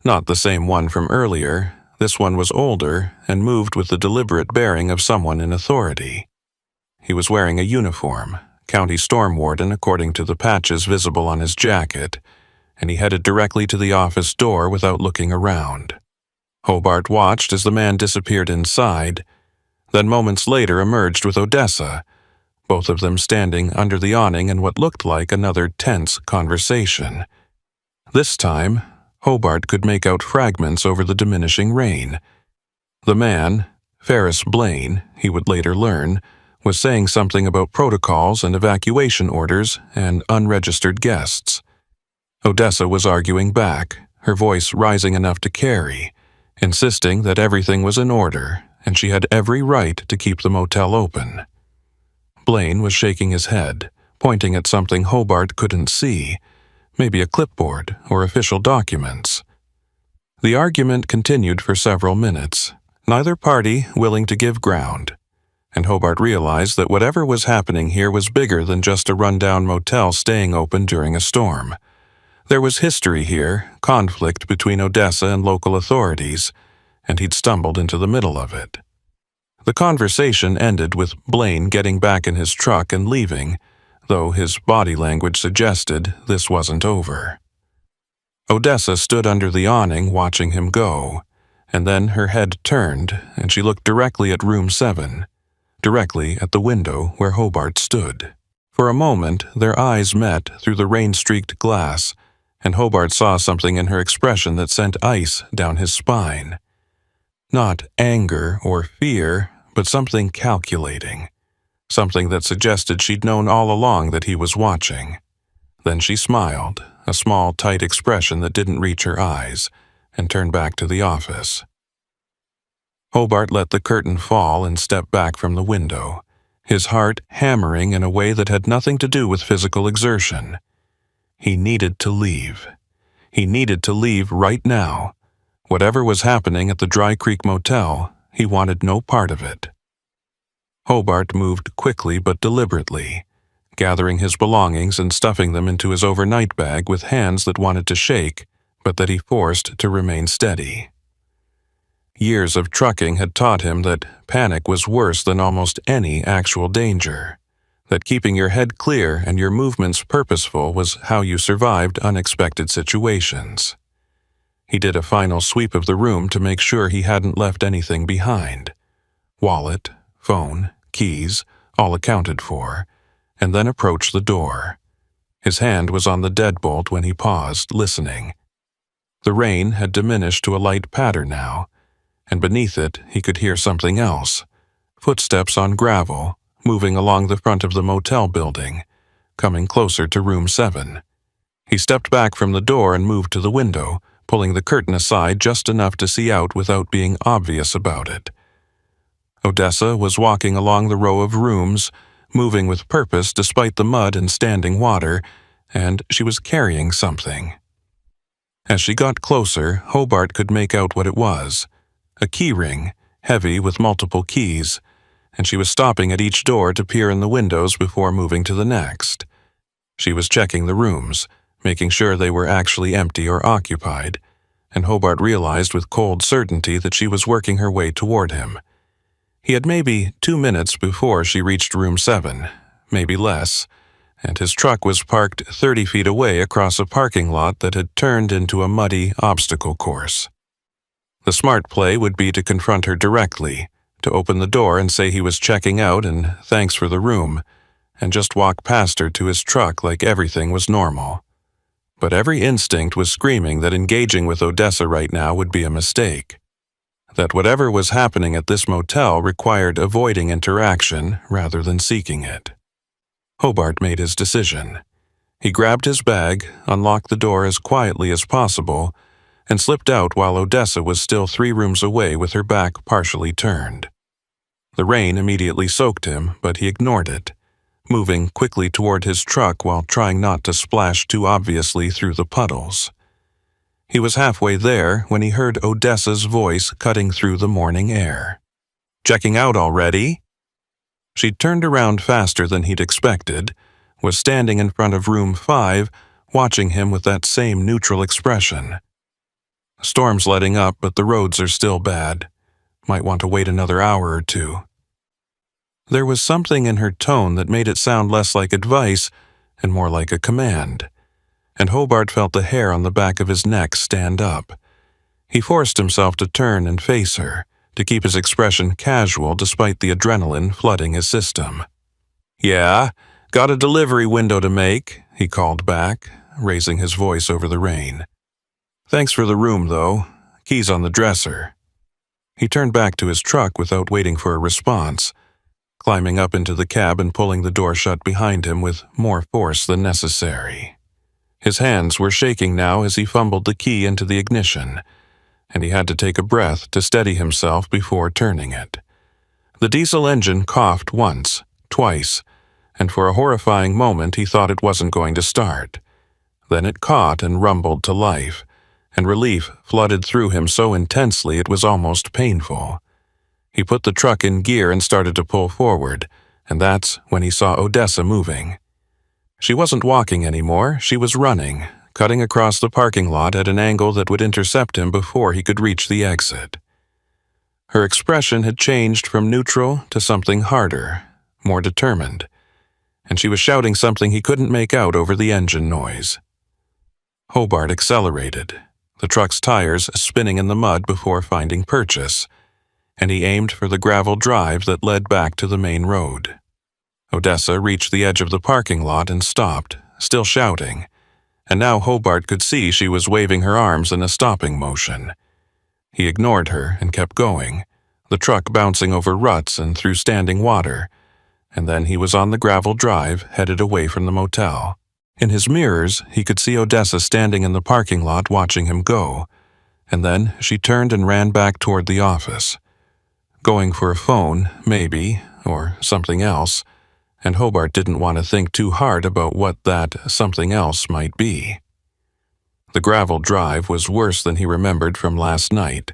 Not the same one from earlier. This one was older and moved with the deliberate bearing of someone in authority. He was wearing a uniform, county storm warden according to the patches visible on his jacket, and he headed directly to the office door without looking around. Hobart watched as the man disappeared inside, then moments later emerged with Odessa, both of them standing under the awning in what looked like another tense conversation. This time, Hobart could make out fragments over the diminishing rain. The man, Ferris Blaine, he would later learn, was saying something about protocols and evacuation orders and unregistered guests. Odessa was arguing back, her voice rising enough to carry, insisting that everything was in order and she had every right to keep the motel open. Blaine was shaking his head, pointing at something Hobart couldn't see, maybe a clipboard or official documents. The argument continued for several minutes, neither party willing to give ground, and Hobart realized that whatever was happening here was bigger than just a rundown motel staying open during a storm. There was history here, conflict between Odessa and local authorities, and he'd stumbled into the middle of it. The conversation ended with Blaine getting back in his truck and leaving, though his body language suggested this wasn't over. Odessa stood under the awning watching him go, and then her head turned and she looked directly at room 7, directly at the window where Hobart stood. For a moment, their eyes met through the rain-streaked glass, and Hobart saw something in her expression that sent ice down his spine. Not anger or fear, but something calculating. Something that suggested she'd known all along that he was watching. Then she smiled, a small, tight expression that didn't reach her eyes, and turned back to the office. Hobart let the curtain fall and stepped back from the window, his heart hammering in a way that had nothing to do with physical exertion. He needed to leave. He needed to leave right now. Whatever was happening at the Dry Creek Motel, he wanted no part of it. Hobart moved quickly but deliberately, gathering his belongings and stuffing them into his overnight bag with hands that wanted to shake, but that he forced to remain steady. Years of trucking had taught him that panic was worse than almost any actual danger, that keeping your head clear and your movements purposeful was how you survived unexpected situations. He did a final sweep of the room to make sure he hadn't left anything behind. Wallet, phone, keys, all accounted for, and then approached the door. His hand was on the deadbolt when he paused, listening. The rain had diminished to a light patter now, and beneath it he could hear something else, footsteps on gravel, moving along the front of the motel building, coming closer to room 7. He stepped back from the door and moved to the window, pulling the curtain aside just enough to see out without being obvious about it. Odessa was walking along the row of rooms, moving with purpose despite the mud and standing water, and she was carrying something. As she got closer, Hobart could make out what it was, a key ring, heavy with multiple keys, and she was stopping at each door to peer in the windows before moving to the next. She was checking the rooms, making sure they were actually empty or occupied, and Hobart realized with cold certainty that she was working her way toward him. He had maybe 2 minutes before she reached room 7, maybe less, and his truck was parked 30 feet away across a parking lot that had turned into a muddy obstacle course. The smart play would be to confront her directly, to open the door and say he was checking out and thanks for the room, and just walk past her to his truck like everything was normal. But every instinct was screaming that engaging with Odessa right now would be a mistake, that whatever was happening at this motel required avoiding interaction rather than seeking it. Hobart made his decision. He grabbed his bag, unlocked the door as quietly as possible, and slipped out while Odessa was still 3 rooms away with her back partially turned. The rain immediately soaked him, but he ignored it, moving quickly toward his truck while trying not to splash too obviously through the puddles. He was halfway there when he heard Odessa's voice cutting through the morning air. "Checking out already?" She'd turned around faster than he'd expected, was standing in front of room 5, watching him with that same neutral expression. Storm's letting up, but the roads are still bad. Might want to wait another hour or two. There was something in her tone that made it sound less like advice and more like a command, and Hobart felt the hair on the back of his neck stand up. He forced himself to turn and face her, to keep his expression casual despite the adrenaline flooding his system. "Yeah, got a delivery window to make," he called back, raising his voice over the rain. "Thanks for the room, though. Keys on the dresser." He turned back to his truck without waiting for a response, climbing up into the cab and pulling the door shut behind him with more force than necessary. His hands were shaking now as he fumbled the key into the ignition, and he had to take a breath to steady himself before turning it. The diesel engine coughed once, twice, and for a horrifying moment he thought it wasn't going to start. Then it caught and rumbled to life, and relief flooded through him so intensely it was almost painful. He put the truck in gear and started to pull forward, and that's when he saw Odessa moving. She wasn't walking anymore, she was running, cutting across the parking lot at an angle that would intercept him before he could reach the exit. Her expression had changed from neutral to something harder, more determined, and she was shouting something he couldn't make out over the engine noise. Hobart accelerated, the truck's tires spinning in the mud before finding purchase, and he aimed for the gravel drive that led back to the main road. Odessa reached the edge of the parking lot and stopped, still shouting, and now Hobart could see she was waving her arms in a stopping motion. He ignored her and kept going, the truck bouncing over ruts and through standing water, and then he was on the gravel drive headed away from the motel. In his mirrors, he could see Odessa standing in the parking lot watching him go, and then she turned and ran back toward the office. Going for a phone, maybe, or something else, and Hobart didn't want to think too hard about what that something else might be. The gravel drive was worse than he remembered from last night,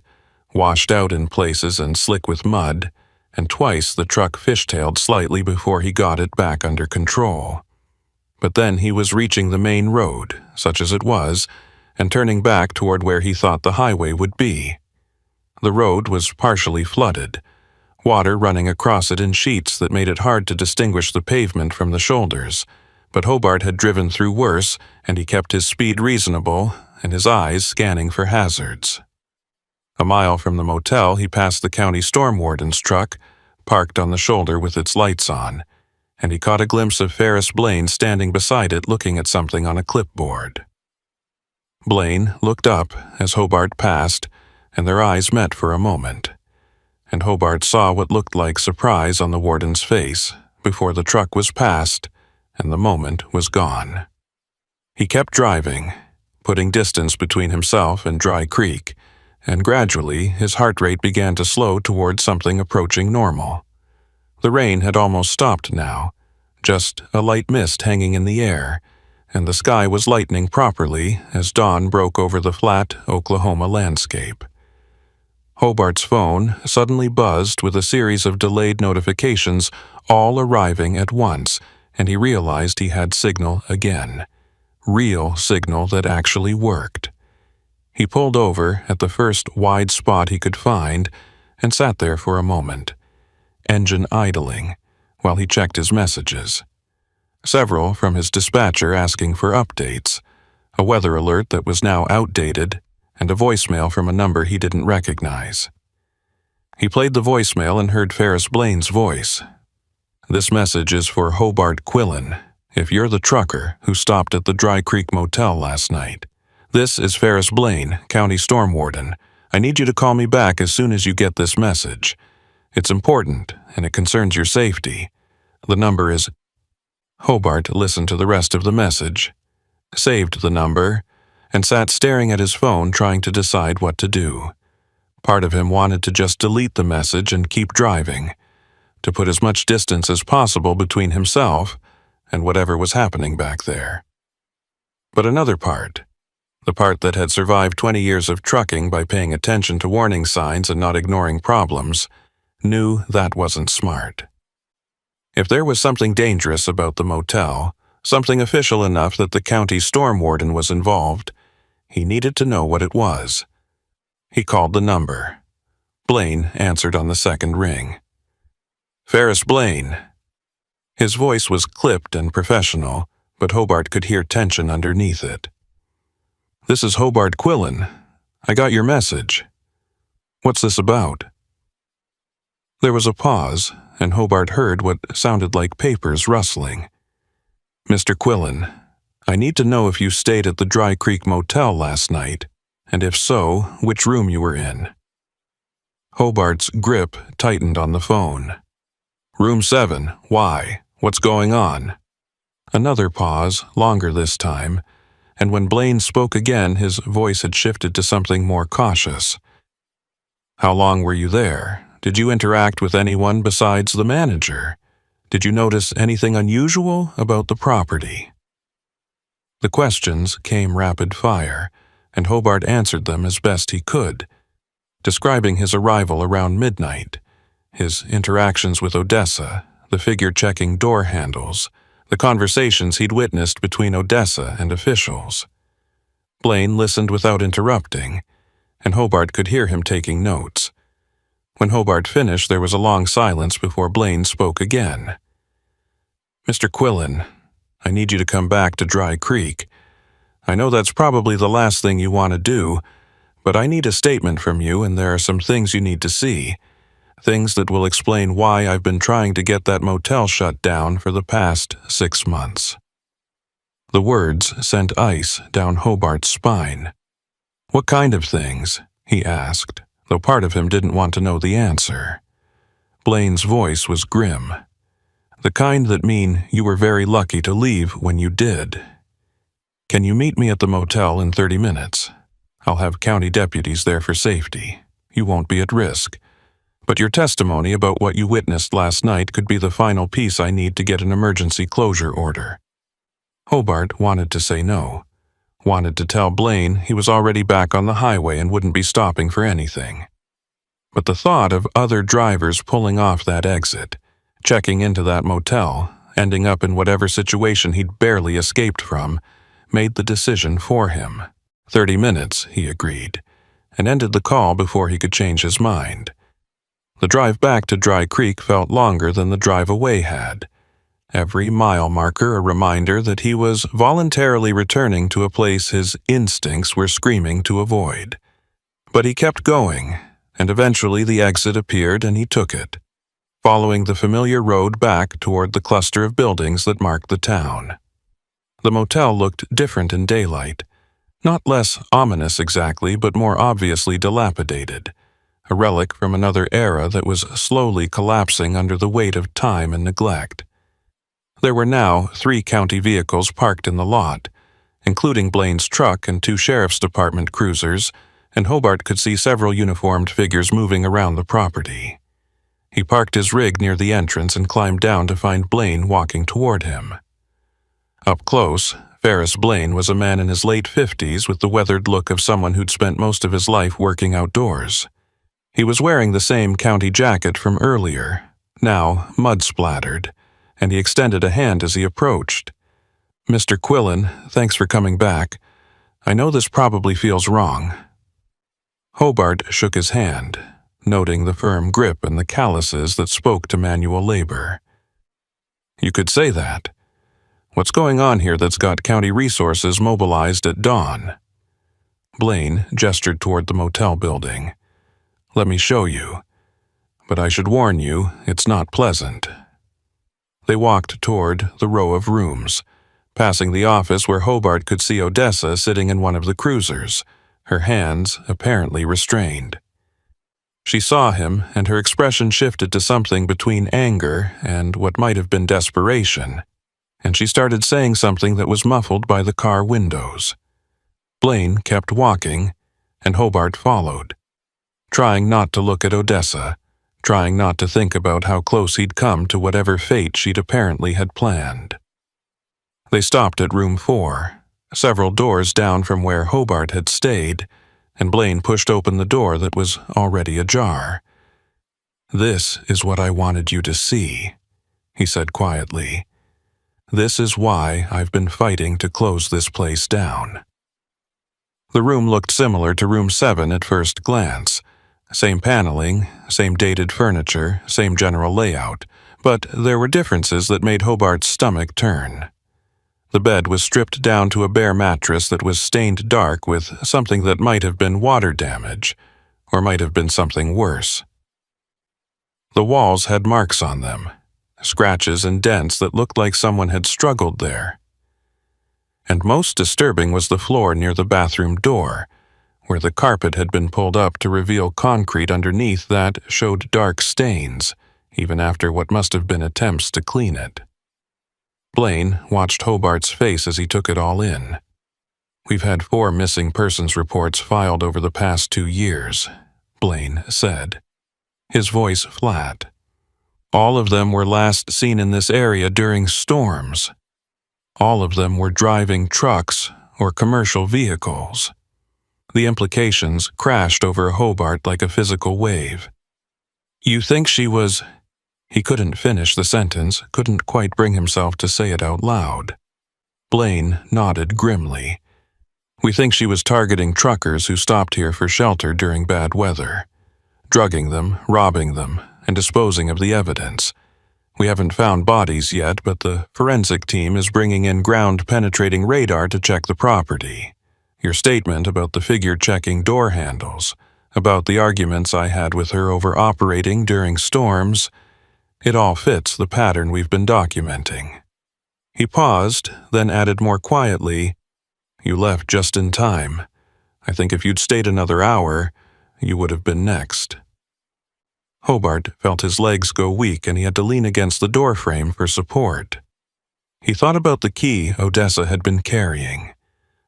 washed out in places and slick with mud, and twice the truck fishtailed slightly before he got it back under control. But then he was reaching the main road, such as it was, and turning back toward where he thought the highway would be. The road was partially flooded, water running across it in sheets that made it hard to distinguish the pavement from the shoulders, but Hobart had driven through worse, and he kept his speed reasonable and his eyes scanning for hazards. A mile from the motel, he passed the county storm warden's truck, parked on the shoulder with its lights on, and he caught a glimpse of Ferris Blaine standing beside it looking at something on a clipboard. Blaine looked up as Hobart passed, and their eyes met for a moment, and Hobart saw what looked like surprise on the warden's face before the truck was passed and the moment was gone. He kept driving, putting distance between himself and Dry Creek, and gradually his heart rate began to slow toward something approaching normal. The rain had almost stopped now, just a light mist hanging in the air, and the sky was lightening properly as dawn broke over the flat Oklahoma landscape. Hobart's phone suddenly buzzed with a series of delayed notifications, all arriving at once, and he realized he had signal again. Real signal that actually worked. He pulled over at the first wide spot he could find and sat there for a moment, engine idling, while he checked his messages. Several from his dispatcher asking for updates, a weather alert that was now outdated, and a voicemail from a number he didn't recognize. He played the voicemail and heard Ferris Blaine's voice. "This message is for Hobart Quillen, if you're the trucker who stopped at the Dry Creek Motel last night. This is Ferris Blaine, County Storm Warden. I need you to call me back as soon as you get this message. It's important, and it concerns your safety. The number is..." Hobart listened to the rest of the message, saved the number, and sat staring at his phone trying to decide what to do. Part of him wanted to just delete the message and keep driving, to put as much distance as possible between himself and whatever was happening back there. But another part, the part that had survived 20 years of trucking by paying attention to warning signs and not ignoring problems, knew that wasn't smart. If there was something dangerous about the motel, something official enough that the county storm warden was involved. He needed to know what it was. He called the number. Blaine answered on the second ring. "Ferris Blaine." His voice was clipped and professional, but Hobart could hear tension underneath it. "This is Hobart Quillen. I got your message. What's this about?" There was a pause, and Hobart heard what sounded like papers rustling. "Mr. Quillen, I need to know if you stayed at the Dry Creek Motel last night, and if so, which room you were in." Hobart's grip tightened on the phone. "Room 7. Why? What's going on?" Another pause, longer this time, and when Blaine spoke again, his voice had shifted to something more cautious. "How long were you there? Did you interact with anyone besides the manager? Did you notice anything unusual about the property?" The questions came rapid fire, and Hobart answered them as best he could, describing his arrival around midnight, his interactions with Odessa, the figure checking door handles, the conversations he'd witnessed between Odessa and officials. Blaine listened without interrupting, and Hobart could hear him taking notes. When Hobart finished, there was a long silence before Blaine spoke again. "Mr. Quillen, I need you to come back to Dry Creek. I know that's probably the last thing you want to do, but I need a statement from you, and there are some things you need to see. Things that will explain why I've been trying to get that motel shut down for the past 6 months." The words sent ice down Hobart's spine. "What kind of things?" he asked, though part of him didn't want to know the answer. Blaine's voice was grim. "The kind that mean you were very lucky to leave when you did. Can you meet me at the motel in 30 minutes? I'll have county deputies there for safety. You won't be at risk. But your testimony about what you witnessed last night could be the final piece I need to get an emergency closure order." Hobart wanted to say no, wanted to tell Blaine he was already back on the highway and wouldn't be stopping for anything. But the thought of other drivers pulling off that exit, checking into that motel, ending up in whatever situation he'd barely escaped from, made the decision for him. 30 minutes, he agreed, and ended the call before he could change his mind. The drive back to Dry Creek felt longer than the drive away had. Every mile marker a reminder that he was voluntarily returning to a place his instincts were screaming to avoid. But he kept going, and eventually the exit appeared and he took it, following the familiar road back toward the cluster of buildings that marked the town. The motel looked different in daylight, not less ominous exactly, but more obviously dilapidated, a relic from another era that was slowly collapsing under the weight of time and neglect. There were now 3 county vehicles parked in the lot, including Blaine's truck and 2 sheriff's department cruisers, and Hobart could see several uniformed figures moving around the property. He parked his rig near the entrance and climbed down to find Blaine walking toward him. Up close, Ferris Blaine was a man in his late 50s with the weathered look of someone who'd spent most of his life working outdoors. He was wearing the same county jacket from earlier, now mud-splattered, and he extended a hand as he approached. "Mr. Quillen, thanks for coming back. I know this probably feels wrong." Hobart shook his hand, noting the firm grip and the calluses that spoke to manual labor. "You could say that. What's going on here that's got county resources mobilized at dawn?" Blaine gestured toward the motel building. "Let me show you. But I should warn you, it's not pleasant." They walked toward the row of rooms, passing the office where Hobart could see Odessa sitting in one of the cruisers, her hands apparently restrained. She saw him, and her expression shifted to something between anger and what might have been desperation, and she started saying something that was muffled by the car windows. Blaine kept walking, and Hobart followed, trying not to look at Odessa, trying not to think about how close he'd come to whatever fate she'd apparently had planned. They stopped at room 4, several doors down from where Hobart had stayed, and Blaine pushed open the door that was already ajar. "This is what I wanted you to see," he said quietly. This is why I've been fighting to close this place down." The room looked similar to room 7 at first glance. Same paneling, same dated furniture, same general layout, but there were differences that made Hobart's stomach turn. The bed was stripped down to a bare mattress that was stained dark with something that might have been water damage, or might have been something worse. The walls had marks on them, scratches and dents that looked like someone had struggled there. And most disturbing was the floor near the bathroom door, where the carpet had been pulled up to reveal concrete underneath that showed dark stains, even after what must have been attempts to clean it. Blaine watched Hobart's face as he took it all in. "We've had 4 missing persons reports filed over the past 2 years," Blaine said, his voice flat. "All of them were last seen in this area during storms. All of them were driving trucks or commercial vehicles." The implications crashed over Hobart like a physical wave. "You think she was—" He couldn't finish the sentence, couldn't quite bring himself to say it out loud. Blaine nodded grimly. "We think she was targeting truckers who stopped here for shelter during bad weather, drugging them, robbing them, and disposing of the evidence. We haven't found bodies yet, but the forensic team is bringing in ground-penetrating radar to check the property. Your statement about the figure checking door handles, about the arguments I had with her over operating during storms, it all fits the pattern we've been documenting." He paused, then added more quietly, "You left just in time. I think if you'd stayed another hour, you would have been next." Hobart felt his legs go weak and he had to lean against the doorframe for support. He thought about the key Odessa had been carrying,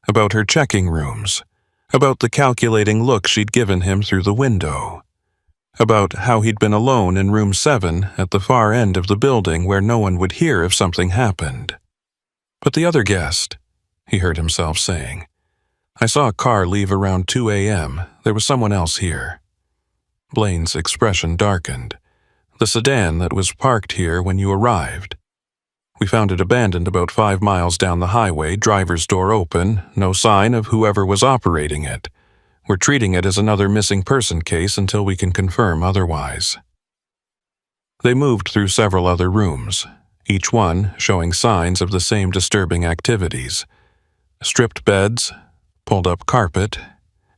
about her checking rooms, about the calculating look she'd given him through the window, about how he'd been alone in room 7 at the far end of the building where no one would hear if something happened. "But the other guest," he heard himself saying. "I saw a car leave around 2 a.m. There was someone else here." Blaine's expression darkened. "The sedan that was parked here when you arrived. We found it abandoned about 5 miles down the highway, driver's door open, no sign of whoever was operating it. We're treating it as another missing person case until we can confirm otherwise." They moved through several other rooms, each one showing signs of the same disturbing activities. Stripped beds, pulled up carpet,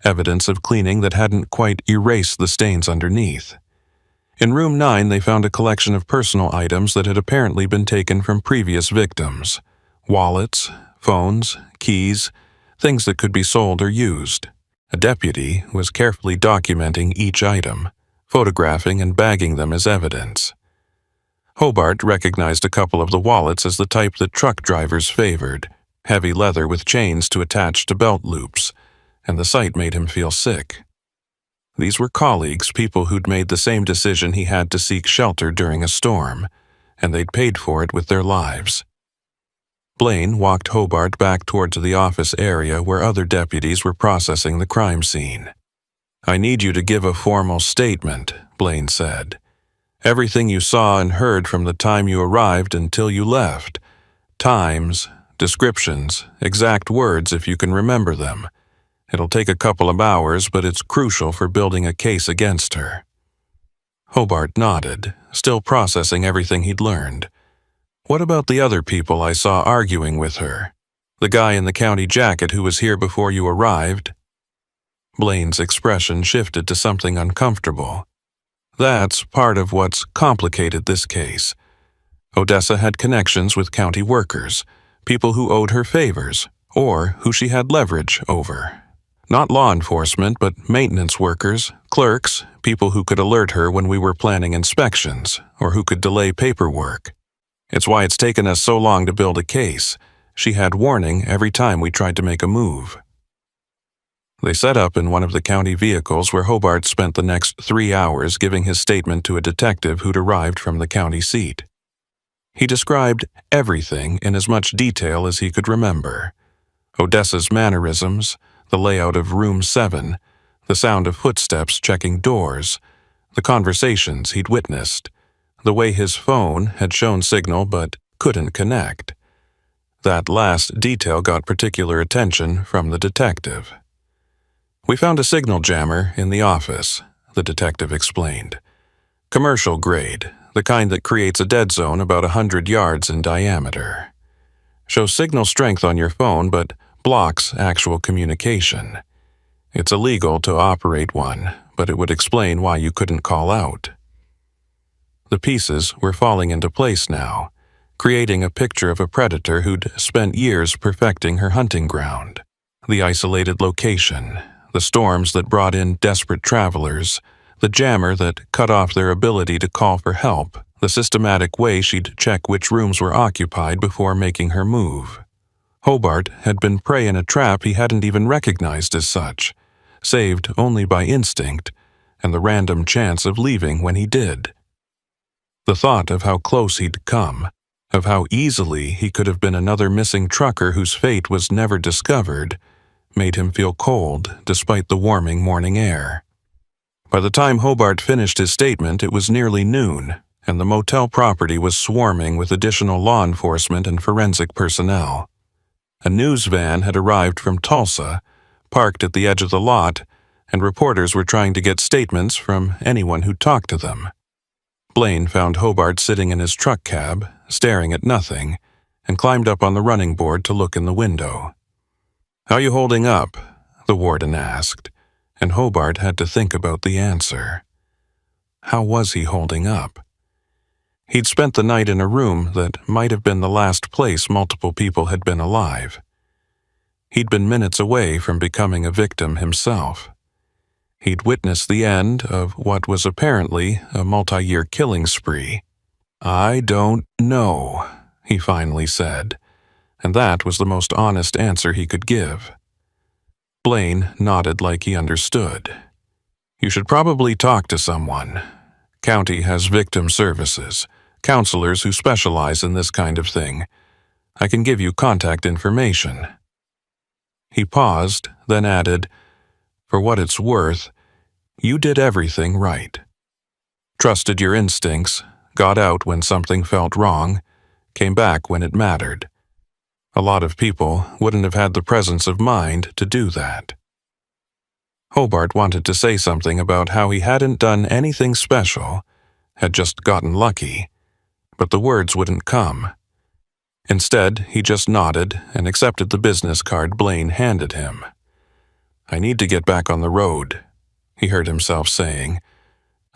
evidence of cleaning that hadn't quite erased the stains underneath. In room 9, they found a collection of personal items that had apparently been taken from previous victims: wallets, phones, keys, things that could be sold or used. A deputy was carefully documenting each item, photographing and bagging them as evidence. Hobart recognized a couple of the wallets as the type that truck drivers favored, heavy leather with chains to attach to belt loops, and the sight made him feel sick. These were colleagues, people who'd made the same decision he had to seek shelter during a storm, and they'd paid for it with their lives. Blaine walked Hobart back towards the office area where other deputies were processing the crime scene. "I need you to give a formal statement," Blaine said. "Everything you saw and heard from the time you arrived until you left. Times, descriptions, exact words if you can remember them. It'll take a couple of hours, but it's crucial for building a case against her." Hobart nodded, still processing everything he'd learned. "What about the other people I saw arguing with her? The guy in the county jacket who was here before you arrived?" Blaine's expression shifted to something uncomfortable. "That's part of what's complicated this case. Odessa had connections with county workers, people who owed her favors, or who she had leverage over. Not law enforcement, but maintenance workers, clerks, people who could alert her when we were planning inspections, or who could delay paperwork. It's why it's taken us so long to build a case. She had warning every time we tried to make a move." They set up in one of the county vehicles where Hobart spent the next 3 hours giving his statement to a detective who'd arrived from the county seat. He described everything in as much detail as he could remember. Odessa's mannerisms, the layout of room 7, the sound of footsteps checking doors, the conversations he'd witnessed, the way his phone had shown signal but couldn't connect, That last detail got particular attention from the detective. "We found a signal jammer in the office," the detective explained. "Commercial grade, the kind that creates a dead zone about 100 yards in diameter. Shows signal strength on your phone but blocks actual communication. It's illegal to operate one, but it would explain why you couldn't call out." The pieces were falling into place now, creating a picture of a predator who'd spent years perfecting her hunting ground. The isolated location, the storms that brought in desperate travelers, the jammer that cut off their ability to call for help, the systematic way she'd check which rooms were occupied before making her move. Hobart had been prey in a trap he hadn't even recognized as such, saved only by instinct and the random chance of leaving when he did. The thought of how close he'd come, of how easily he could have been another missing trucker whose fate was never discovered, made him feel cold despite the warming morning air. By the time Hobart finished his statement, it was nearly noon, and the motel property was swarming with additional law enforcement and forensic personnel. A news van had arrived from Tulsa, parked at the edge of the lot, and reporters were trying to get statements from anyone who talked to them. Blaine found Hobart sitting in his truck cab, staring at nothing, and climbed up on the running board to look in the window. "How you holding up?" the warden asked, and Hobart had to think about the answer. How was he holding up? He'd spent the night in a room that might have been the last place multiple people had been alive. He'd been minutes away from becoming a victim himself. He'd witnessed the end of what was apparently a multi-year killing spree. "I don't know," he finally said, and that was the most honest answer he could give. Blaine nodded like he understood. "You should probably talk to someone. County has victim services, counselors who specialize in this kind of thing. I can give you contact information." He paused, then added, "For what it's worth, you did everything right. Trusted your instincts, got out when something felt wrong, came back when it mattered. A lot of people wouldn't have had the presence of mind to do that." Hobart wanted to say something about how he hadn't done anything special, had just gotten lucky, but the words wouldn't come. Instead, he just nodded and accepted the business card Blaine handed him. "I need to get back on the road," he heard himself saying.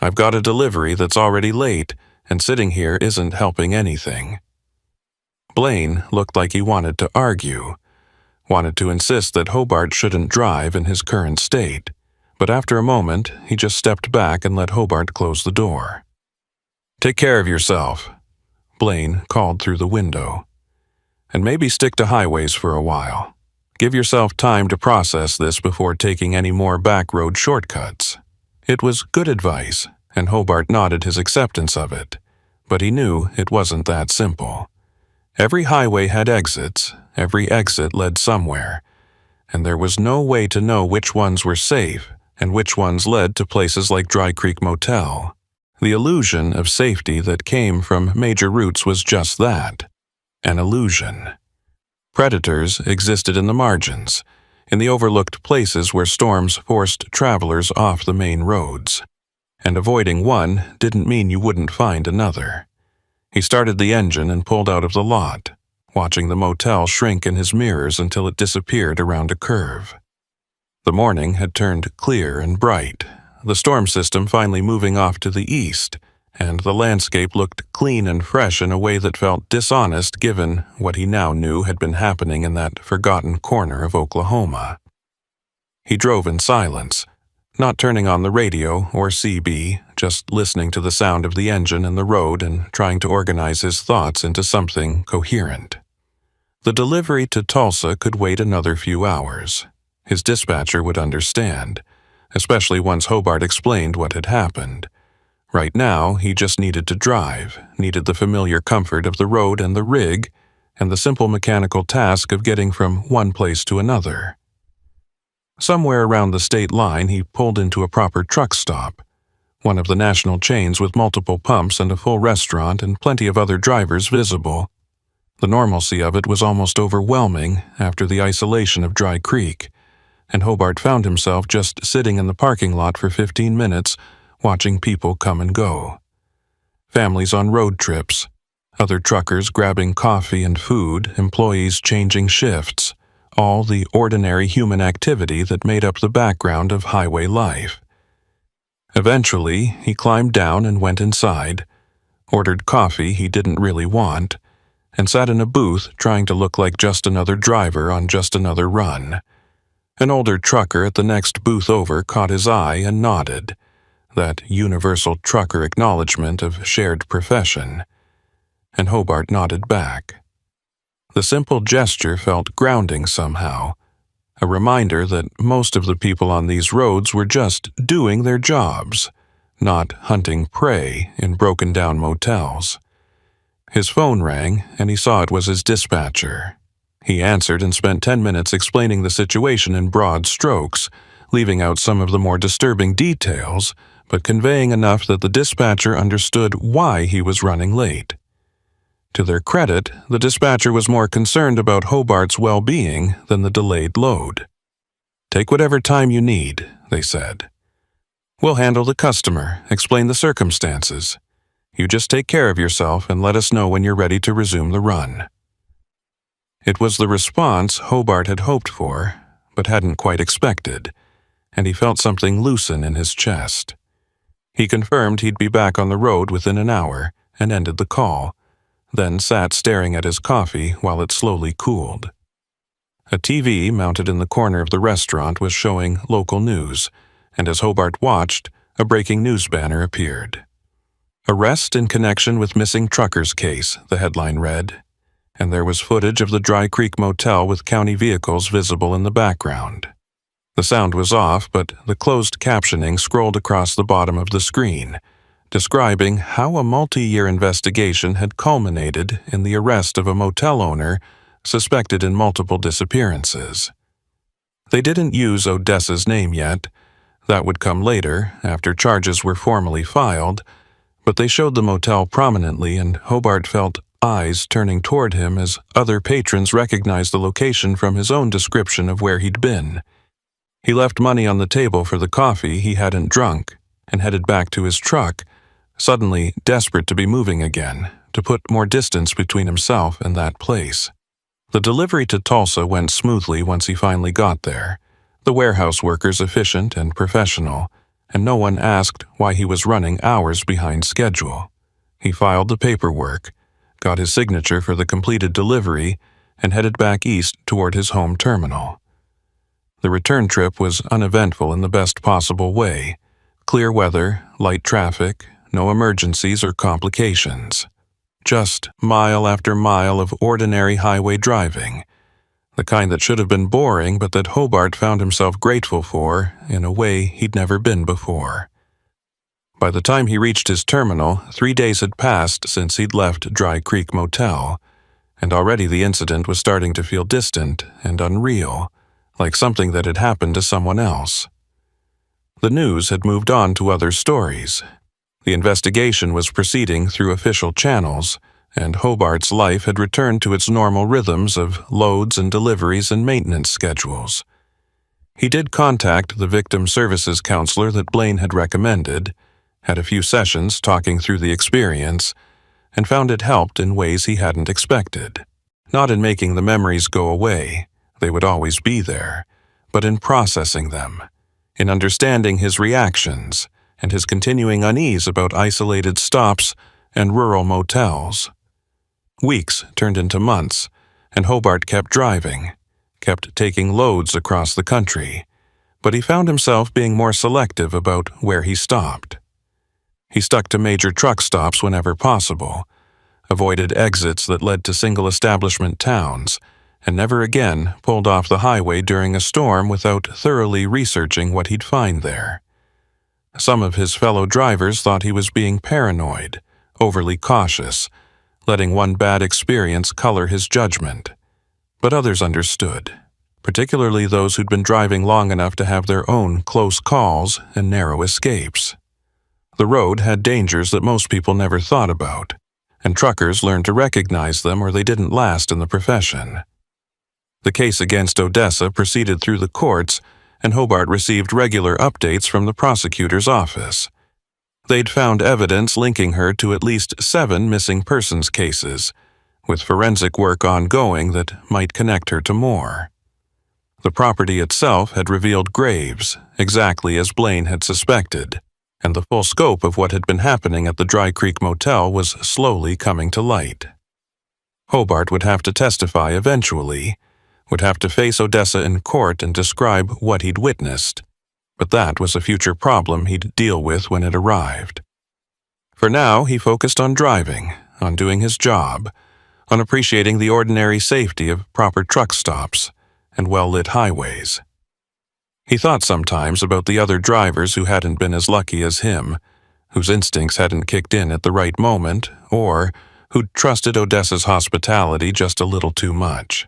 "I've got a delivery that's already late, and sitting here isn't helping anything." Blaine looked like he wanted to argue, wanted to insist that Hobart shouldn't drive in his current state, but after a moment, he just stepped back and let Hobart close the door. "Take care of yourself," Blaine called through the window. "And maybe stick to highways for a while. Give yourself time to process this before taking any more back road shortcuts." It was good advice, and Hobart nodded his acceptance of it, but he knew it wasn't that simple. Every highway had exits, every exit led somewhere, and there was no way to know which ones were safe and which ones led to places like Dry Creek Motel. The illusion of safety that came from major routes was just that, an illusion. Predators existed in the margins, in the overlooked places where storms forced travelers off the main roads. And avoiding one didn't mean you wouldn't find another. He started the engine and pulled out of the lot, watching the motel shrink in his mirrors until it disappeared around a curve. The morning had turned clear and bright, the storm system finally moving off to the east, and the landscape looked clean and fresh in a way that felt dishonest given what he now knew had been happening in that forgotten corner of Oklahoma. He drove in silence, not turning on the radio or CB, just listening to the sound of the engine and the road and trying to organize his thoughts into something coherent. The delivery to Tulsa could wait another few hours. His dispatcher would understand, especially once Hobart explained what had happened. Right now, he just needed to drive, needed the familiar comfort of the road and the rig, and the simple mechanical task of getting from one place to another. Somewhere around the state line, he pulled into a proper truck stop, one of the national chains with multiple pumps and a full restaurant and plenty of other drivers visible. The normalcy of it was almost overwhelming after the isolation of Dry Creek, and Hobart found himself just sitting in the parking lot for 15 minutes, watching people come and go. Families on road trips, other truckers grabbing coffee and food, employees changing shifts, all the ordinary human activity that made up the background of highway life. Eventually, he climbed down and went inside, ordered coffee he didn't really want, and sat in a booth trying to look like just another driver on just another run. An older trucker at the next booth over caught his eye and nodded, that universal trucker acknowledgement of shared profession, and Hobart nodded back. The simple gesture felt grounding somehow, a reminder that most of the people on these roads were just doing their jobs, not hunting prey in broken-down motels. His phone rang, and he saw it was his dispatcher. He answered and spent 10 minutes explaining the situation in broad strokes, leaving out some of the more disturbing details, but conveying enough that the dispatcher understood why he was running late. To their credit, the dispatcher was more concerned about Hobart's well-being than the delayed load. "Take whatever time you need," they said. "We'll handle the customer, explain the circumstances. You just take care of yourself and let us know when you're ready to resume the run." It was the response Hobart had hoped for, but hadn't quite expected, and he felt something loosen in his chest. He confirmed he'd be back on the road within an hour and ended the call, then sat staring at his coffee while it slowly cooled. A TV mounted in the corner of the restaurant was showing local news, and as Hobart watched, a breaking news banner appeared. "Arrest in connection with missing truckers case," the headline read, and there was footage of the Dry Creek Motel with county vehicles visible in the background. The sound was off, but the closed captioning scrolled across the bottom of the screen, describing how a multi-year investigation had culminated in the arrest of a motel owner suspected in multiple disappearances. They didn't use Odessa's name yet. That would come later, after charges were formally filed, but they showed the motel prominently, and Hobart felt eyes turning toward him as other patrons recognized the location from his own description of where he'd been. He left money on the table for the coffee he hadn't drunk and headed back to his truck, suddenly desperate to be moving again, to put more distance between himself and that place. The delivery to Tulsa went smoothly once he finally got there, the warehouse workers efficient and professional, and no one asked why he was running hours behind schedule. He filed the paperwork, got his signature for the completed delivery, and headed back east toward his home terminal. The return trip was uneventful in the best possible way. Clear weather, light traffic, no emergencies or complications. Just mile after mile of ordinary highway driving, the kind that should have been boring but that Hobart found himself grateful for in a way he'd never been before. By the time he reached his terminal, 3 days had passed since he'd left Dry Creek Motel, and already the incident was starting to feel distant and unreal, like something that had happened to someone else. The news had moved on to other stories. The investigation was proceeding through official channels, and Hobart's life had returned to its normal rhythms of loads and deliveries and maintenance schedules. He did contact the victim services counselor that Blaine had recommended, had a few sessions talking through the experience, and found it helped in ways he hadn't expected. Not in making the memories go away, they would always be there, but in processing them, in understanding his reactions, and his continuing unease about isolated stops and rural motels. Weeks turned into months, and Hobart kept driving, kept taking loads across the country, but he found himself being more selective about where he stopped. He stuck to major truck stops whenever possible, avoided exits that led to single-establishment towns, and never again pulled off the highway during a storm without thoroughly researching what he'd find there. Some of his fellow drivers thought he was being paranoid, overly cautious, letting one bad experience color his judgment. But others understood, particularly those who'd been driving long enough to have their own close calls and narrow escapes. The road had dangers that most people never thought about, and truckers learned to recognize them or they didn't last in the profession. The case against Odessa proceeded through the courts, and Hobart received regular updates from the prosecutor's office. They'd found evidence linking her to at least 7 missing persons cases, with forensic work ongoing that might connect her to more. The property itself had revealed graves, exactly as Blaine had suspected, and the full scope of what had been happening at the Dry Creek Motel was slowly coming to light. Hobart would have to testify eventually, would have to face Odessa in court and describe what he'd witnessed, but that was a future problem he'd deal with when it arrived. For now, he focused on driving, on doing his job, on appreciating the ordinary safety of proper truck stops and well-lit highways. He thought sometimes about the other drivers who hadn't been as lucky as him, whose instincts hadn't kicked in at the right moment, or who'd trusted Odessa's hospitality just a little too much.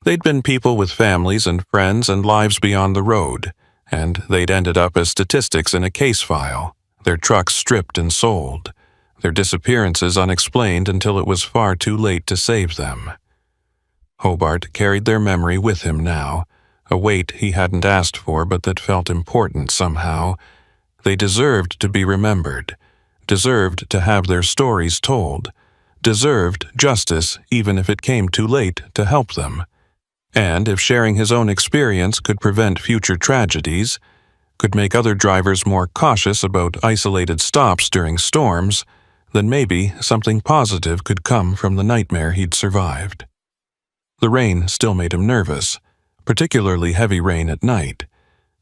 They'd been people with families and friends and lives beyond the road, and they'd ended up as statistics in a case file, their trucks stripped and sold, their disappearances unexplained until it was far too late to save them. Hobart carried their memory with him now, a weight he hadn't asked for but that felt important somehow. They deserved to be remembered, deserved to have their stories told, deserved justice even if it came too late to help them. And if sharing his own experience could prevent future tragedies, could make other drivers more cautious about isolated stops during storms, then maybe something positive could come from the nightmare he'd survived. The rain still made him nervous, particularly heavy rain at night,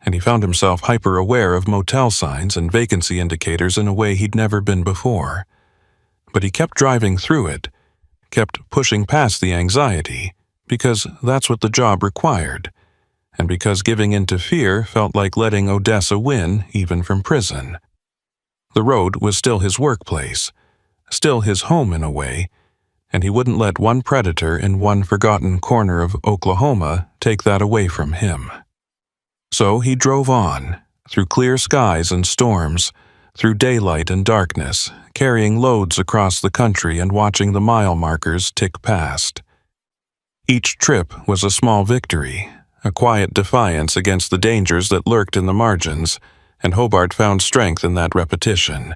and he found himself hyper-aware of motel signs and vacancy indicators in a way he'd never been before. But he kept driving through it, kept pushing past the anxiety, because that's what the job required, and because giving in to fear felt like letting Odessa win even from prison. The road was still his workplace, still his home in a way, and he wouldn't let one predator in one forgotten corner of Oklahoma take that away from him. So he drove on, through clear skies and storms, through daylight and darkness, carrying loads across the country and watching the mile markers tick past. Each trip was a small victory, a quiet defiance against the dangers that lurked in the margins, and Hobart found strength in that repetition,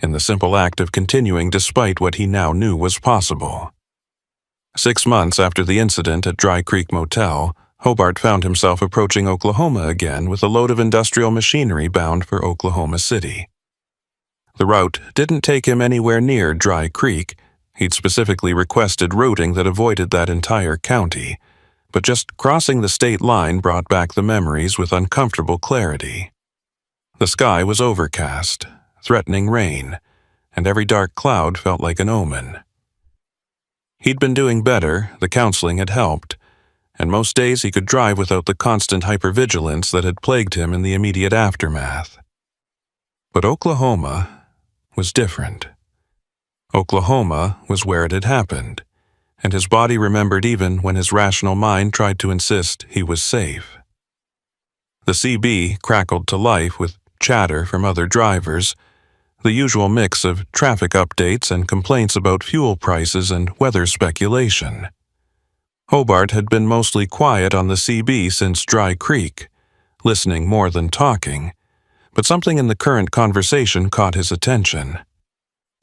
in the simple act of continuing despite what he now knew was possible. 6 months after the incident at Dry Creek Motel, Hobart found himself approaching Oklahoma again with a load of industrial machinery bound for Oklahoma City. The route didn't take him anywhere near Dry Creek. He'd specifically requested routing that avoided that entire county, but just crossing the state line brought back the memories with uncomfortable clarity. The sky was overcast, threatening rain, and every dark cloud felt like an omen. He'd been doing better, the counseling had helped, and most days he could drive without the constant hypervigilance that had plagued him in the immediate aftermath. But Oklahoma was different. Oklahoma was where it had happened, and his body remembered even when his rational mind tried to insist he was safe. The CB crackled to life with chatter from other drivers, the usual mix of traffic updates and complaints about fuel prices and weather speculation. Hobart had been mostly quiet on the CB since Dry Creek, listening more than talking, but something in the current conversation caught his attention.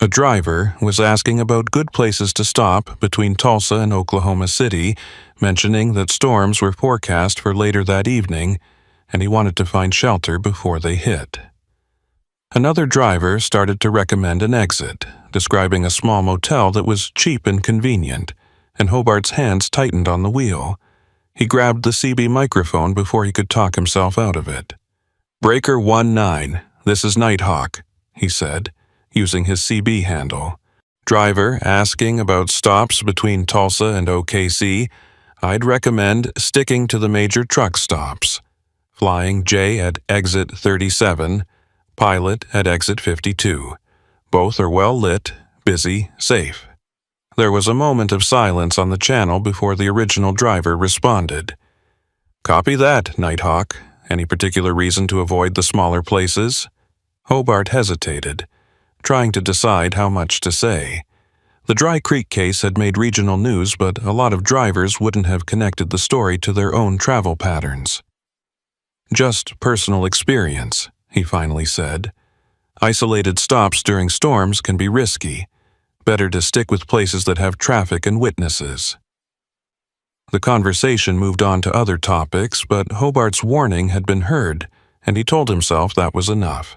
A driver was asking about good places to stop between Tulsa and Oklahoma City, mentioning that storms were forecast for later that evening, and he wanted to find shelter before they hit. Another driver started to recommend an exit, describing a small motel that was cheap and convenient, and Hobart's hands tightened on the wheel. He grabbed the CB microphone before he could talk himself out of it. "Breaker 19, this is Nighthawk," he said, using his CB handle. "Driver asking about stops between Tulsa and OKC. I'd recommend sticking to the major truck stops. Flying J at exit 37, Pilot at exit 52. Both are well lit, busy, safe." There was a moment of silence on the channel before the original driver responded. "Copy that, Nighthawk. Any particular reason to avoid the smaller places?" Hobart hesitated, trying to decide how much to say. The Dry Creek case had made regional news, but a lot of drivers wouldn't have connected the story to their own travel patterns. "Just personal experience," he finally said. "Isolated stops during storms can be risky. Better to stick with places that have traffic and witnesses." The conversation moved on to other topics, but Hobart's warning had been heard, and he told himself that was enough.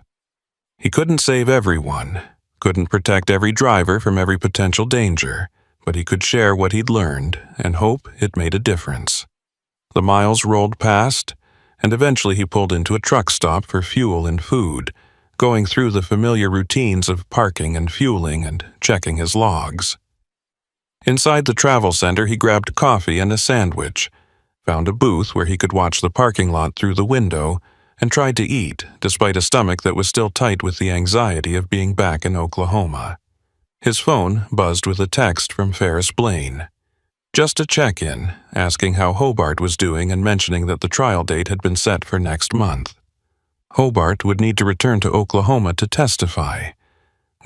He couldn't save everyone, couldn't protect every driver from every potential danger, but he could share what he'd learned and hope it made a difference. The miles rolled past, and eventually he pulled into a truck stop for fuel and food, going through the familiar routines of parking and fueling and checking his logs. Inside the travel center, he grabbed coffee and a sandwich, found a booth where he could watch the parking lot through the window, and tried to eat, despite a stomach that was still tight with the anxiety of being back in Oklahoma. His phone buzzed with a text from Ferris Blaine. Just a check-in, asking how Hobart was doing and mentioning that the trial date had been set for next month. Hobart would need to return to Oklahoma to testify,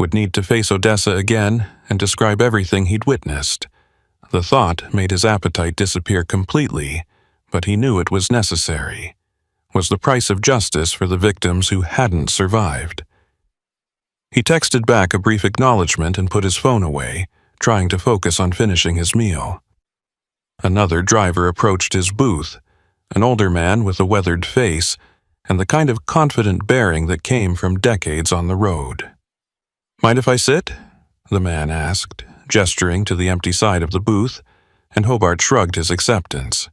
would need to face Odessa again and describe everything he'd witnessed. The thought made his appetite disappear completely, but he knew it was necessary. Was the price of justice for the victims who hadn't survived. He texted back a brief acknowledgement and put his phone away, trying to focus on finishing his meal. Another driver approached his booth, an older man with a weathered face and the kind of confident bearing that came from decades on the road. "Mind if I sit?" the man asked, gesturing to the empty side of the booth, and Hobart shrugged his acceptance.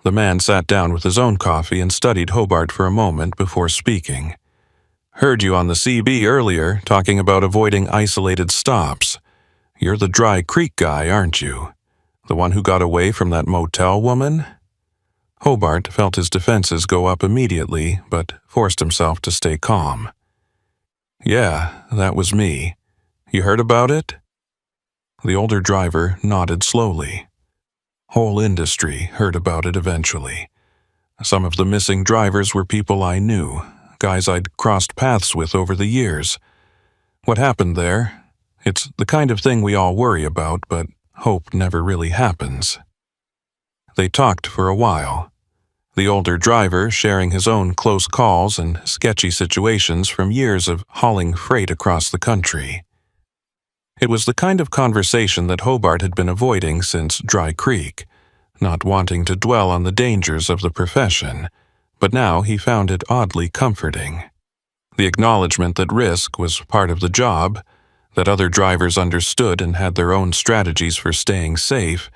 The man sat down with his own coffee and studied Hobart for a moment before speaking. "Heard you on the CB earlier talking about avoiding isolated stops. You're the Dry Creek guy, aren't you? The one who got away from that motel woman?" Hobart felt his defenses go up immediately, but forced himself to stay calm. "Yeah, that was me. You heard about it?" The older driver nodded slowly. "Whole industry heard about it eventually. Some of the missing drivers were people I knew, guys I'd crossed paths with over the years. What happened there? It's the kind of thing we all worry about, but hope never really happens." They talked for a while, the older driver sharing his own close calls and sketchy situations from years of hauling freight across the country. It was the kind of conversation that Hobart had been avoiding since Dry Creek, not wanting to dwell on the dangers of the profession, but now he found it oddly comforting. The acknowledgement that risk was part of the job, that other drivers understood and had their own strategies for staying safe,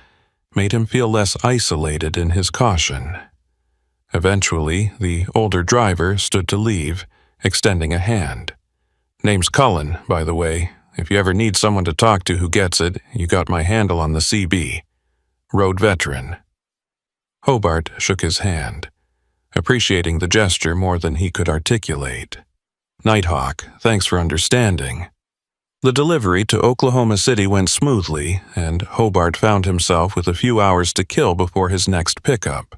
made him feel less isolated in his caution. Eventually, the older driver stood to leave, extending a hand. "Name's Cullen, by the way. If you ever need someone to talk to who gets it, you got my handle on the CB. Road veteran." Hobart shook his hand, appreciating the gesture more than he could articulate. "Nighthawk, thanks for understanding." The delivery to Oklahoma City went smoothly, and Hobart found himself with a few hours to kill before his next pickup.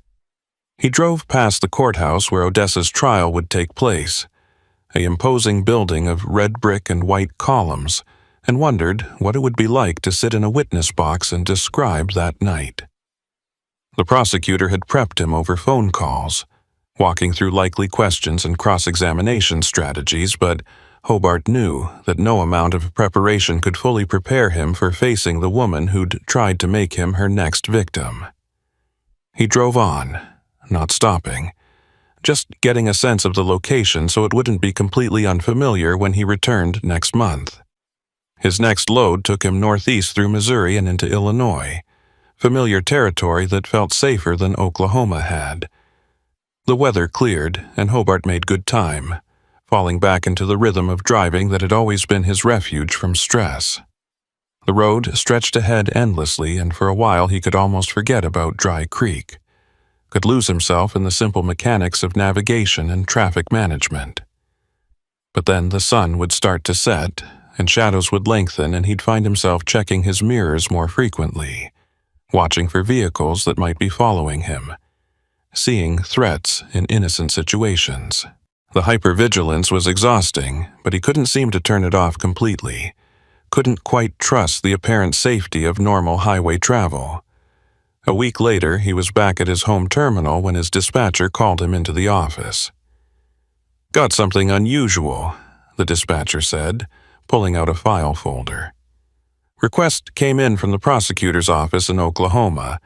He drove past the courthouse where Odessa's trial would take place, an imposing building of red brick and white columns, and wondered what it would be like to sit in a witness box and describe that night. The prosecutor had prepped him over phone calls, walking through likely questions and cross-examination strategies, but Hobart knew that no amount of preparation could fully prepare him for facing the woman who'd tried to make him her next victim. He drove on, not stopping, just getting a sense of the location so it wouldn't be completely unfamiliar when he returned next month. His next load took him northeast through Missouri and into Illinois, familiar territory that felt safer than Oklahoma had. The weather cleared, and Hobart made good time, falling back into the rhythm of driving that had always been his refuge from stress. The road stretched ahead endlessly, and for a while he could almost forget about Dry Creek, could lose himself in the simple mechanics of navigation and traffic management. But then the sun would start to set, and shadows would lengthen, and he'd find himself checking his mirrors more frequently, watching for vehicles that might be following him, seeing threats in innocent situations. The hypervigilance was exhausting, but he couldn't seem to turn it off completely, couldn't quite trust the apparent safety of normal highway travel. A week later, he was back at his home terminal when his dispatcher called him into the office. "Got something unusual," the dispatcher said, pulling out a file folder. "Request came in from the prosecutor's office in Oklahoma.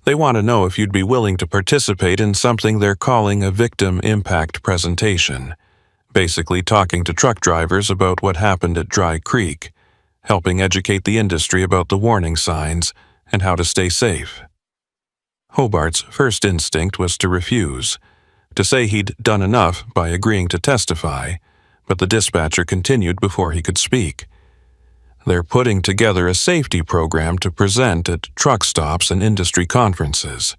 They want to know if you'd be willing to participate in something they're calling a victim impact presentation, basically talking to truck drivers about what happened at Dry Creek, helping educate the industry about the warning signs and how to stay safe." Hobart's first instinct was to refuse, to say he'd done enough by agreeing to testify, but the dispatcher continued before he could speak. "They're putting together a safety program to present at truck stops and industry conferences.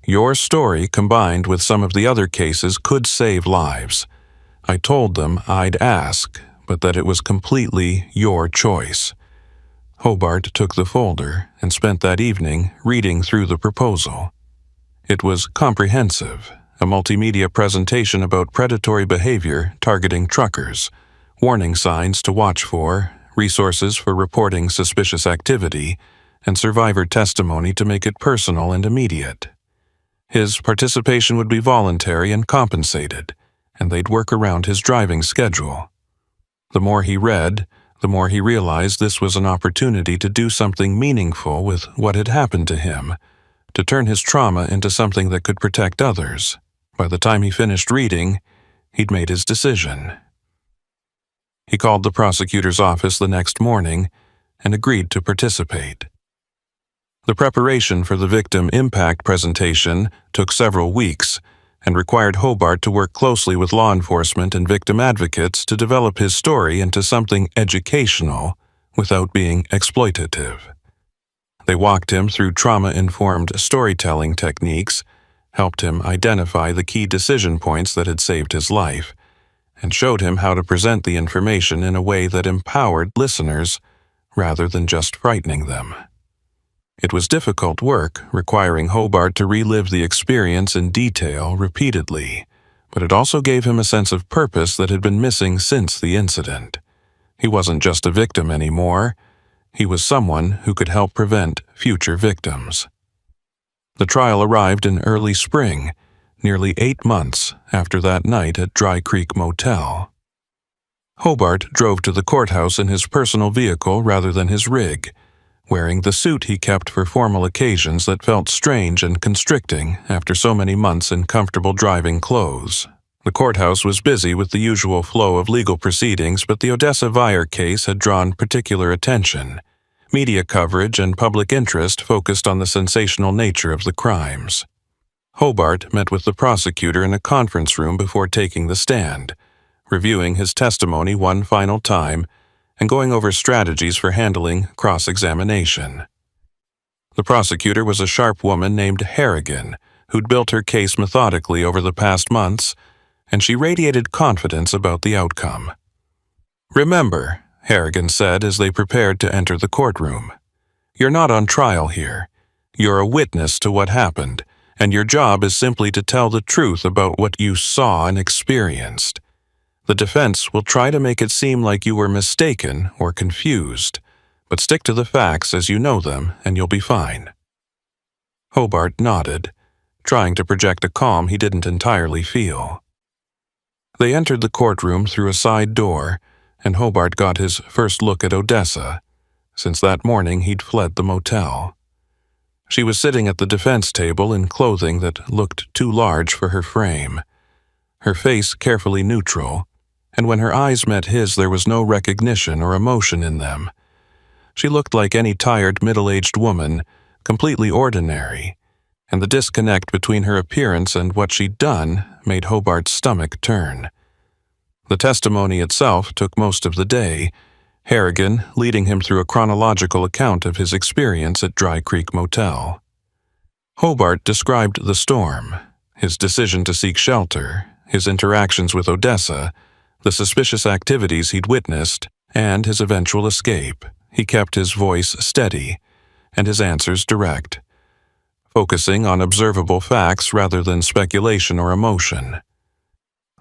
Your story combined with some of the other cases could save lives. I told them I'd ask, but that it was completely your choice." Hobart took the folder and spent that evening reading through the proposal. It was comprehensive, a multimedia presentation about predatory behavior targeting truckers, warning signs to watch for, resources for reporting suspicious activity, and survivor testimony to make it personal and immediate. His participation would be voluntary and compensated, and they'd work around his driving schedule. The more he read, the more he realized this was an opportunity to do something meaningful with what had happened to him, to turn his trauma into something that could protect others. By the time he finished reading, he'd made his decision. He called the prosecutor's office the next morning and agreed to participate. The preparation for the victim impact presentation took several weeks and required Hobart to work closely with law enforcement and victim advocates to develop his story into something educational without being exploitative. They walked him through trauma-informed storytelling techniques, helped him identify the key decision points that had saved his life, and showed him how to present the information in a way that empowered listeners rather than just frightening them. It was difficult work, requiring Hobart to relive the experience in detail repeatedly, but it also gave him a sense of purpose that had been missing since the incident. He wasn't just a victim anymore. He was someone who could help prevent future victims. The trial arrived in early spring, nearly 8 months after that night at Dry Creek Motel. Hobart drove to the courthouse in his personal vehicle rather than his rig, wearing the suit he kept for formal occasions that felt strange and constricting after so many months in comfortable driving clothes. The courthouse was busy with the usual flow of legal proceedings, but the Odessa Vier case had drawn particular attention. Media coverage and public interest focused on the sensational nature of the crimes. Hobart met with the prosecutor in a conference room before taking the stand, reviewing his testimony one final time and going over strategies for handling cross-examination. The prosecutor was a sharp woman named Harrigan, who'd built her case methodically over the past months, and she radiated confidence about the outcome. "Remember," Harrigan said as they prepared to enter the courtroom, "you're not on trial here. You're a witness to what happened, and your job is simply to tell the truth about what you saw and experienced. The defense will try to make it seem like you were mistaken or confused, but stick to the facts as you know them and you'll be fine." Hobart nodded, trying to project a calm he didn't entirely feel. They entered the courtroom through a side door, and Hobart got his first look at Odessa. Since that morning he'd fled the motel. She was sitting at the defense table in clothing that looked too large for her frame, her face carefully neutral, and when her eyes met his there was no recognition or emotion in them. She looked like any tired middle-aged woman, completely ordinary, and the disconnect between her appearance and what she'd done made Hobart's stomach turn. The testimony itself took most of the day, Harrigan leading him through a chronological account of his experience at Dry Creek Motel. Hobart described the storm, his decision to seek shelter, his interactions with Odessa, the suspicious activities he'd witnessed, and his eventual escape. He kept his voice steady, and his answers direct, focusing on observable facts rather than speculation or emotion.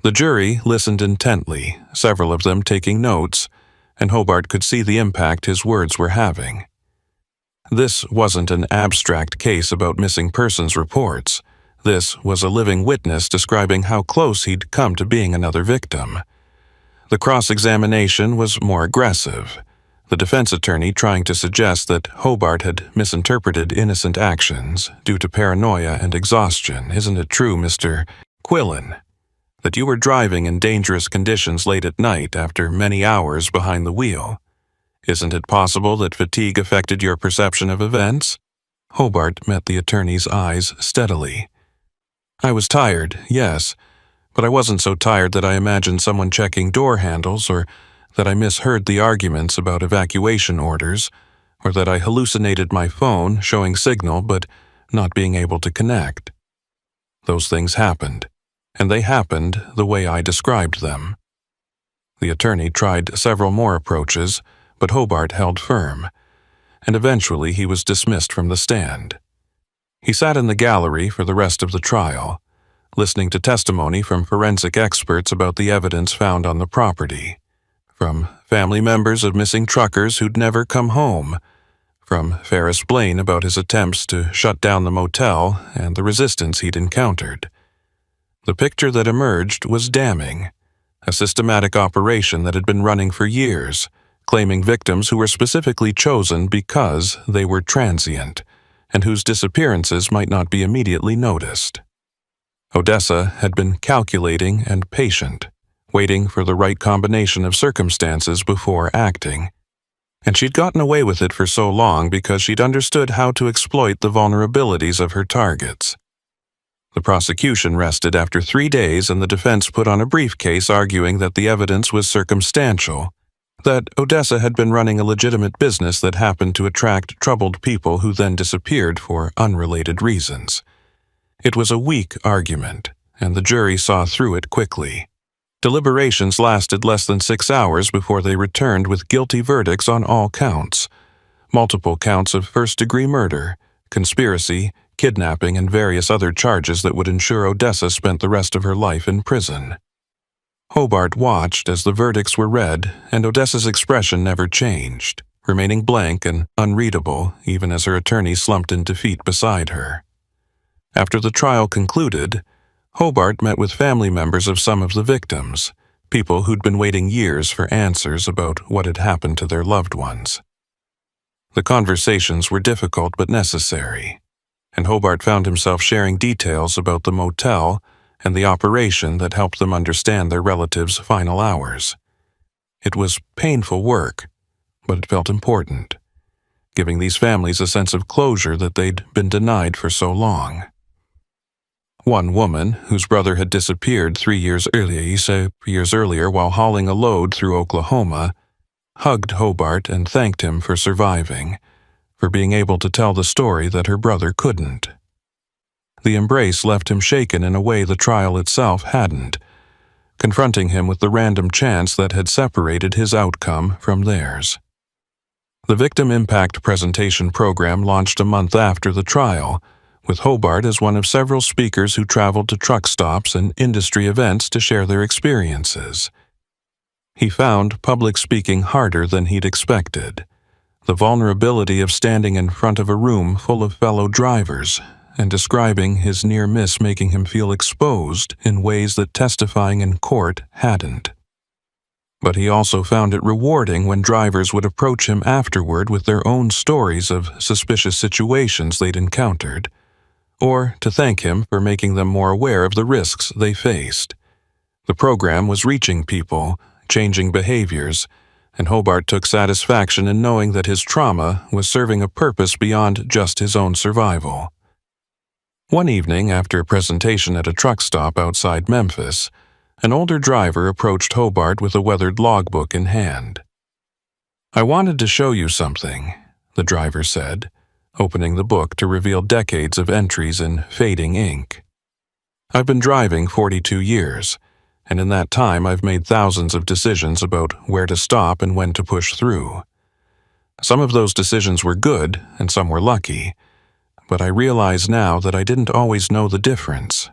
The jury listened intently, several of them taking notes, and Hobart could see the impact his words were having. This wasn't an abstract case about missing persons reports. This was a living witness describing how close he'd come to being another victim. The cross-examination was more aggressive, the defense attorney trying to suggest that Hobart had misinterpreted innocent actions due to paranoia and exhaustion. Isn't it true, Mr. Quillen, that you were driving in dangerous conditions late at night after many hours behind the wheel? Isn't it possible that fatigue affected your perception of events? Hobart met the attorney's eyes steadily. I was tired, yes, but I wasn't so tired that I imagined someone checking door handles, or that I misheard the arguments about evacuation orders, or that I hallucinated my phone showing signal but not being able to connect. Those things happened, and they happened the way I described them. The attorney tried several more approaches, but Hobart held firm, and eventually he was dismissed from the stand. He sat in the gallery for the rest of the trial, listening to testimony from forensic experts about the evidence found on the property, from family members of missing truckers who'd never come home, from Ferris Blaine about his attempts to shut down the motel and the resistance he'd encountered. The picture that emerged was damning, a systematic operation that had been running for years, claiming victims who were specifically chosen because they were transient, and whose disappearances might not be immediately noticed. Odessa had been calculating and patient, waiting for the right combination of circumstances before acting, and she'd gotten away with it for so long because she'd understood how to exploit the vulnerabilities of her targets. The prosecution rested after 3 days, and the defense put on a briefcase arguing that the evidence was circumstantial, that Odessa had been running a legitimate business that happened to attract troubled people who then disappeared for unrelated reasons. It was a weak argument, and the jury saw through it quickly. Deliberations lasted less than 6 hours before they returned with guilty verdicts on all counts. Multiple counts of first-degree murder, conspiracy, kidnapping, and various other charges that would ensure Odessa spent the rest of her life in prison. Hobart watched as the verdicts were read, and Odessa's expression never changed, remaining blank and unreadable even as her attorney slumped in defeat beside her. After the trial concluded, Hobart met with family members of some of the victims, people who'd been waiting years for answers about what had happened to their loved ones. The conversations were difficult but necessary, and Hobart found himself sharing details about the motel and the operation that helped them understand their relatives' final hours. It was painful work, but it felt important, giving these families a sense of closure that they'd been denied for so long. One woman, whose brother had disappeared 3 years earlier while hauling a load through Oklahoma, hugged Hobart and thanked him for surviving, for being able to tell the story that her brother couldn't. The embrace left him shaken in a way the trial itself hadn't, confronting him with the random chance that had separated his outcome from theirs. The Victim Impact Presentation program launched a month after the trial, with Hobart as one of several speakers who traveled to truck stops and industry events to share their experiences. He found public speaking harder than he'd expected, the vulnerability of standing in front of a room full of fellow drivers and describing his near miss making him feel exposed in ways that testifying in court hadn't. But he also found it rewarding when drivers would approach him afterward with their own stories of suspicious situations they'd encountered, or to thank him for making them more aware of the risks they faced. The program was reaching people, changing behaviors, and Hobart took satisfaction in knowing that his trauma was serving a purpose beyond just his own survival. One evening, after a presentation at a truck stop outside Memphis, an older driver approached Hobart with a weathered logbook in hand. "I wanted to show you something," the driver said, opening the book to reveal decades of entries in fading ink. "I've been driving 42 years, and in that time I've made thousands of decisions about where to stop and when to push through. Some of those decisions were good and some were lucky, but I realize now that I didn't always know the difference."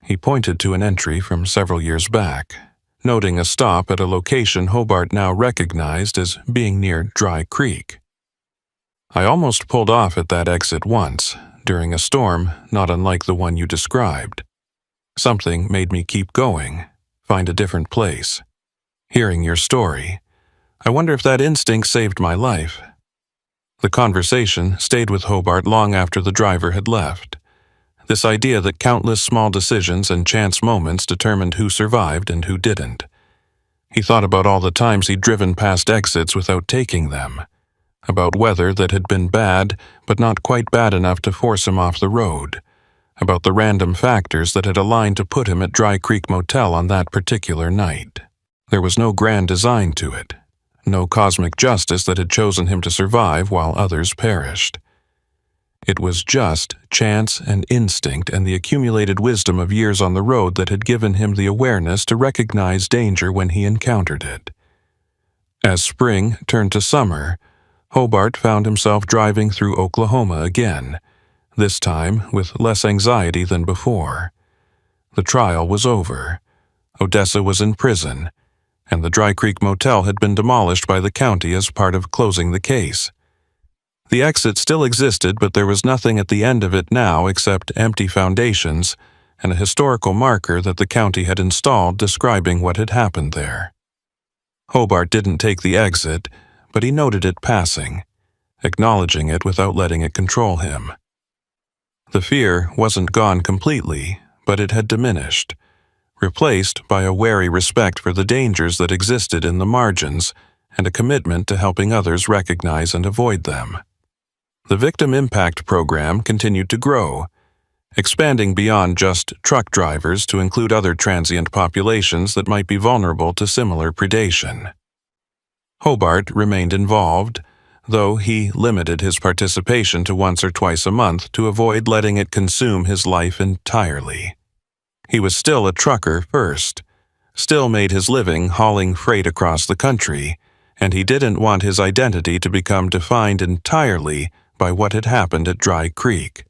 He pointed to an entry from several years back, noting a stop at a location Hobart now recognized as being near Dry Creek. "I almost pulled off at that exit once, during a storm not unlike the one you described. Something made me keep going, find a different place. Hearing your story, I wonder if that instinct saved my life." The conversation stayed with Hobart long after the driver had left. This idea that countless small decisions and chance moments determined who survived and who didn't. He thought about all the times he'd driven past exits without taking them, about weather that had been bad but not quite bad enough to force him off the road, about the random factors that had aligned to put him at Dry Creek Motel on that particular night. There was no grand design to it, no cosmic justice that had chosen him to survive while others perished. It was just chance and instinct and the accumulated wisdom of years on the road that had given him the awareness to recognize danger when he encountered it. As spring turned to summer, Hobart found himself driving through Oklahoma again, this time with less anxiety than before. The trial was over. Odessa was in prison, and the Dry Creek Motel had been demolished by the county as part of closing the case. The exit still existed, but there was nothing at the end of it now except empty foundations and a historical marker that the county had installed describing what had happened there. Hobart didn't take the exit, but he noted it passing, acknowledging it without letting it control him. The fear wasn't gone completely, but it had diminished, replaced by a wary respect for the dangers that existed in the margins and a commitment to helping others recognize and avoid them. The Victim Impact Program continued to grow, expanding beyond just truck drivers to include other transient populations that might be vulnerable to similar predation. Hobart remained involved, though he limited his participation to once or twice a month to avoid letting it consume his life entirely. He was still a trucker first, still made his living hauling freight across the country, and he didn't want his identity to become defined entirely by what had happened at Dry Creek.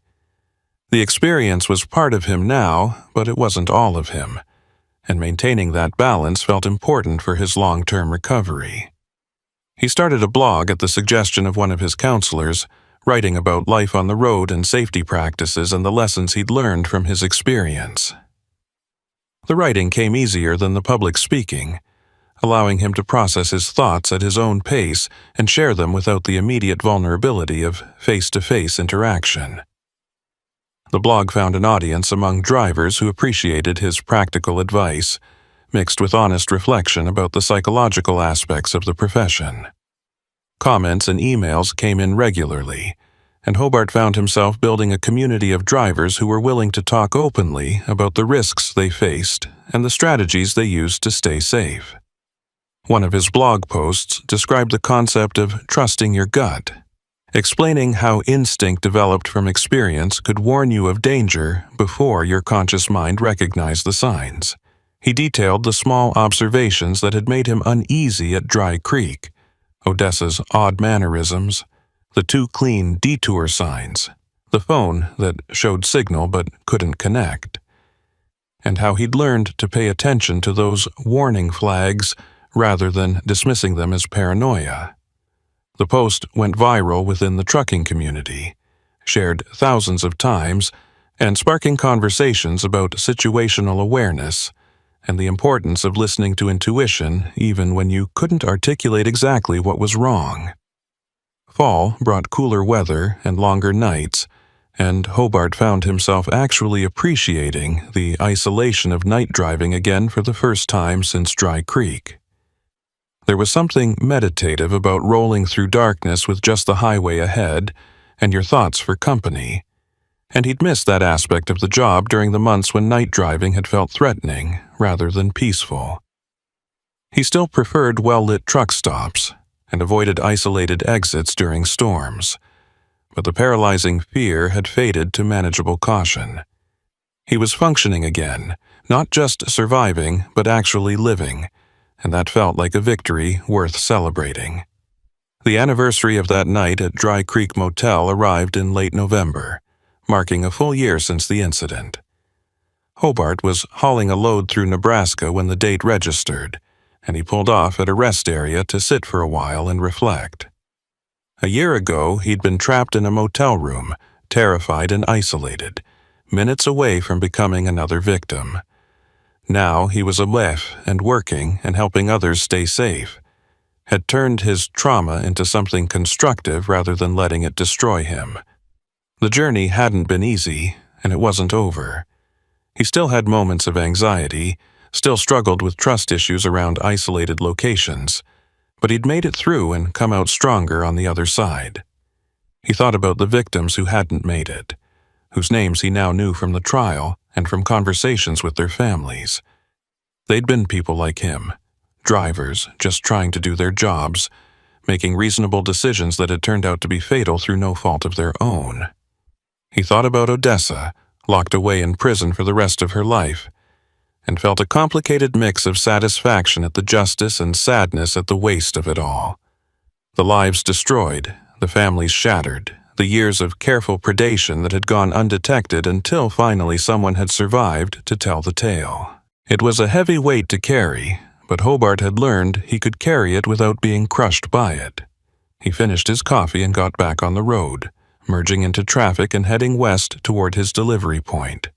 The experience was part of him now, but it wasn't all of him, and maintaining that balance felt important for his long-term recovery. He started a blog at the suggestion of one of his counselors, writing about life on the road and safety practices and the lessons he'd learned from his experience. The writing came easier than the public speaking, allowing him to process his thoughts at his own pace and share them without the immediate vulnerability of face-to-face interaction. The blog found an audience among drivers who appreciated his practical advice, mixed with honest reflection about the psychological aspects of the profession. Comments and emails came in regularly, and Hobart found himself building a community of drivers who were willing to talk openly about the risks they faced and the strategies they used to stay safe. One of his blog posts described the concept of trusting your gut, explaining how instinct developed from experience could warn you of danger before your conscious mind recognized the signs. He detailed the small observations that had made him uneasy at Dry Creek, Odessa's odd mannerisms, the too clean detour signs, the phone that showed signal but couldn't connect, and how he'd learned to pay attention to those warning flags rather than dismissing them as paranoia. The post went viral within the trucking community, shared thousands of times, and sparking conversations about situational awareness and the importance of listening to intuition even when you couldn't articulate exactly what was wrong. Fall brought cooler weather and longer nights, and Hobart found himself actually appreciating the isolation of night driving again for the first time since Dry Creek. There was something meditative about rolling through darkness with just the highway ahead and your thoughts for company, and he'd missed that aspect of the job during the months when night driving had felt threatening rather than peaceful. He still preferred well-lit truck stops and avoided isolated exits during storms, but the paralyzing fear had faded to manageable caution. He was functioning again, not just surviving, but actually living, and that felt like a victory worth celebrating. The anniversary of that night at Dry Creek Motel arrived in late November, marking a full year since the incident. Hobart was hauling a load through Nebraska when the date registered, and he pulled off at a rest area to sit for a while and reflect. A year ago, he'd been trapped in a motel room, terrified and isolated, minutes away from becoming another victim. Now he was alive and working and helping others stay safe, had turned his trauma into something constructive rather than letting it destroy him. The journey hadn't been easy, and it wasn't over. He still had moments of anxiety, still struggled with trust issues around isolated locations, but he'd made it through and come out stronger on the other side. He thought about the victims who hadn't made it, whose names he now knew from the trial and from conversations with their families. They'd been people like him, drivers just trying to do their jobs, making reasonable decisions that had turned out to be fatal through no fault of their own. He thought about Odessa, locked away in prison for the rest of her life, and felt a complicated mix of satisfaction at the justice and sadness at the waste of it all. The lives destroyed, the families shattered, the years of careful predation that had gone undetected until finally someone had survived to tell the tale. It was a heavy weight to carry, but Hobart had learned he could carry it without being crushed by it. He finished his coffee and got back on the road, merging into traffic and heading west toward his delivery point.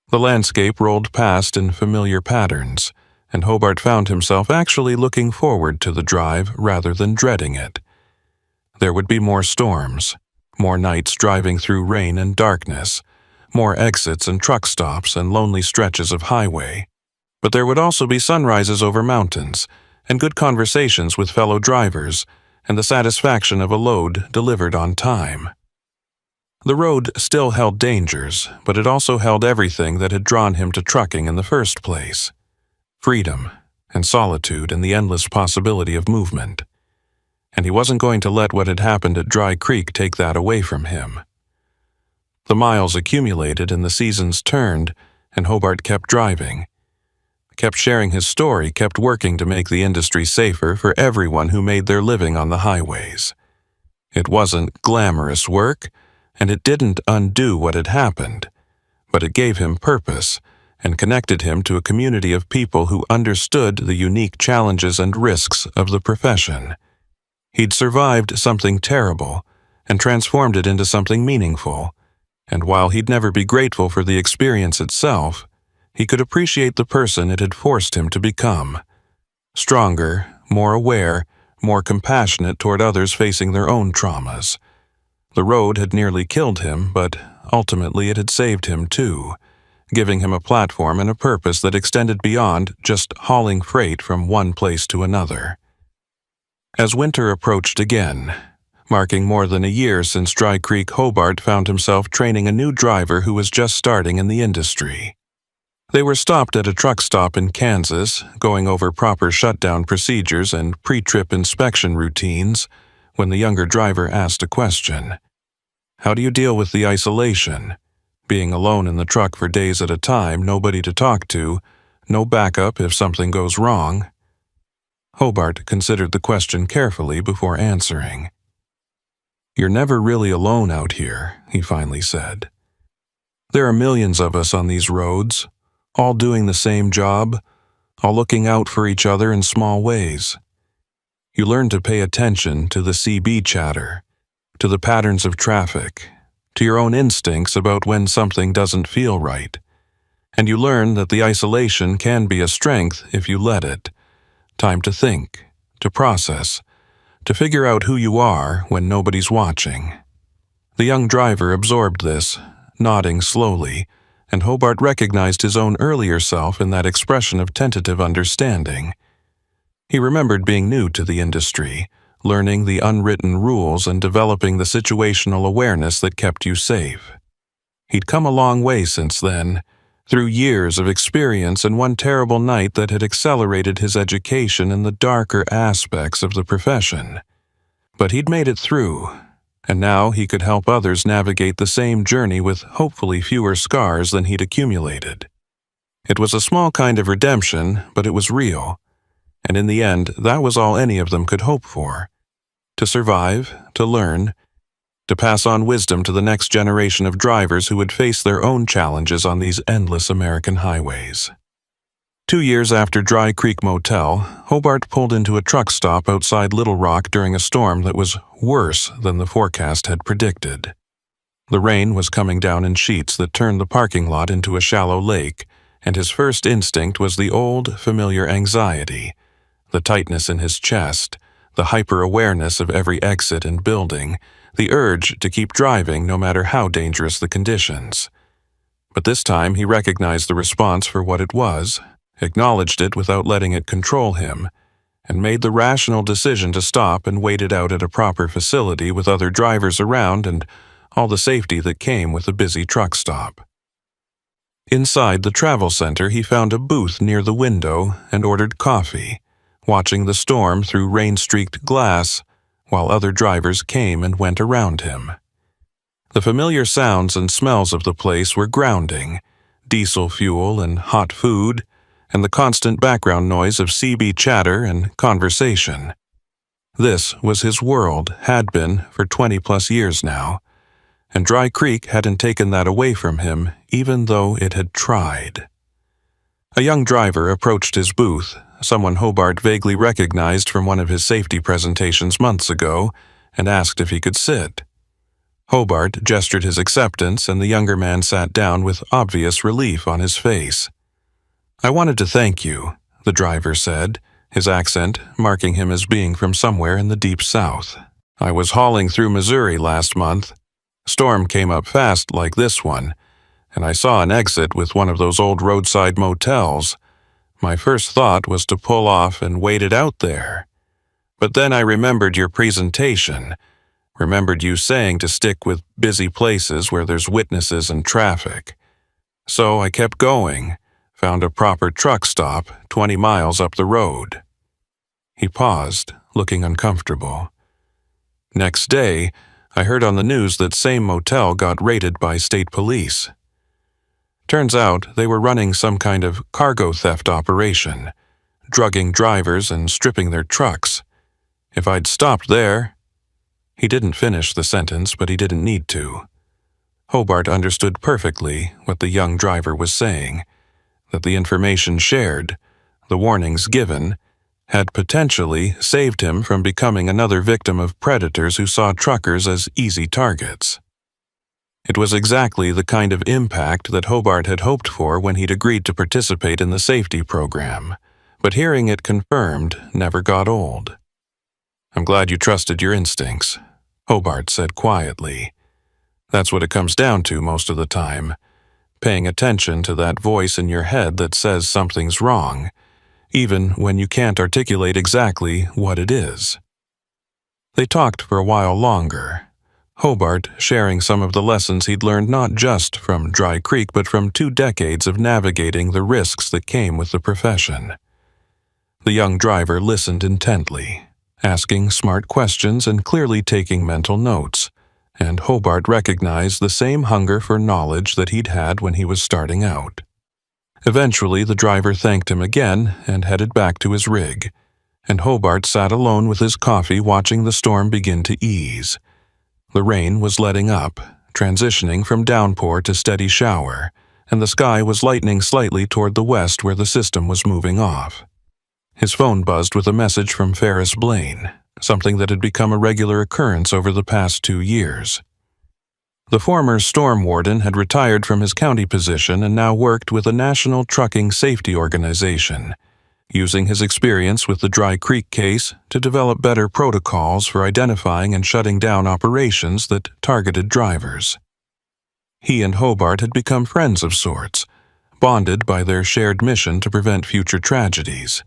The landscape rolled past in familiar patterns, and Hobart found himself actually looking forward to the drive rather than dreading it. There would be more storms, more nights driving through rain and darkness, more exits and truck stops and lonely stretches of highway. But there would also be sunrises over mountains, and good conversations with fellow drivers, and the satisfaction of a load delivered on time. The road still held dangers, but it also held everything that had drawn him to trucking in the first place: freedom and solitude and the endless possibility of movement. And he wasn't going to let what had happened at Dry Creek take that away from him. The miles accumulated and the seasons turned, and Hobart kept driving, kept sharing his story, kept working to make the industry safer for everyone who made their living on the highways. It wasn't glamorous work, and it didn't undo what had happened, but it gave him purpose and connected him to a community of people who understood the unique challenges and risks of the profession. He'd survived something terrible and transformed it into something meaningful, and while he'd never be grateful for the experience itself, he could appreciate the person it had forced him to become: stronger, more aware, more compassionate toward others facing their own traumas. The road had nearly killed him, but ultimately it had saved him too, giving him a platform and a purpose that extended beyond just hauling freight from one place to another. As winter approached again, marking more than a year since Dry Creek, Hobart found himself training a new driver who was just starting in the industry. They were stopped at a truck stop in Kansas, going over proper shutdown procedures and pre-trip inspection routines, when the younger driver asked a question. How do you deal with the isolation? Being alone in the truck for days at a time, nobody to talk to, no backup if something goes wrong. Hobart considered the question carefully before answering. "You're never really alone out here," he finally said. "There are millions of us on these roads, all doing the same job, all looking out for each other in small ways. You learn to pay attention to the CB chatter, to the patterns of traffic, to your own instincts about when something doesn't feel right. And you learn that the isolation can be a strength if you let it. Time to think, to process, to figure out who you are when nobody's watching." The young driver absorbed this, nodding slowly, and Hobart recognized his own earlier self in that expression of tentative understanding. He remembered being new to the industry, learning the unwritten rules and developing the situational awareness that kept you safe. He'd come a long way since then, through years of experience and one terrible night that had accelerated his education in the darker aspects of the profession. But he'd made it through, and now he could help others navigate the same journey with hopefully fewer scars than he'd accumulated. It was a small kind of redemption, but it was real, and in the end, that was all any of them could hope for. To survive, to learn, to pass on wisdom to the next generation of drivers who would face their own challenges on these endless American highways. 2 years after Dry Creek Motel, Hobart pulled into a truck stop outside Little Rock during a storm that was worse than the forecast had predicted. The rain was coming down in sheets that turned the parking lot into a shallow lake, and his first instinct was the old, familiar anxiety, the tightness in his chest, the hyper-awareness of every exit and building, the urge to keep driving no matter how dangerous the conditions. But this time he recognized the response for what it was, acknowledged it without letting it control him, and made the rational decision to stop and wait it out at a proper facility with other drivers around and all the safety that came with a busy truck stop. Inside the travel center, he found a booth near the window and ordered coffee, watching the storm through rain-streaked glass while other drivers came and went around him. The familiar sounds and smells of the place were grounding: diesel fuel and hot food, and the constant background noise of CB chatter and conversation. This was his world, had been for 20-plus years now, and Dry Creek hadn't taken that away from him, even though it had tried. A young driver approached his booth, someone Hobart vaguely recognized from one of his safety presentations months ago, and asked if he could sit. Hobart gestured his acceptance, and the younger man sat down with obvious relief on his face. "I wanted to thank you," the driver said, his accent marking him as being from somewhere in the deep south. "I was hauling through Missouri last month. Storm came up fast like this one, and I saw an exit with one of those old roadside motels. My first thought was to pull off and wait it out there. But then I remembered your presentation, remembered you saying to stick with busy places where there's witnesses and traffic. So I kept going, found a proper truck stop 20 miles up the road." He paused, looking uncomfortable. "Next day, I heard on the news that same motel got raided by state police. Turns out they were running some kind of cargo theft operation, drugging drivers and stripping their trucks. If I'd stopped there—" He didn't finish the sentence, but he didn't need to. Hobart understood perfectly what the young driver was saying, that the information shared, the warnings given, had potentially saved him from becoming another victim of predators who saw truckers as easy targets. It was exactly the kind of impact that Hobart had hoped for when he'd agreed to participate in the safety program, but hearing it confirmed never got old. "I'm glad you trusted your instincts," Hobart said quietly. "That's what it comes down to most of the time, paying attention to that voice in your head that says something's wrong, even when you can't articulate exactly what it is." They talked for a while longer, Hobart sharing some of the lessons he'd learned not just from Dry Creek but from 2 decades of navigating the risks that came with the profession. The young driver listened intently, asking smart questions and clearly taking mental notes, and Hobart recognized the same hunger for knowledge that he'd had when he was starting out. Eventually, the driver thanked him again and headed back to his rig, and Hobart sat alone with his coffee watching the storm begin to ease. The rain was letting up, transitioning from downpour to steady shower, and the sky was lightening slightly toward the west where the system was moving off. His phone buzzed with a message from Ferris Blaine, something that had become a regular occurrence over the past 2 years. The former storm warden had retired from his county position and now worked with a national trucking safety organization, using his experience with the Dry Creek case to develop better protocols for identifying and shutting down operations that targeted drivers. He and Hobart had become friends of sorts, bonded by their shared mission to prevent future tragedies.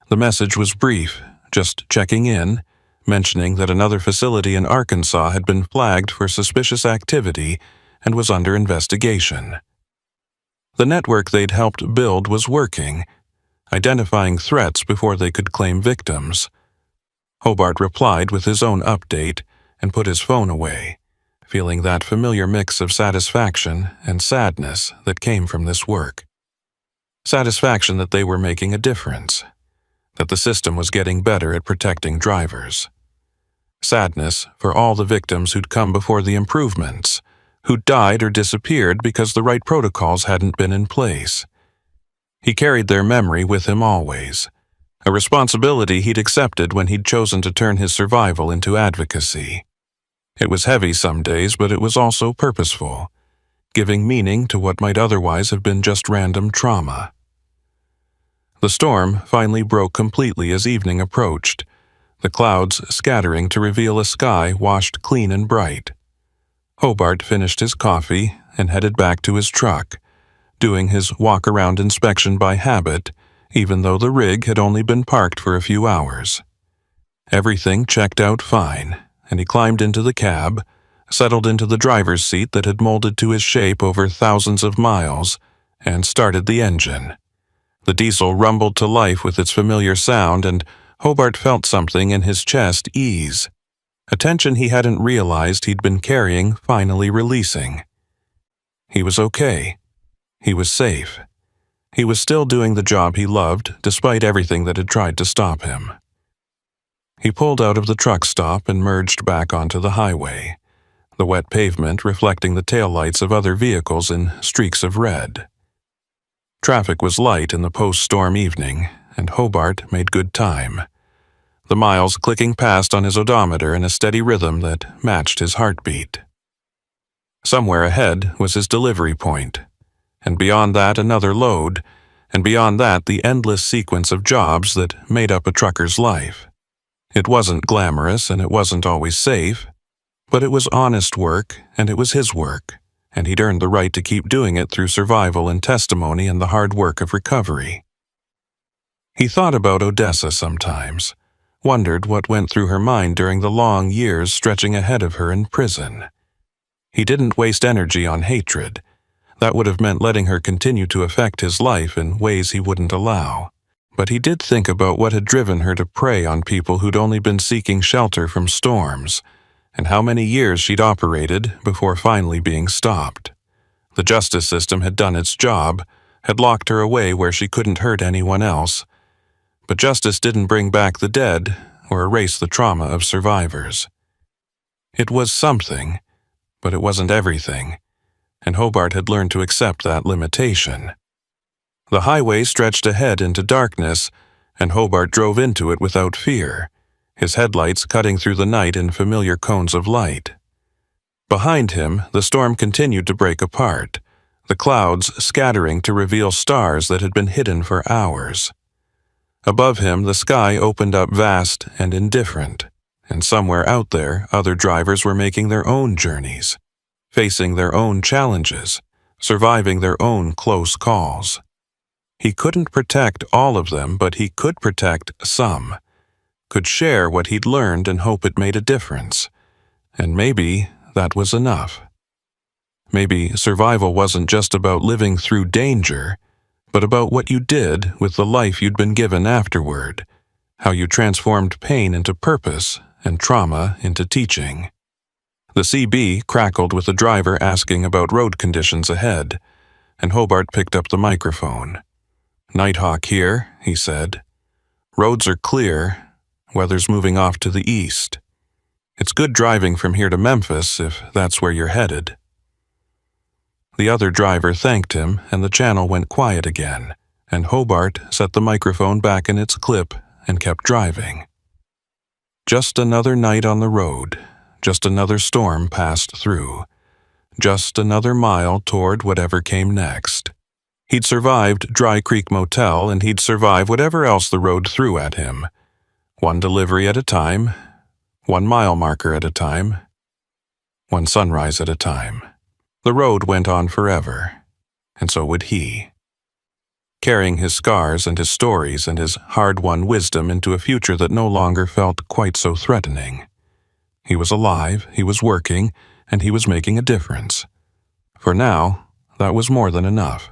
The message was brief, just checking in, mentioning that another facility in Arkansas had been flagged for suspicious activity and was under investigation. The network they'd helped build was working, identifying threats before they could claim victims. Hobart replied with his own update and put his phone away, feeling that familiar mix of satisfaction and sadness that came from this work. Satisfaction that they were making a difference, that the system was getting better at protecting drivers. Sadness for all the victims who'd come before the improvements, who'd died or disappeared because the right protocols hadn't been in place. He carried their memory with him always, a responsibility he'd accepted when he'd chosen to turn his survival into advocacy. It was heavy some days, but it was also purposeful, giving meaning to what might otherwise have been just random trauma. The storm finally broke completely as evening approached, the clouds scattering to reveal a sky washed clean and bright. Hobart finished his coffee and headed back to his truck, doing his walk-around inspection by habit, even though the rig had only been parked for a few hours. Everything checked out fine, and he climbed into the cab, settled into the driver's seat that had molded to his shape over thousands of miles, and started the engine. The diesel rumbled to life with its familiar sound, and Hobart felt something in his chest ease, a tension he hadn't realized he'd been carrying finally releasing. He was okay. He was safe. He was still doing the job he loved, despite everything that had tried to stop him. He pulled out of the truck stop and merged back onto the highway, the wet pavement reflecting the taillights of other vehicles in streaks of red. Traffic was light in the post-storm evening, and Hobart made good time, the miles clicking past on his odometer in a steady rhythm that matched his heartbeat. Somewhere ahead was his delivery point, and beyond that another load, and beyond that the endless sequence of jobs that made up a trucker's life. It wasn't glamorous and it wasn't always safe, but it was honest work and it was his work, and he'd earned the right to keep doing it through survival and testimony and the hard work of recovery. He thought about Odessa sometimes, wondered what went through her mind during the long years stretching ahead of her in prison. He didn't waste energy on hatred. That would have meant letting her continue to affect his life in ways he wouldn't allow. But he did think about what had driven her to prey on people who'd only been seeking shelter from storms, and how many years she'd operated before finally being stopped. The justice system had done its job, had locked her away where she couldn't hurt anyone else. But justice didn't bring back the dead or erase the trauma of survivors. It was something, but it wasn't everything, and Hobart had learned to accept that limitation. The highway stretched ahead into darkness, and Hobart drove into it without fear, his headlights cutting through the night in familiar cones of light. Behind him, the storm continued to break apart, the clouds scattering to reveal stars that had been hidden for hours. Above him, the sky opened up vast and indifferent, and somewhere out there, other drivers were making their own journeys, facing their own challenges, surviving their own close calls. He couldn't protect all of them, but he could protect some, could share what he'd learned and hope it made a difference. And maybe that was enough. Maybe survival wasn't just about living through danger, but about what you did with the life you'd been given afterward, how you transformed pain into purpose and trauma into teaching. The CB crackled with the driver asking about road conditions ahead, and Hobart picked up the microphone. "Nighthawk here," he said. "Roads are clear. Weather's moving off to the east. It's good driving from here to Memphis if that's where you're headed." The other driver thanked him, and the channel went quiet again, and Hobart set the microphone back in its clip and kept driving. Just another night on the road, just another storm passed through, just another mile toward whatever came next. He'd survived Dry Creek Motel, and he'd survive whatever else the road threw at him. One delivery at a time, 1 mile marker at a time, 1 sunrise at a time. The road went on forever, and so would he. Carrying his scars and his stories and his hard-won wisdom into a future that no longer felt quite so threatening. He was alive, he was working, and he was making a difference. For now, that was more than enough.